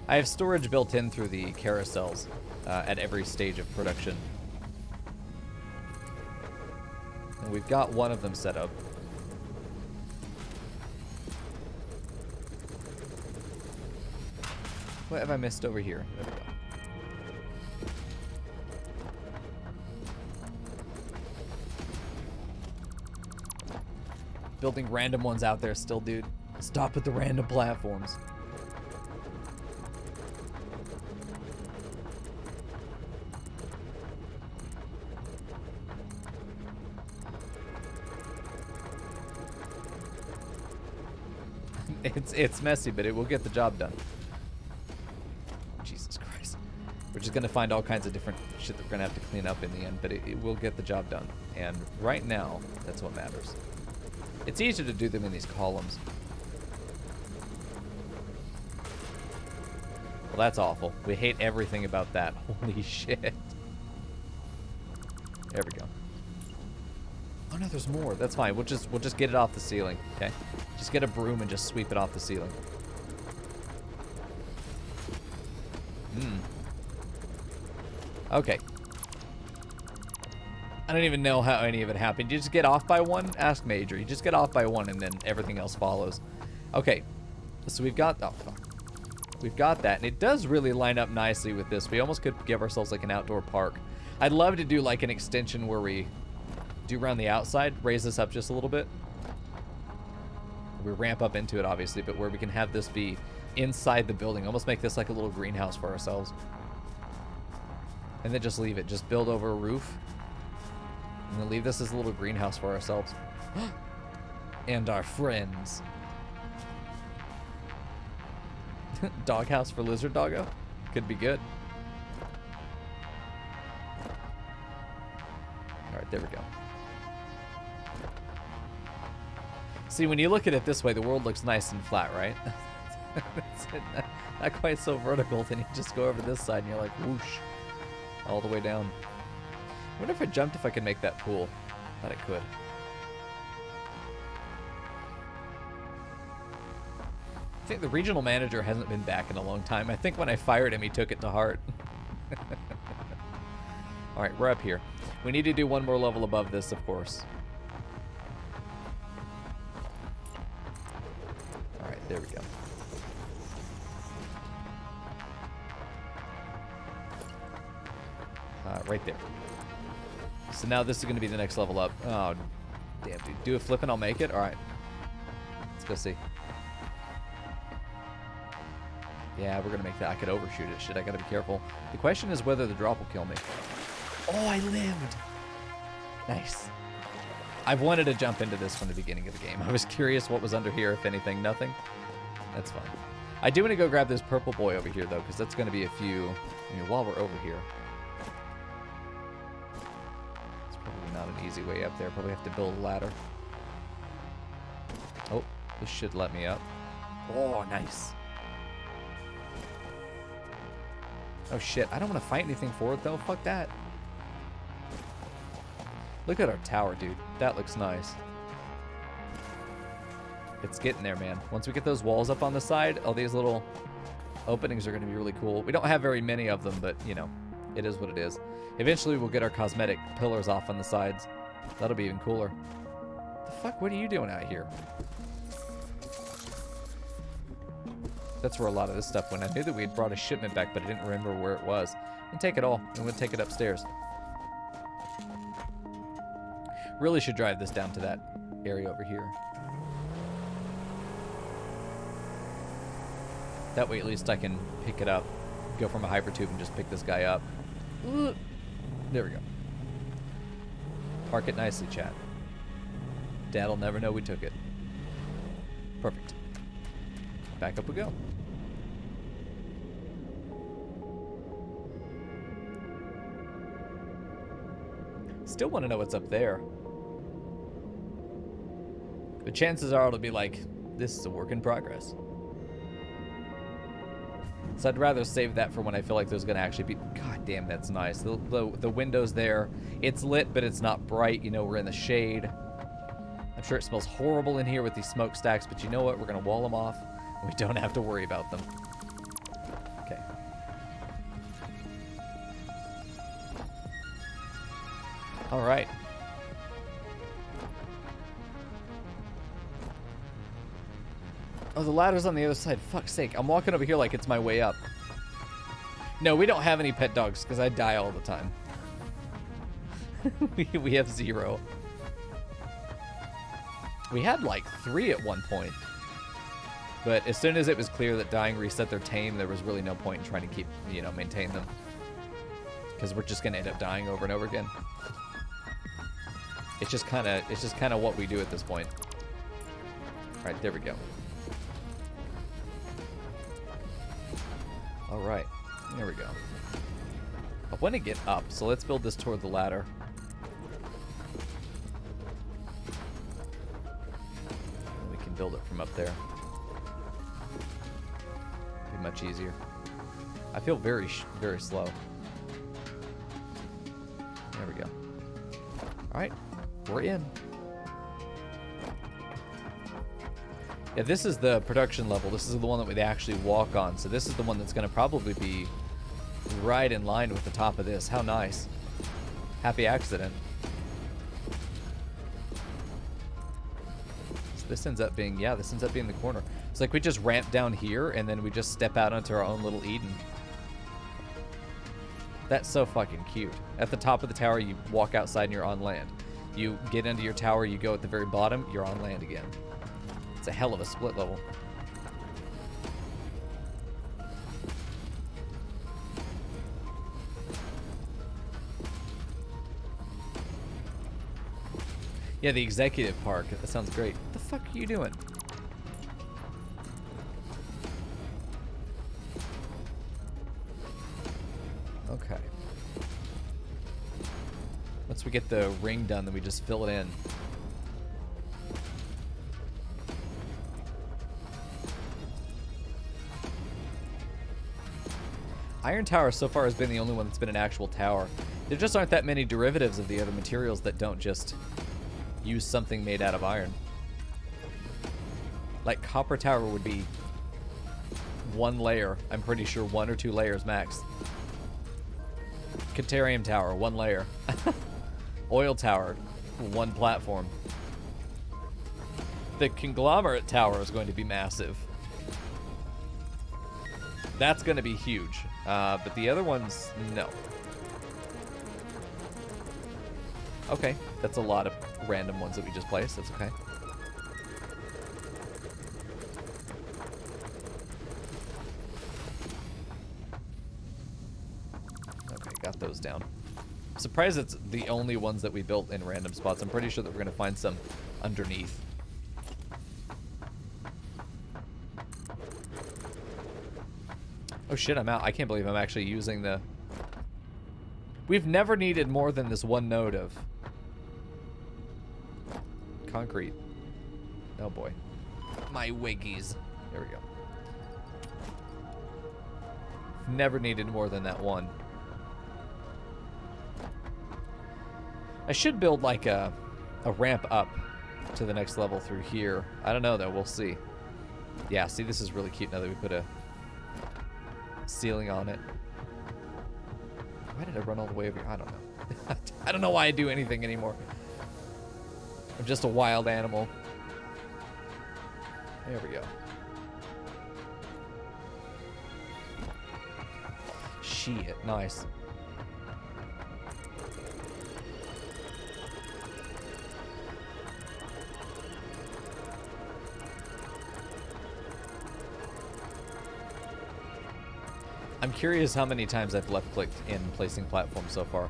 I have storage built in through the carousels at every stage of production. And we've got one of them set up. What have I missed over here? There we go. building random ones out there still, dude. Stop with the random platforms. It's messy, but it will get the job done. Jesus Christ. We're just gonna find all kinds of different shit that we're gonna have to clean up in the end, but it will get the job done. And right now, that's what matters. It's easier to do them in these columns. Well, that's awful. We hate everything about that. Holy shit. There we go. Oh no, there's more. That's fine. We'll just get it off the ceiling, okay? Just get a broom and just sweep it off the ceiling. Okay. I don't even know how any of it happened. You just get off by one? Ask Major. You just get off by one and then everything else follows. Okay. So we've got... Oh, fuck. We've got that. And it does really line up nicely with this. We almost could give ourselves like an outdoor park. I'd love to do like an extension where we do around the outside, raise this up just a little bit. We ramp up into it, obviously, but where we can have this be inside the building. Almost make this like a little greenhouse for ourselves. And then just leave it. Just build over a roof. And then leave this as a little greenhouse for ourselves. And our friends. Doghouse for Lizard Doggo? Could be good. Alright, there we go. See, when you look at it this way, the world looks nice and flat, right? It's not quite so vertical. Then you just go over this side and you're like, whoosh. All the way down. I wonder if I jumped if I could make that pool. Thought it could. I think the regional manager hasn't been back in a long time. I think when I fired him, he took it to heart. Alright, we're up here. We need to do one more level above this, of course. Alright, there we go. Right there. So now this is going to be the next level up. Oh, damn, dude. Do a flip and I'll make it? Alright. Let's go see. Yeah, we're going to make that. I could overshoot it. Shit, I got to be careful. The question is whether the drop will kill me. Oh, I lived. Nice. I've wanted to jump into this from the beginning of the game. I was curious what was under here, if anything. Nothing? That's fine. I do want to go grab this purple boy over here, though, because that's going to be a few... I mean, while we're over here. It's probably not an easy way up there. Probably have to build a ladder. Oh, this should let me up. Oh, nice. Oh, shit. I don't want to fight anything for it, though. Fuck that. Look at our tower, dude. That looks nice. It's getting there, man. Once we get those walls up on the side, all these little openings are going to be really cool. We don't have very many of them, but, you know, it is what it is. Eventually, we'll get our cosmetic pillars off on the sides. That'll be even cooler. The fuck? What are you doing out here? That's where a lot of this stuff went. I knew that we had brought a shipment back, but I didn't remember where it was. And take it all, and we'll take it upstairs. Really should drive this down to that area over here. That way at least I can pick it up. Go from a hypertube and just pick this guy up. There we go. Park it nicely, chat. Dad'll never know we took it. Perfect. Back up we go. Still want to know what's up there. But chances are it'll be like, this is a work in progress. So I'd rather save that for when I feel like there's going to actually be... God damn, that's nice. The window's there. It's lit, but it's not bright. You know, we're in the shade. I'm sure it smells horrible in here with these smokestacks, but you know what? We're going to wall them off, and we don't have to worry about them. Okay. All right. Oh, the ladder's on the other side. Fuck's sake. I'm walking over here like it's my way up. No, we don't have any pet dogs because I die all the time. we have 0. We had like 3 at one point. But as soon as it was clear that dying reset their tame, there was really no point in trying to keep, you know, maintain them. Because we're just going to end up dying over and over again. It's just kind of what we do at this point. All right, there we go. All right, there we go. I want to get up, so let's build this toward the ladder. And we can build it from up there. Be much easier. I feel very slow. There we go. All right, we're in. Yeah, this is the production level. This is the one that we actually walk on. So this is the one that's going to probably be right in line with the top of this. How nice. Happy accident. So this ends up being, yeah, this ends up being the corner. It's like we just ramp down here and then we just step out onto our own little Eden. That's so fucking cute. At the top of the tower, you walk outside and you're on land. You get into your tower, you go at the very bottom, you're on land again. It's a hell of a split level. Yeah, the executive park. That sounds great. What the fuck are you doing? Okay. Once we get the ring done, then we just fill it in. Iron Tower so far has been the only one that's been an actual tower. There just aren't that many derivatives of the other materials that don't just use something made out of iron. Like Copper Tower would be one layer. I'm pretty sure 1 or 2 layers max. Caterium Tower, 1 layer. Oil Tower, 1 platform. The Conglomerate Tower is going to be massive. That's going to be huge. But the other ones, no. Okay, that's a lot of random ones that we just placed. That's okay. Okay, got those down. I'm surprised it's the only ones that we built in random spots. I'm pretty sure that we're going to find some underneath. Oh shit, I'm out. I can't believe I'm actually using the... We've never needed more than this 1 node of concrete. Oh boy. My wiggies. There we go. Never needed more than that 1. I should build like a ramp up to the next level through here. I don't know though, we'll see. Yeah, see, this is really cute now that we put a ceiling on it. Why did I run all the way over here? I don't know. I don't know why I do anything anymore. I'm just a wild animal. There we go. Shit, nice. I'm curious how many times I've left-clicked in placing platforms so far.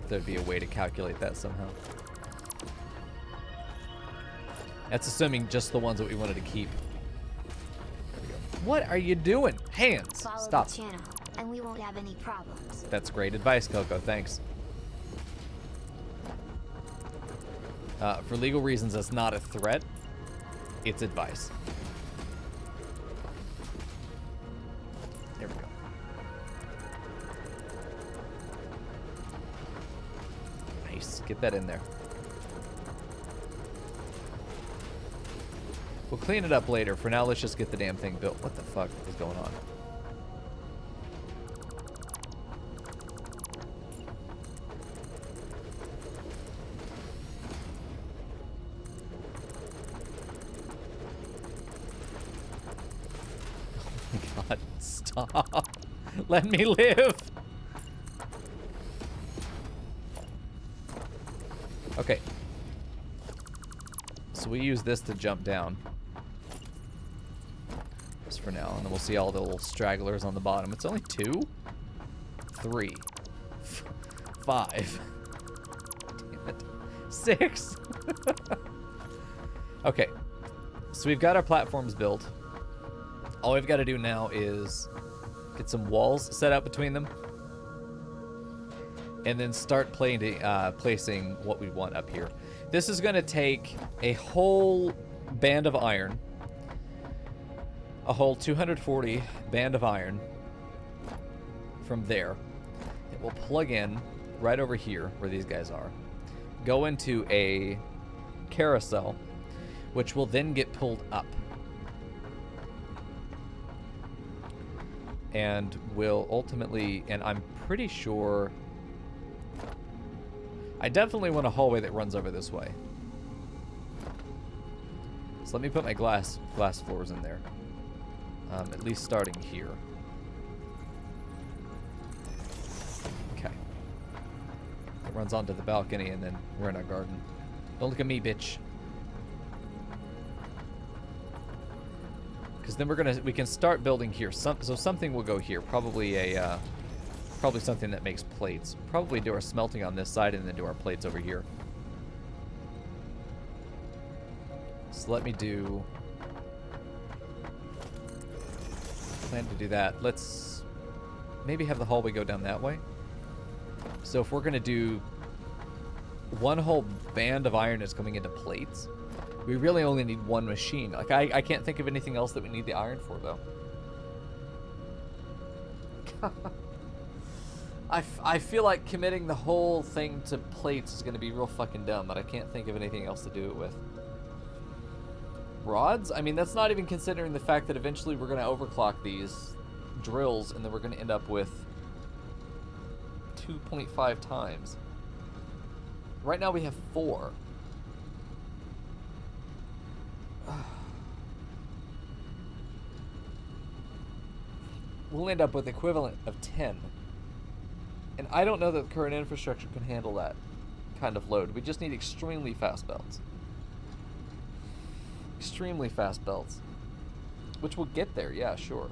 If there'd be a way to calculate that somehow. That's assuming just the ones that we wanted to keep. There we go. What are you doing? Hands! Follow Stop. the channel, and we won't have any problems. That's great advice, Coco. Thanks. For legal reasons, that's not a threat. It's advice. There we go. Nice. Get that in there. We'll clean it up later. For now, let's just get the damn thing built. What the fuck is going on? Oh my god, stop. Let me live. Okay. So we use this to jump down. Just for now. And then we'll see all the little stragglers on the bottom. It's only 2? 3. 5. Damn it. 6. Okay. So we've got our platforms built. All we've got to do now is get some walls set up between them. And then start placing what we want up here. This is going to take a whole band of iron. A whole 240 band of iron from there. It will plug in right over here where these guys are. Go into a carousel, which will then get pulled up. And will ultimately, and I'm pretty sure, I definitely want a hallway that runs over this way. So let me put my glass floors in there. At least starting here. Okay. It runs onto the balcony and then we're in our garden. Don't look at me, bitch. Because then we can start building here. So something will go here. Probably probably something that makes plates. Probably do our smelting on this side and then do our plates over here. So let me do... plan to do that. Let's maybe have the hallway go down that way. So if we're going to do one whole band of iron that's coming into plates, we really only need one machine. Like, I can't think of anything else that we need the iron for, though. I feel like committing the whole thing to plates is going to be real fucking dumb, but I can't think of anything else to do it with. Rods? I mean, that's not even considering the fact that eventually we're going to overclock these drills and then we're going to end up with 2.5 times. Right now we have 4. We'll end up with the equivalent of 10. And I don't know that the current infrastructure can handle that kind of load. We just need extremely fast belts. Extremely fast belts. Which will get there, yeah, sure.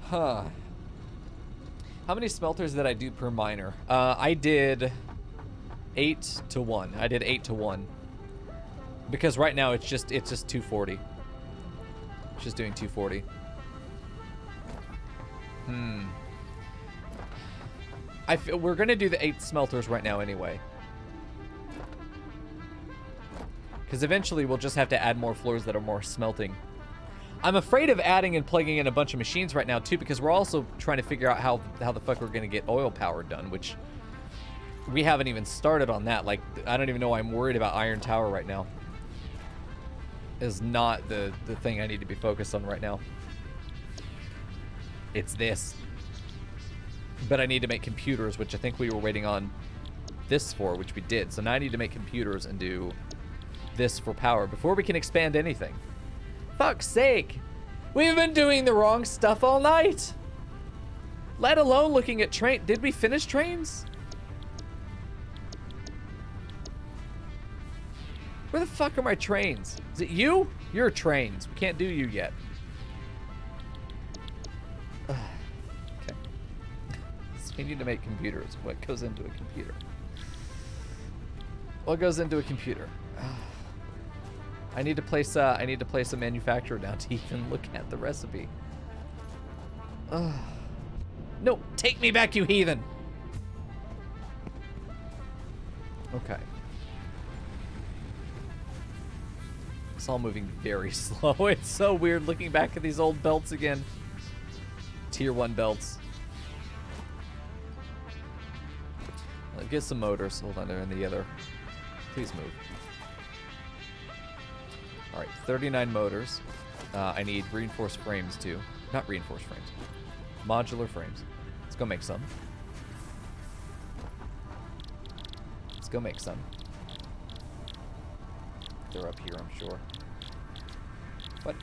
Huh. How many smelters did I do per miner? I did 8 to 1. I did 8 to 1. Because right now it's just 240. It's just doing 240. We're gonna do the 8 smelters right now anyway. Because eventually we'll just have to add more floors that are more smelting. I'm afraid of adding and plugging in a bunch of machines right now too, because we're also trying to figure out how the fuck we're gonna get oil power done, which we haven't even started on that. Like, I don't even know why I'm worried about Iron Tower right now. Is not the thing I need to be focused on right now. It's this. But I need to make computers, which I think we were waiting on this for, which we did. So now I need to make computers and do this for power before we can expand anything. Fuck's sake. We've been doing the wrong stuff all night. Let alone looking at train. Did we finish trains? Where the fuck are my trains? Is it you? You're trains. We can't do you yet. Okay. So we need to make computers. What goes into a computer? What goes into a computer? I need to place a manufacturer down to even look at the recipe. No, take me back, you heathen. Okay. It's all moving very slow. It's so weird looking back at these old belts again. Tier 1 belts. Let's get some motors. Hold on, they're in the other. Please move. All right, 39 motors. I need reinforced frames too. Not reinforced frames. Modular frames. Let's go make some. Let's go make some. They're up here, I'm sure. What?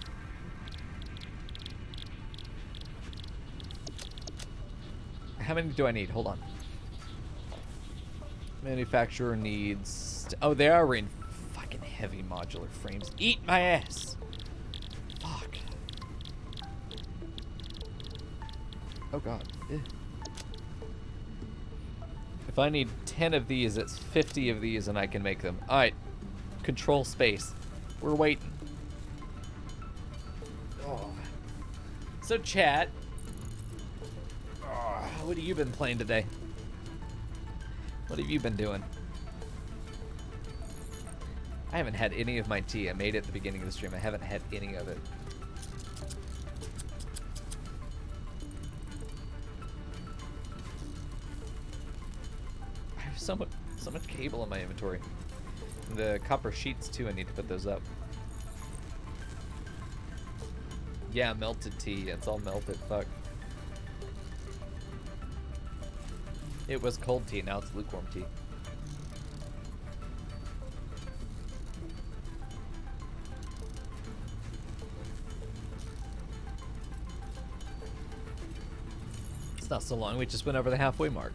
How many do I need? Hold on. Manufacturer needs... Oh, they are in fucking heavy modular frames. Eat my ass! Fuck. Oh, God. Ugh. If I need 10 of these, it's 50 of these, and I can make them. Alright. Control space. We're waiting. Oh. So, chat. Oh, what have you been playing today? What have you been doing? I haven't had any of my tea. I made it at the beginning of the stream. I haven't had any of it. I have so much cable in my inventory. The copper sheets too, I need to put those up. Yeah, melted tea. It's all melted. Fuck. It was cold tea, now it's lukewarm tea. It's not so long, we just went over the halfway mark.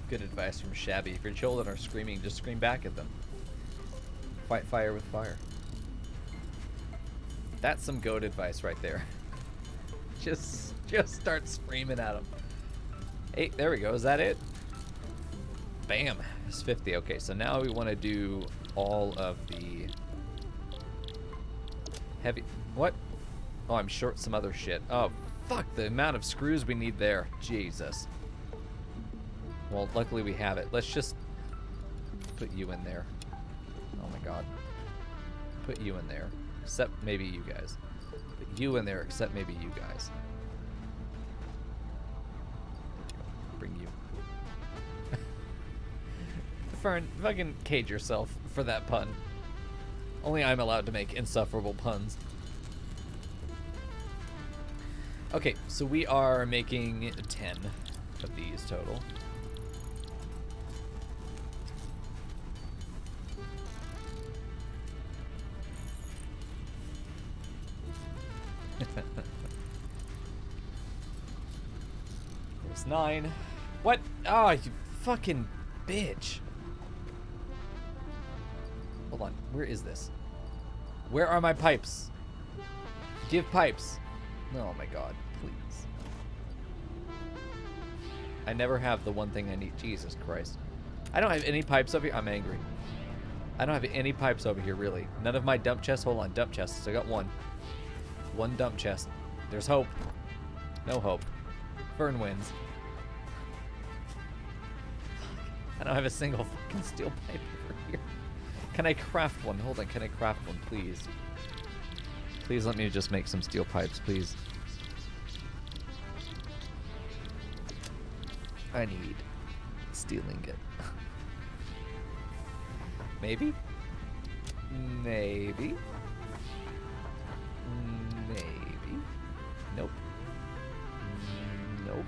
Good advice from Shabby. If your children are screaming, just scream back at them. Fight fire with fire. That's some goat advice right there. Just start screaming at them. Hey, there we go. Is that it? Bam. It's 50. Okay, so now we want to do all of the heavy... What? Oh, I'm short some other shit. Oh, fuck. The amount of screws we need there. Jesus. Well, luckily we have it. Let's just put you in there. Oh my god. Put you in there. Except maybe you guys. Put you in there, except maybe you guys. Bring you. Fern, fucking cage yourself for that pun. Only I'm allowed to make insufferable puns. Okay, so we are making 10 of these total. There's 9. What? Oh, you fucking bitch. Hold on. Where is this? Where are my pipes? Give pipes. Oh my god, please. I never have the one thing I need. Jesus Christ. I don't have any pipes over here. I'm angry. I don't have any pipes over here, really. None of my dump chests. Hold on, dump chests. I got one. One dump chest. There's hope. No hope. Fern wins. I don't have a single fucking steel pipe over here. Can I craft one? Hold on, can I craft one, please? Please let me just make some steel pipes, please. I need steel ingot. Maybe? Maybe? Maybe. Nope. Nope.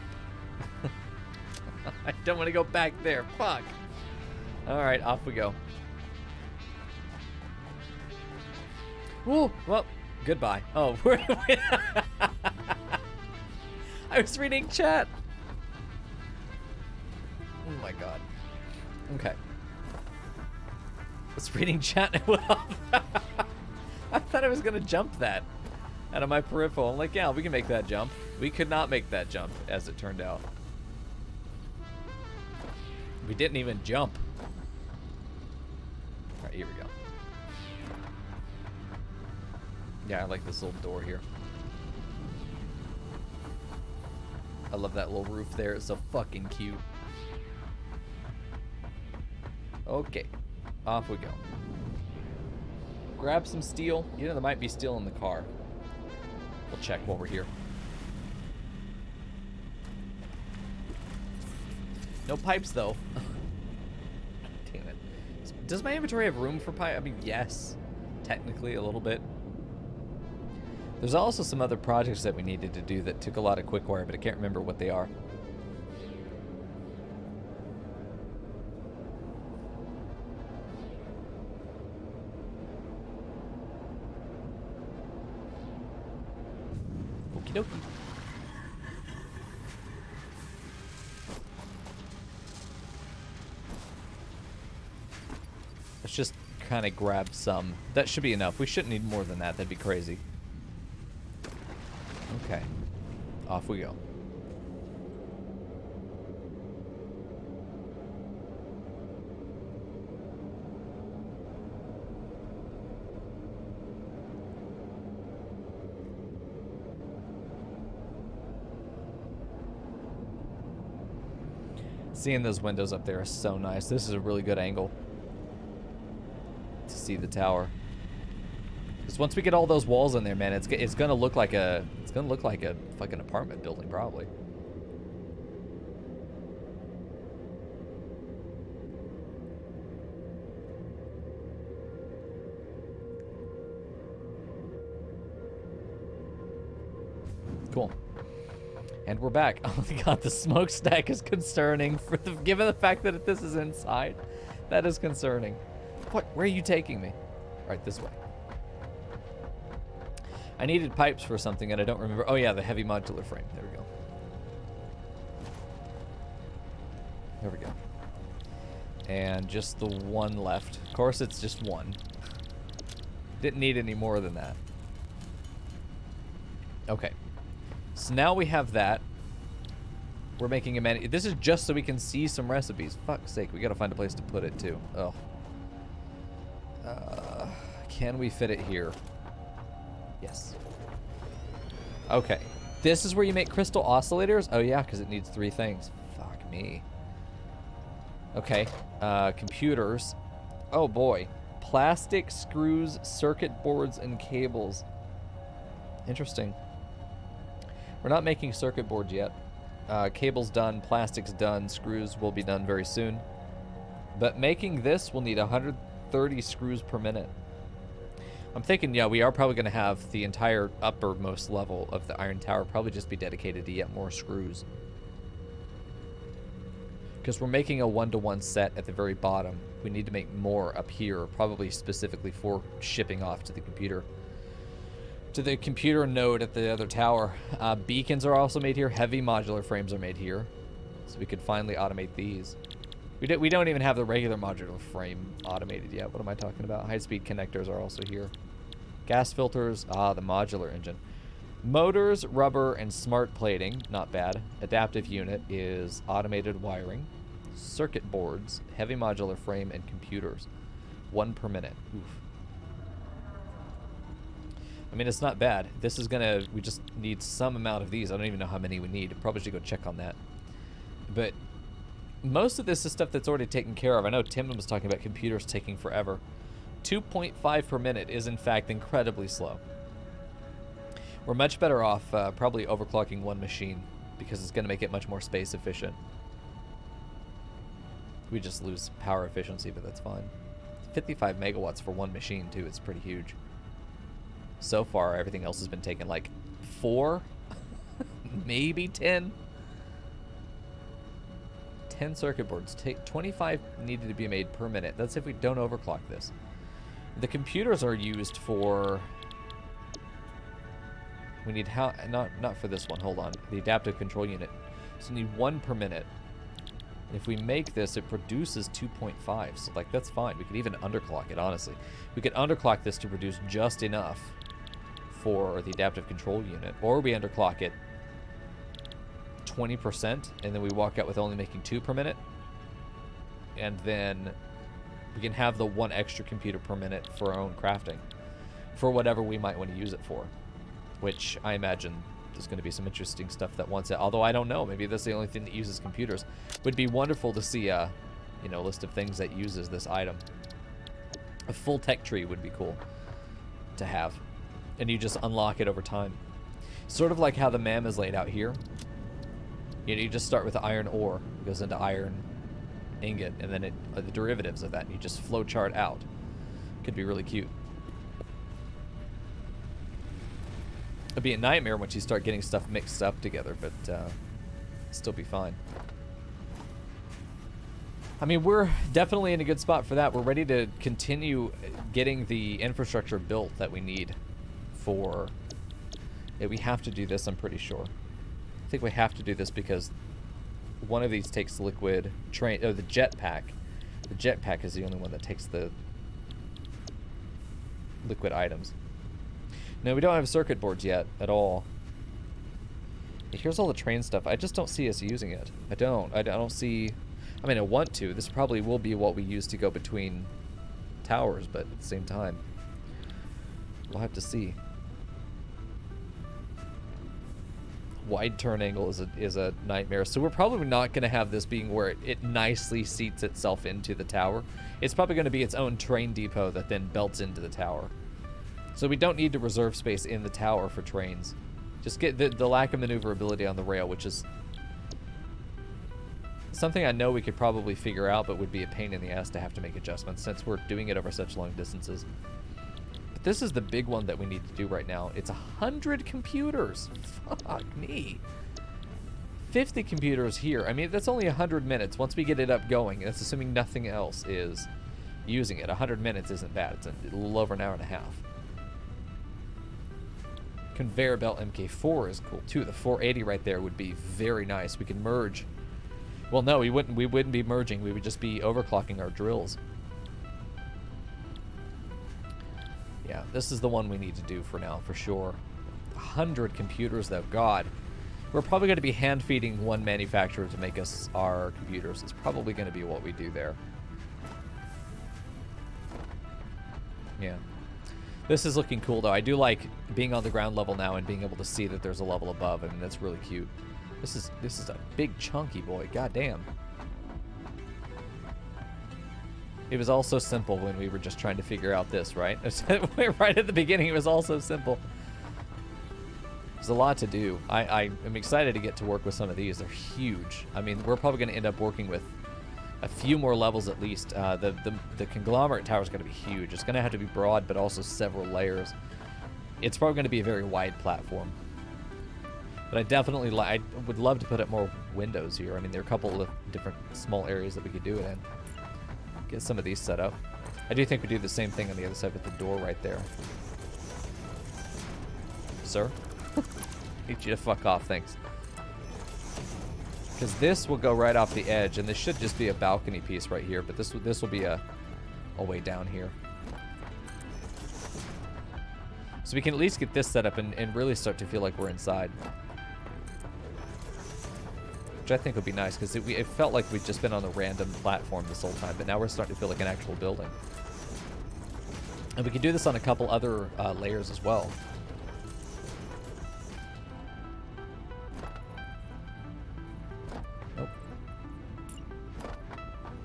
I don't want to go back there. Fuck. Alright, off we go. Whoa, well, goodbye. Oh, I was reading chat. Oh my god. Okay. I was reading chat and it went off. I thought I was gonna jump that out of my peripheral. I'm like, yeah, we can make that jump. We could not make that jump, as it turned out. We didn't even jump. Alright, here we go. Yeah, I like this little door here. I love that little roof there. It's so fucking cute. Okay. Off we go. Grab some steel. You know, there might be steel in the car. We'll check while we're here. No pipes, though. Damn it. Does my inventory have room for pipe? I mean, yes. technically a little bit. There's also some other projects that we needed to do that took a lot of quick wire, but I can't remember what they are. Okie dokie. Let's just kind of grab some. That should be enough. We shouldn't need more than that. That'd be crazy. Okay. Off we go. Seeing those windows up there is so nice. This is a really good angle to see the tower. Because once we get all those walls in there, man, it's gonna look like a fucking apartment building probably. Cool. And we're back. Oh my god, the smokestack is concerning given the fact that this is inside. That is concerning. What? Where are you taking me? All right, this way. I needed pipes for something and I don't remember. Oh yeah, the heavy modular frame. There we go. There we go. And just the one left. Of course, it's just one. Didn't need any more than that. Okay. So now we have that. We're making a menu. This is just so we can see some recipes. Fuck's sake, we gotta find a place to put it too. Oh. Can we fit it here? Yes. Okay. This is where you make crystal oscillators? Oh yeah, because it needs 3 things. Fuck me. Okay. Computers. Oh boy. Plastic, screws, circuit boards, and cables. Interesting. We're not making circuit boards yet. Cables done, plastics done, screws will be done very soon. But making this will need 130 screws per minute. I'm thinking, yeah, we are probably going to have the entire uppermost level of the iron tower probably just be dedicated to yet more screws. Because we're making a 1-to-1 set at the very bottom. We need to make more up here, probably specifically for shipping off to the computer. To the computer node at the other tower. Beacons are also made here. Heavy modular frames are made here. So we could finally automate these. We don't even have the regular modular frame automated yet. What am I talking about? High-speed connectors are also here. Gas filters. Ah, the modular engine. Motors, rubber, and smart plating. Not bad. Adaptive unit is automated wiring. Circuit boards, heavy modular frame, and computers. 1 per minute. Oof. I mean, it's not bad. This is gonna... We just need some amount of these. I don't even know how many we need. Probably should go check on that. But... most of this is stuff that's already taken care of. I know Tim was talking about computers taking forever. 2.5 per minute is, in fact, incredibly slow. We're much better off probably overclocking one machine because it's going to make it much more space efficient. We just lose power efficiency, but that's fine. 55 megawatts for one machine, too. It's pretty huge. So far, everything else has been taken like 4, maybe 10. 10 circuit boards. 25 needed to be made per minute. That's if we don't overclock this. The computers are used for... we need how... not for this one. Hold on. The adaptive control unit. So we need 1 per minute. If we make this, it produces 2.5. So, like, that's fine. We could even underclock it, honestly. We could underclock this to produce just enough for the adaptive control unit. Or we underclock it 20%, and then we walk out with only making 2 per minute. And then we can have the 1 extra computer per minute for our own crafting. For whatever we might want to use it for. Which I imagine there's going to be some interesting stuff that wants it. Although I don't know. Maybe that's the only thing that uses computers. Would be wonderful to see a, you know, list of things that uses this item. A full tech tree would be cool to have. And you just unlock it over time. Sort of like how the MAM is laid out here. You know, you just start with the iron ore. It goes into iron ingot. And then the derivatives of that. And you just flow chart out. Could be really cute. It'd be a nightmare once you start getting stuff mixed up together, but still be fine. I mean, we're definitely in a good spot for that. We're ready to continue getting the infrastructure built that we need for it. We have to do this, I'm pretty sure. I think we have to do this because one of these takes liquid train. Oh, the jetpack. The jetpack is the only one that takes the liquid items. No, we don't have circuit boards yet at all. Here's all the train stuff. I just don't see us using it. I don't see... I mean, I want to. This probably will be what we use to go between towers, but at the same time, we'll have to see. Wide turn angle is a nightmare. So we're probably not going to have this being where it nicely seats itself into the tower. It's probably going to be its own train depot that then belts into the tower. So we don't need to reserve space in the tower for trains. Just get the lack of maneuverability on the rail, which is something I know we could probably figure out, but would be a pain in the ass to have to make adjustments since we're doing it over such long distances. But this is the big one that we need to do right now. It's 100 computers. Fuck me. 50 computers here. I mean, that's only 100 minutes once we get it up going. That's assuming nothing else is using it. 100 minutes isn't bad. It's a little over an hour and a half. Conveyor belt MK4 is cool too. The 480 right there would be very nice. We could merge. Well, no, we wouldn't be merging. We would just be overclocking our drills. Yeah, this is the one we need to do for now, for sure. 100 computers, though. God. We're probably going to be hand-feeding one manufacturer to make us our computers. It's probably going to be what we do there. Yeah. This is looking cool, though. I do like being on the ground level now and being able to see that there's a level above. I mean, that's really cute. This is a big chunky boy. God damn. It was all so simple when we were just trying to figure out this, right? Right at the beginning, it was all so simple. There's a lot to do. I am excited to get to work with some of these. They're huge. I mean, we're probably going to end up working with a few more levels at least. The conglomerate tower is going to be huge. It's going to have to be broad, but also several layers. It's probably going to be a very wide platform. But I definitely I would love to put up more windows here. I mean, there are a couple of different small areas that we could do it in. Get some of these set up. I do think we do the same thing on the other side with the door right there. Sir? Need you to fuck off, thanks. Because this will go right off the edge, and this should just be a balcony piece right here, but this will be a way down here. So we can at least get this set up and really start to feel like we're inside. Which I think would be nice, because it felt like we'd just been on a random platform this whole time, but now we're starting to feel like an actual building. And we can do this on a couple other layers as well. Nope.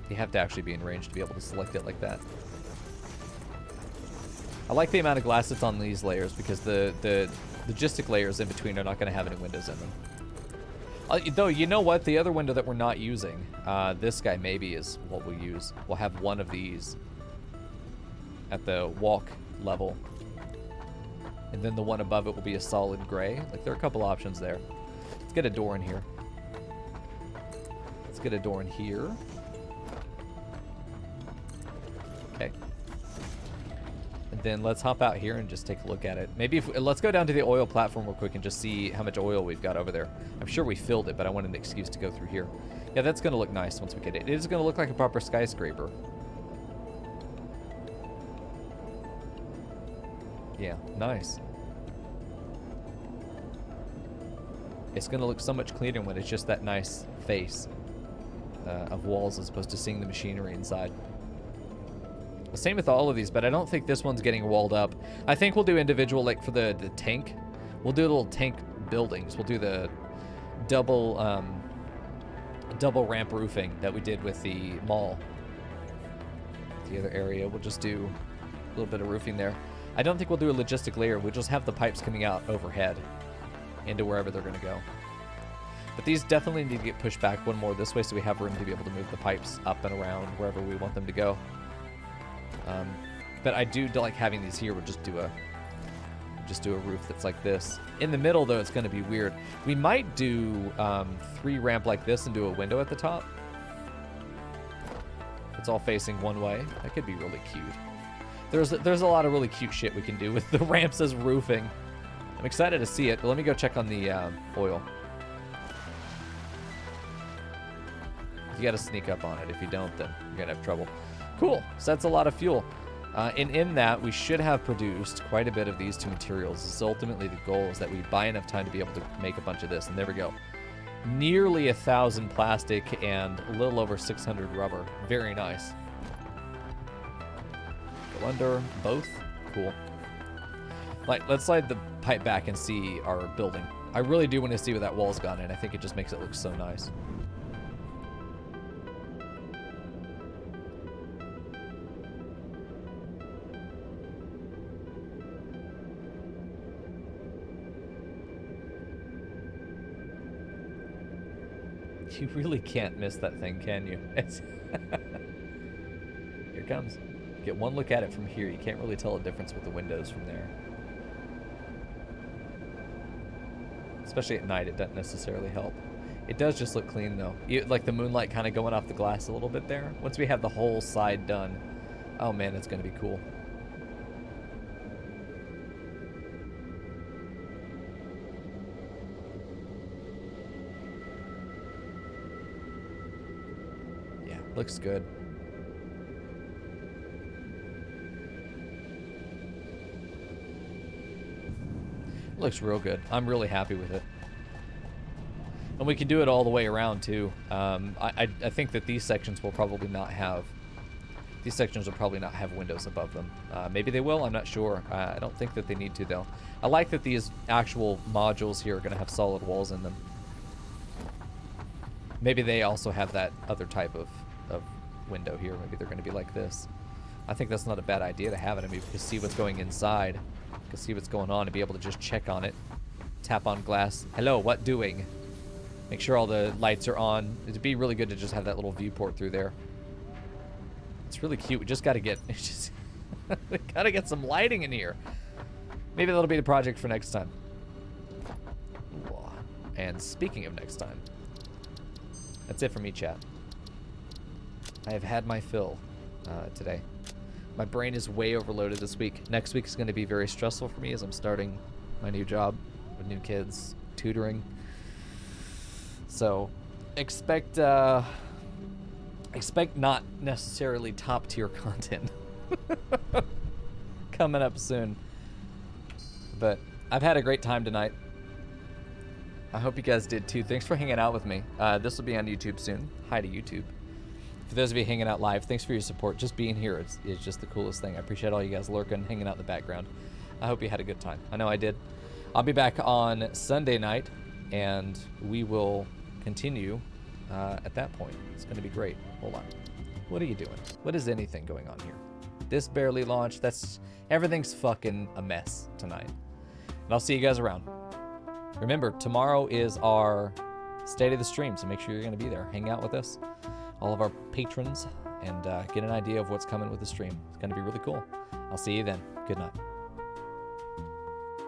You have to actually be in range to be able to select it like that. I like the amount of glass that's on these layers because the logistic layers in between are not going to have any windows in them. Though, you know what? The other window that we're not using, this guy maybe is what we'll use. We'll have one of these at the walk level. And then the one above it will be a solid gray. Like, there are a couple options there. Let's get a door in here. Let's get a door in here. Okay. And then let's hop out here and just take a look at it. Maybe let's go down to the oil platform real quick and just see how much oil we've got over there. I'm sure we filled it, but I wanted an excuse to go through here. Yeah, that's going to look nice once we get it. It is going to look like a proper skyscraper. Yeah, nice. It's going to look so much cleaner when it's just that nice face of walls as opposed to seeing the machinery inside. Same with all of these, but I don't think this one's getting walled up. I think we'll do individual, like for the tank. We'll do little tank buildings. We'll do the double ramp roofing that we did with the mall. The other area, we'll just do a little bit of roofing there. I don't think we'll do a logistic layer. We'll just have the pipes coming out overhead into wherever they're going to go. But these definitely need to get pushed back one more this way so we have room to be able to move the pipes up and around wherever we want them to go. But I do like having these here. We'll just do a Just do a roof that's like this. In the middle, though, it's going to be weird. We might do 3 ramp like this and do a window at the top. It's all facing one way. That could be really cute. There's a lot of really cute shit we can do with the ramps as roofing. I'm excited to see it, but let me go check on the oil. You got to sneak up on it. If you don't, then you're going to have trouble. Cool. So that's a lot of fuel. And in that, we should have produced quite a bit of these 2 materials. This is ultimately the goal, is that we buy enough time to be able to make a bunch of this. And there we go. Nearly 1,000 plastic and a little over 600 rubber. Very nice. Go under both. Cool. Like, let's slide the pipe back and see our building. I really do want to see what that wall's gone in. I think it just makes it look so nice. You really can't miss that thing, can you? It's Here it comes. Get one look at it from here. You can't really tell a difference with the windows from there. Especially at night, it doesn't necessarily help. It does just look clean, though. Like the moonlight kind of going off the glass a little bit there. Once we have the whole side done, oh man, it's going to be cool. Looks good. Looks real good. I'm really happy with it. And we can do it all the way around too. I think that these sections will probably not have windows above them. Maybe they will, I'm not sure. I don't think that they need to though. I like that these actual modules here are gonna have solid walls in them. Maybe they also have that other type of window here. Maybe they're going to be like this. I think that's not a bad idea to have it. I mean, you can see what's going inside. You can see what's going on and be able to just check on it. Tap on glass. Hello, what doing? Make sure all the lights are on. It'd be really good to just have that little viewport through there. It's really cute. We just got to get we got to get some lighting in here. Maybe that'll be the project for next time. And speaking of next time, that's it for me, chat. I have had my fill today. My brain is way overloaded this week. Next week is going to be very stressful for me as I'm starting my new job with new kids, tutoring. So expect not necessarily top tier content coming up soon. But I've had a great time tonight. I hope you guys did too. Thanks for hanging out with me. This will be on YouTube soon. Hi to YouTube. For those of you hanging out live, thanks for your support. Just being here is just the coolest thing. I appreciate all you guys lurking, hanging out in the background. I hope you had a good time. I know I did. I'll be back on Sunday night, and we will continue at that point. It's going to be great. Hold on. What are you doing? What is anything going on here? This barely launched. Everything's fucking a mess tonight. And I'll see you guys around. Remember, tomorrow is our State of the Stream, so make sure you're going to be there. Hang out with us, all of our patrons, and get an idea of what's coming with the stream. It's going to be really cool. I'll see you then. Good night.